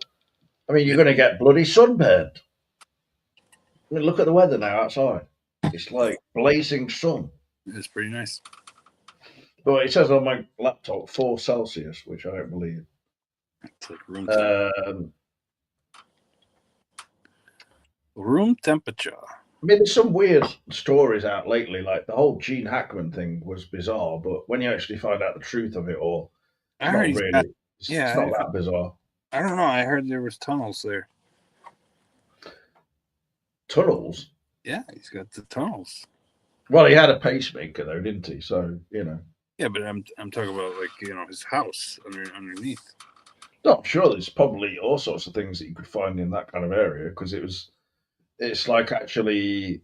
I mean, you're going to get bloody sunburned. I mean, look at the weather now outside. It's like blazing sun. It's pretty nice. But it says on my laptop 4 Celsius, which I don't believe. It's like room temperature. I mean, there's some weird stories out lately, like the whole Gene Hackman thing was bizarre, but when you actually find out the truth of it all, it's not really. It's not that bizarre. I don't know. I heard there was tunnels there. Tunnels? Yeah, he's got the tunnels. Well, he had a pacemaker though, didn't he? So Yeah, but I'm talking about like his house underneath. No, I'm sure there's probably all sorts of things that you could find in that kind of area because it's like actually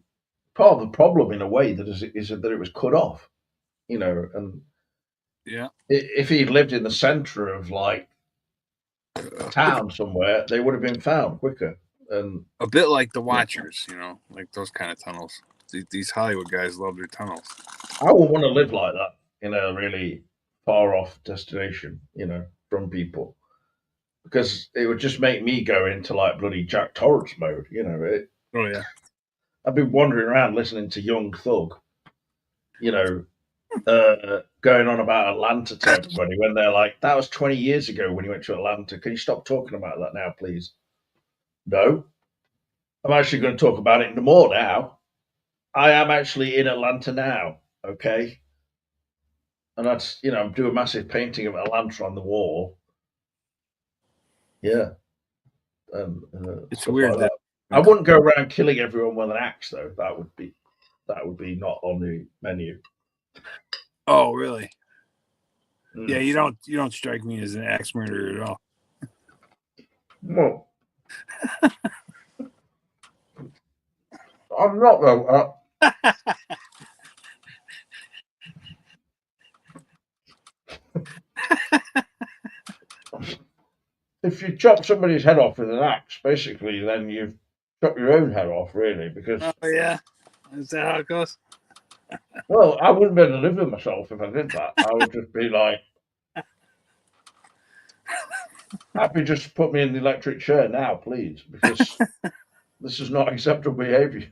part of the problem in a way that is that it was cut off, and yeah, if he'd lived in the centre of like a town somewhere, they would have been found quicker. And a bit like the Watchers, like those kind of tunnels. These Hollywood guys love their tunnels. I would want to live like that in a really far off destination, from people. Because it would just make me go into like bloody Jack Torrance mode, Oh yeah. I've been wandering around listening to Young Thug, going on about Atlanta to everybody when they're like, that was 20 years ago when you went to Atlanta. Can you stop talking about that now, please? No. I'm actually going to talk about it more now. I am actually in Atlanta now, okay? And that's, I'm doing a massive painting of Atlanta on the wall. Yeah. It's weird like that. I wouldn't go around killing everyone with an axe, though. That would be not on the menu. Oh, really? Yeah, you don't strike me as an axe murderer at all. Well, I'm not though. If you chop somebody's head off with an axe, basically, then you've chopped your own head off, really. Because yeah, is that how it goes? Well, I wouldn't be able to live with myself if I did that. I would just be like, happy just to put me in the electric chair now, please, because this is not acceptable behaviour.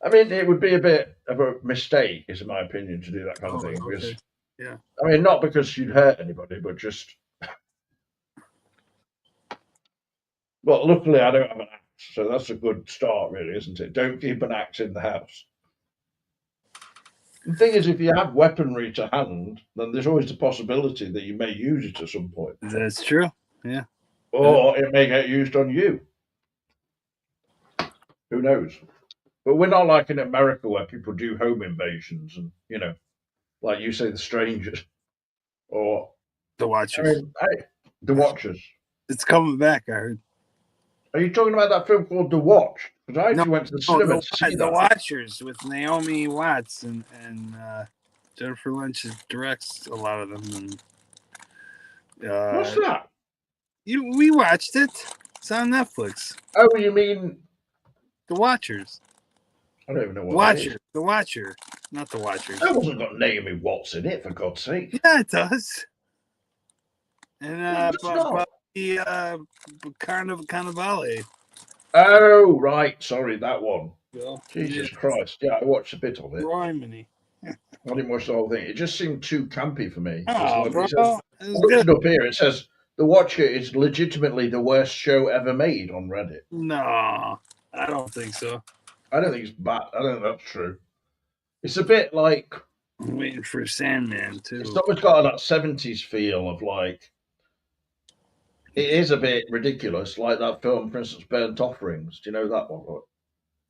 I mean, it would be a bit of a mistake, is my opinion, to do that kind of thing. Okay. Because, yeah. I mean, not because you'd hurt anybody, but just. Well, luckily I don't have an axe, so that's a good start, really, isn't it? Don't keep an axe in the house. The thing is, if you have weaponry to hand, then there's always the possibility that you may use it at some point. That's true. Yeah. Or it may get used on you. Who knows? But we're not like in America where people do home invasions and, like you say, the strangers. Or the Watchers. The Watchers. It's coming back, I heard. Are you talking about that film called The Watch? Because I No, actually went to the cinema to see the that. Watchers with Naomi Watts and Jennifer Lynch directs a lot of them. And What's that? we watched it. It's on Netflix. Oh, you mean The Watchers. I don't even know what that is. The Watcher, not the Watchers. That wasn't got Naomi Watts in it, for God's sake. Yeah, it does. And It's not. but the Carnivale. Oh, right. Sorry, that one. Well, Jesus Christ. Yeah, I watched a bit of it. Rhymony. I didn't watch the whole thing. It just seemed too campy for me. Oh, It's bro. like, it says, looking up here, it says The Watcher is legitimately the worst show ever made on Reddit. No, I don't think so. I don't think it's bad. I don't think that's true. It's a bit like I'm waiting for Sandman too. it's almost got that 70s feel of like it is a bit ridiculous, like that film, for instance, Burnt Offerings. Do you know that one?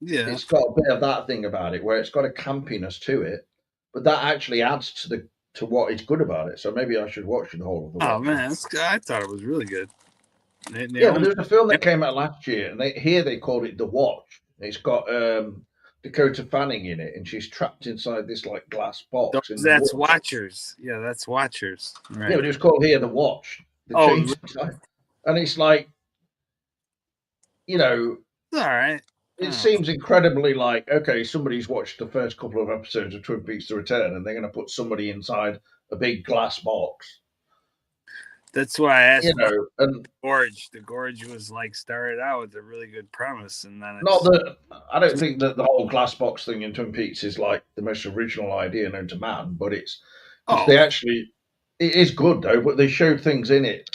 Yeah. It's got a bit of that thing about it where it's got a campiness to it, but that actually adds to what is good about it. So maybe I should watch the whole of the Oh man, I thought it was really good. Yeah, but there's a film that came out last year, and they called it The Watch. It's got Dakota Fanning in it, and she's trapped inside this like glass box. That's Watchers. Yeah, that's Watchers. Right. Yeah, but it was called here The Watch. And it's like, you know, all right. it seems incredibly like, okay, somebody's watched the first couple of episodes of Twin Peaks: The Return, and they're going to put somebody inside a big glass box. That's why I asked. You know, and Gorge. The Gorge was like started out with a really good premise, and then not that I don't think that the whole glass box thing in Twin Peaks is like the most original idea known to man, but it's they actually it is good though. But they showed things in it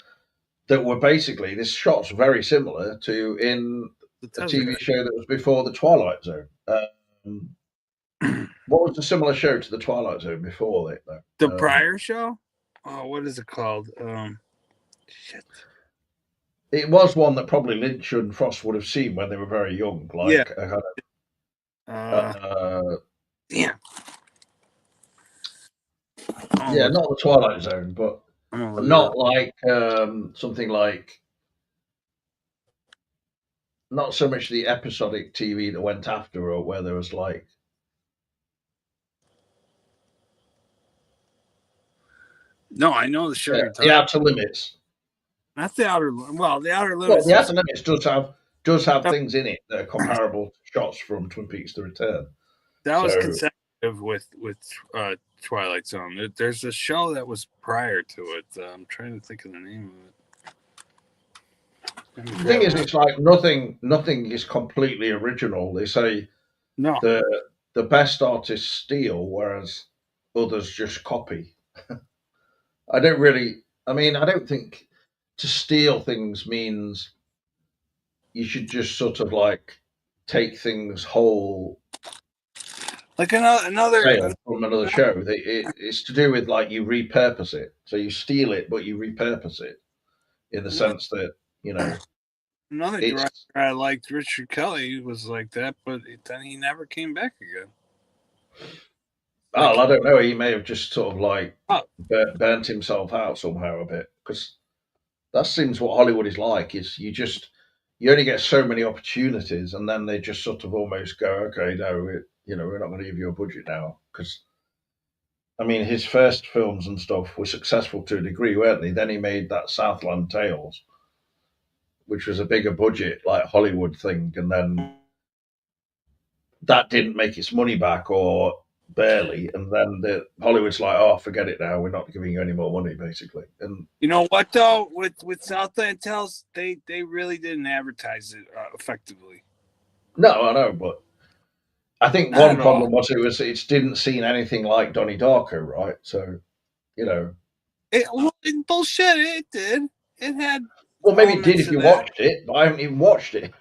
that were basically this shot's very similar to in a TV show that was before the Twilight Zone. What was the similar show to the Twilight Zone before it though? The prior show? Oh, what is it called? Shit. It was one that probably Lynch and Frost would have seen when they were very young. Like, damn. Yeah, not the Twilight Zone, but not like something like not so much the episodic TV that went after, or where there was like. No, I know the show. The Outer Limits. Not the Outer. Well, the Outer Well, Limits. the Outer Limits does have things in it that are comparable to shots from Twin Peaks: The Return. That was consecutive with Twilight Zone. There's a show that was prior to it. I'm trying to think of the name of it. The thing is, it's like nothing is completely original. They say no, the best artists steal, whereas others just copy. I don't think to steal things means you should just sort of like take things whole. Like another from another show. It's to do with like you repurpose it. So you steal it, but you repurpose it in the sense that, you know. Another director I liked, Richard Kelly, was like that, but then he never came back again. Oh, I don't know. He may have just sort of like burnt himself out somehow a bit, because that seems what Hollywood is like. Is you only get so many opportunities, and then they just sort of almost go, okay, no, we're not going to give you a budget now, because. I mean, his first films and stuff were successful to a degree, weren't they? Then he made that Southland Tales, which was a bigger budget, like Hollywood thing, and then that didn't make its money back, or barely. And then Hollywood's like, oh, forget it now. We're not giving you any more money, basically. And you know what, though, with Southland Tales, they really didn't advertise it effectively. No, I know, but I think one problem was it didn't seem anything like Donnie Darko, right? So, you know, bullshit. It did. It had. Well, maybe it did if you watched it, but I haven't even watched it.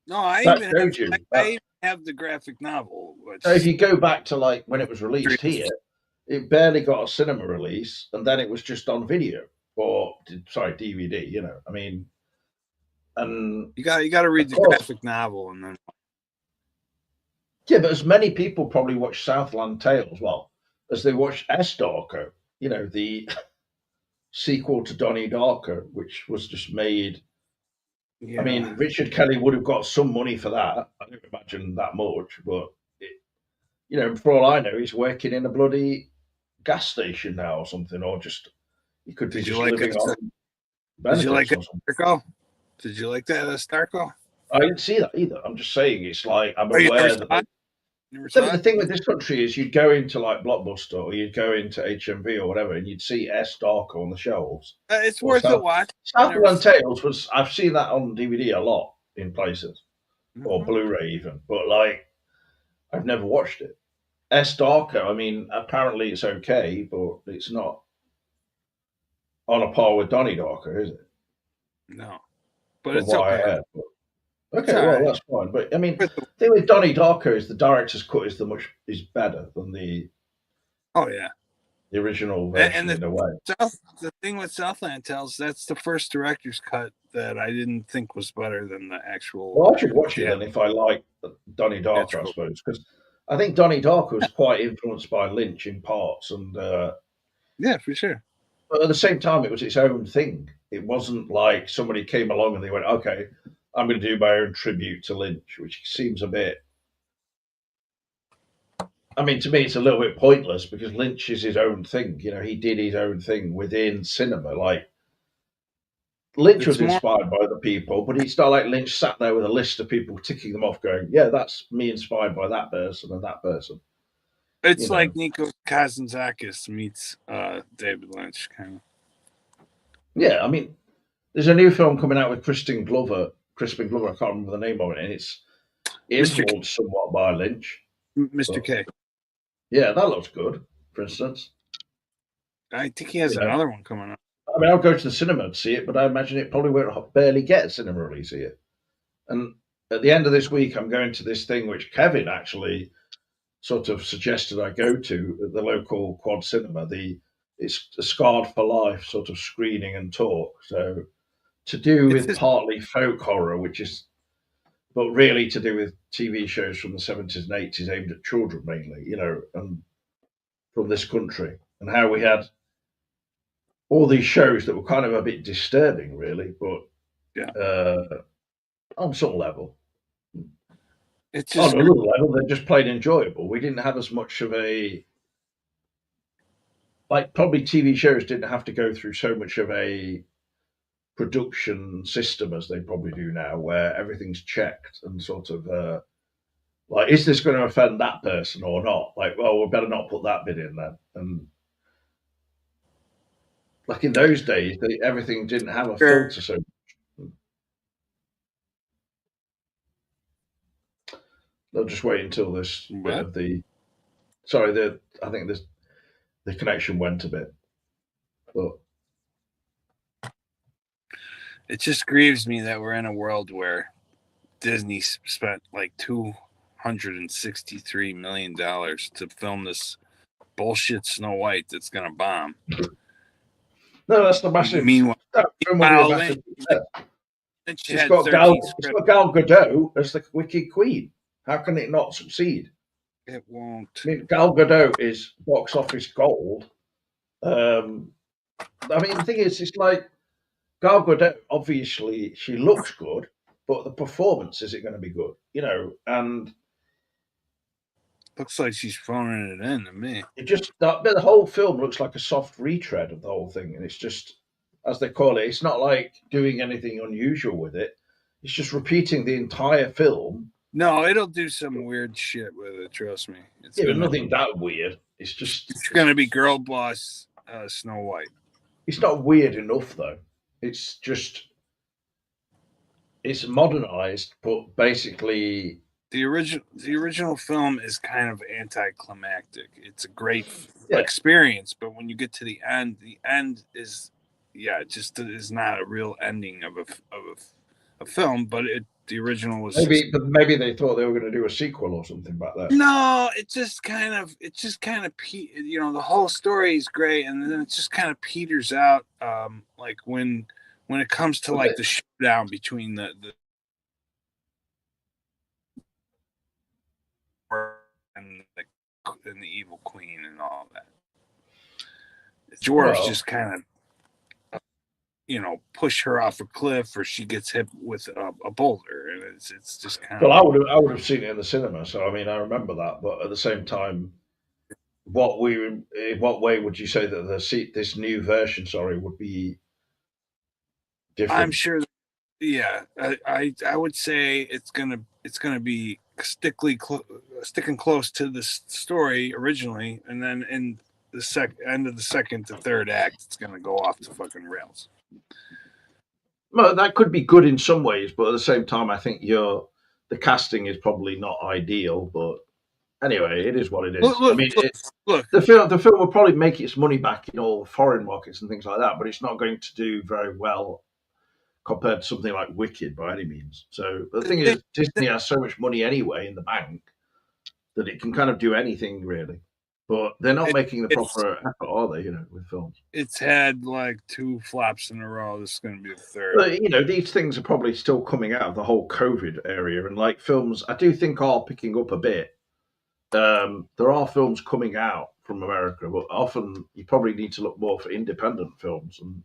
No, I even have the graphic novel. So if you go back to like when it was released here, it barely got a cinema release, and then it was just on video DVD. You know, I mean, and you got to read the graphic novel, and then yeah, but as many people probably watch Southland Tales as they watch S. Darko. You know, the sequel to Donnie Darko, which was just made. Yeah. I mean, Richard Kelly would have got some money for that. I don't imagine that much, but for all I know, he's working in a bloody gas station now or something, or just he could be Did you just like living it? on Did you like benefits it, or something. Starco? Did you like that, Starco? I didn't see that either. I'm just saying it's like I'm Oh, you never aware saw that it? Never the, saw the it? thing with this country is you'd go into like Blockbuster or you'd go into HMV or whatever, and you'd see S Darko on the shelves. It's Or worth a watch. I never Southland saw it. Tales was. I've seen that on DVD a lot in places or Mhm. Blu-ray even, but like I've never watched it. S Darko. I mean, apparently it's okay, but it's not on a par with Donnie Darko, is it? No, but From it's what I okay. heard. But, It's okay, all well right. that's fine. But I mean, Worth the thing with Donnie Darko is the director's cut is better than Oh yeah, the original and version in a way. the thing with Southland Tales, that's the first director's cut that I didn't think was better than the actual Well, I should watch it then if I theatrical. like Donnie Darko, I suppose, because I think Donnie Darko was quite influenced by Lynch in parts, and Yeah, for sure. but at the same time, it was its own thing. It wasn't like somebody came along and they went, "Okay, I'm going to do my own tribute to Lynch," which seems a bit. I mean, to me, it's a little bit pointless because Lynch is his own thing. He did his own thing within cinema. Like Lynch It's was more. inspired by other people, but it's not like Lynch sat there with a list of people ticking them off, going, "Yeah, that's me inspired by that person and that person." It's You know, like Nico Kazantzakis meets David Lynch, kind of. yeah. I mean, there's a new film coming out with Crispin Glover. Crispin Glover, I can't remember the name of it, and it's Mr. K, influenced somewhat by Lynch. Mr. But K. yeah, that looks good. For instance, I think he has you know, another one coming up. I mean, I'll go to the cinema to see it, but I imagine it probably won't barely get a cinema release here. And at the end of this week, I'm going to this thing which Kevin actually sort of suggested I go to at the local quad cinema. It's a Scarred for Life sort of screening and talk. So to do It's with just partly folk horror, but really to do with TV shows from the 70s and 80s aimed at children mainly, and from this country, and how we had all these shows that were kind of a bit disturbing, really, but yeah. on some level. It's On just another level, they're just plain enjoyable. We didn't have as much of probably TV shows didn't have to go through so much of a production system as they probably do now, where everything's checked and sort of like, is this going to offend that person or not? Like, well, we better not put that bit in then. And like in those days, everything didn't have a filter. So they'll just wait until this bit what? of the. Sorry, I think the connection went a bit, but It just grieves me that we're in a world where Disney spent like $263 million to film this bullshit Snow White that's gonna bomb. no, that's the massive. Meanwhile, That film will be a massive success. Lynch It's had got 13 It's scripts. got Gal Gadot as the Wicked Queen. How can it not succeed? It won't. I mean, Gal Gadot is box office gold. I mean, the thing is, it's like Gal Gadot. Obviously, she looks good, but the performance is it going to be good? And Looks like she's phoning it in to me. the whole film looks like a soft retread of the whole thing, and it's just, as they call it, it's not like doing anything unusual with it. It's just repeating the entire film. No, it'll do some weird shit with it. Trust me. It's But nothing that weird. It's gonna be girl boss Snow White. It's not weird enough though. It's just it's modernized, but basically, The original film is kind of anticlimactic. It's a great yeah. experience, but when you get to the end is it just is not a real ending of a film. But the original was Maybe they thought they were going to do a sequel or something back there. No, it just kind of the whole story is great, and then it just kind of peters out. Like when it comes to like the showdown between the and the evil queen and all that. Dwarves just kind of push her off a cliff or she gets hit with a boulder, and it's just kind Well, of I would have seen it in the cinema, so I mean, I remember that. But at the same time, in what way would you say that this new version, sorry, would be I'm different? sure. Yeah, I would say it's gonna be sticking close to the story originally, and then in the end of the second to third act, it's gonna go off the fucking rails. Well, that could be good in some ways, but at the same time, I think the casting is probably not ideal. But anyway, it is what it Look, is. I look, mean, look, look. the film will probably make its money back in all foreign markets and things like that, but it's not going to do very well compared to something like Wicked by any means. So the thing is, Disney has so much money anyway in the bank that it can kind of do anything really. But they're not It, making the it's proper effort, are they? With films. it's had like 2 flops in a row. This is gonna be the third. But these things are probably still coming out of the whole COVID area, and like films, I do think are picking up a bit. There are films coming out from America, but often you probably need to look more for independent films. And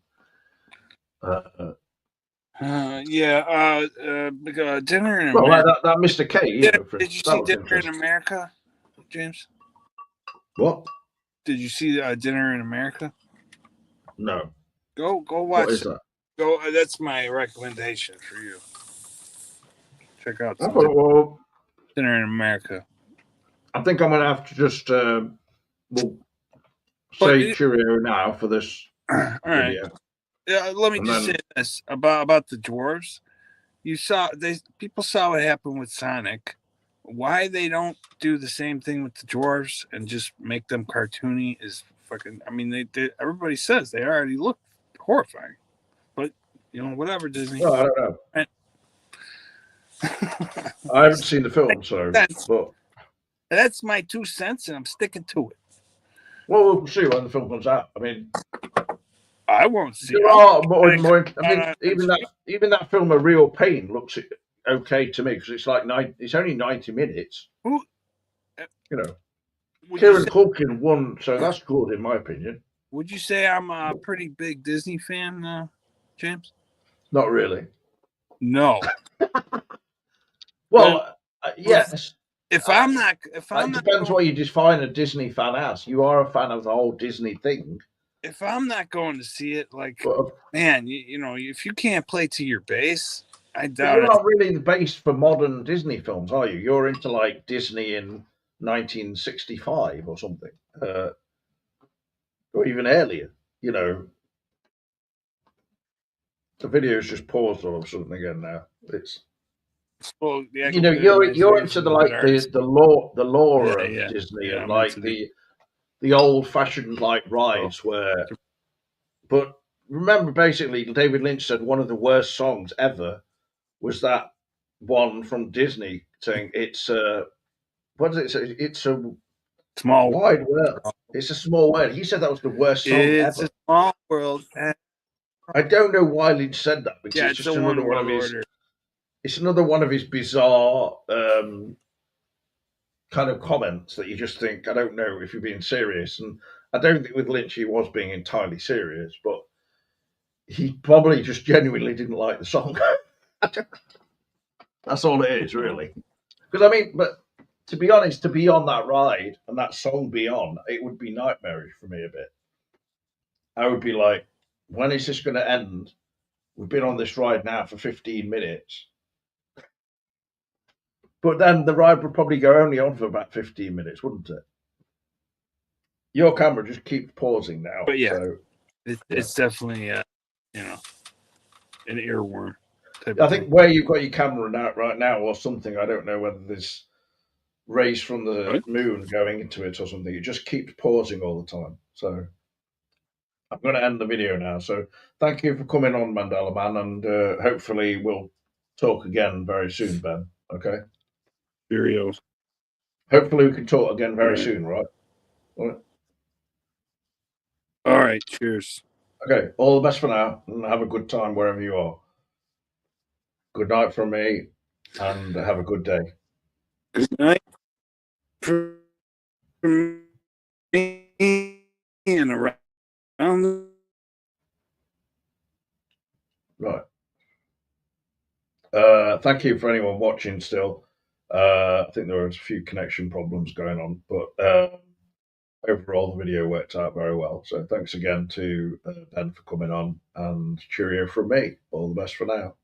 Yeah. Dinner in well, like America. that Mr. K, for Did you instance, that see was Dinner in interesting. America, James? What? Did you see Dinner in America? No. Go What watch is it. that? Go. That's my recommendation for you. Check out Okay, some well, Dinner in America. I think I'm gonna have to just well But say cheerio now for this all right. video, Let me and just say then this about the dwarves. People saw what happened with Sonic. Why they don't do the same thing with the dwarves and just make them cartoony is fucking. I mean, they everybody says they already look horrifying, but whatever, Disney. well, I don't know. Right? I haven't seen the film, so but That's my 2 cents, and I'm sticking to it. well, we'll see when the film comes out. I mean, I won't see. there I are more and more. I mean, on even that film, A Real Pain, looks okay to me because it's like it's only 90 minutes. who You know, would you Kieran say? Culkin won, so that's good in my opinion. Would you say I'm a pretty big Disney fan, James? Not really. No. Well, yes. If I'm not, It depends what you define a Disney fan as. You are a fan of the whole Disney thing. if I'm not going to see it, like, But man, if you can't play to your base, I but doubt you're it. not really the base for modern Disney films, are you? You're into like Disney in 1965 or something, or even earlier. You know, the video's just paused all of a sudden again. Now it's Well, the you're into the lore Yeah, of yeah, Disney yeah. and I'm like into the old fashioned like oh, rides where. But remember, basically, David Lynch said one of the worst songs ever was that one from Disney saying it's what does it say? It's a small. wide world. It's a small world. He said that was the worst song It's ever. a small world. I don't know why Lynch said that because Yeah, it's it's a just another one one of world his. order. It's another one of his bizarre kind of comments that you just think I don't know if you're being serious, and I don't think with Lynch he was being entirely serious, but he probably just genuinely didn't like the song. That's all it is, really. Because I mean, but to be honest, to be on that ride and that song be on, it would be nightmarish for me a bit. I would be like, when is this going to end? We've been on this ride now for 15 minutes. But then the ride would probably go only on for about 15 minutes, wouldn't it? Your camera just keeps pausing now. But yeah, so it's definitely an earworm. I think where you've got your camera out right now or something, I don't know whether there's rays from the moon going into it or something. It just keeps pausing all the time. So I'm going to end the video now. So thank you for coming on, Mandela Man, and hopefully we'll talk again very soon, Ben. Okay. Cheerios. Hopefully we can talk again very soon, right? All right. Cheers. Okay. All the best for now, and have a good time wherever you are. Good night from me, and have a good day. Good night from me and around the Right. Thank you for anyone watching still. I think there was a few connection problems going on, but overall the video worked out very well. So thanks again to Ben for coming on, and cheerio from me. All the best for now.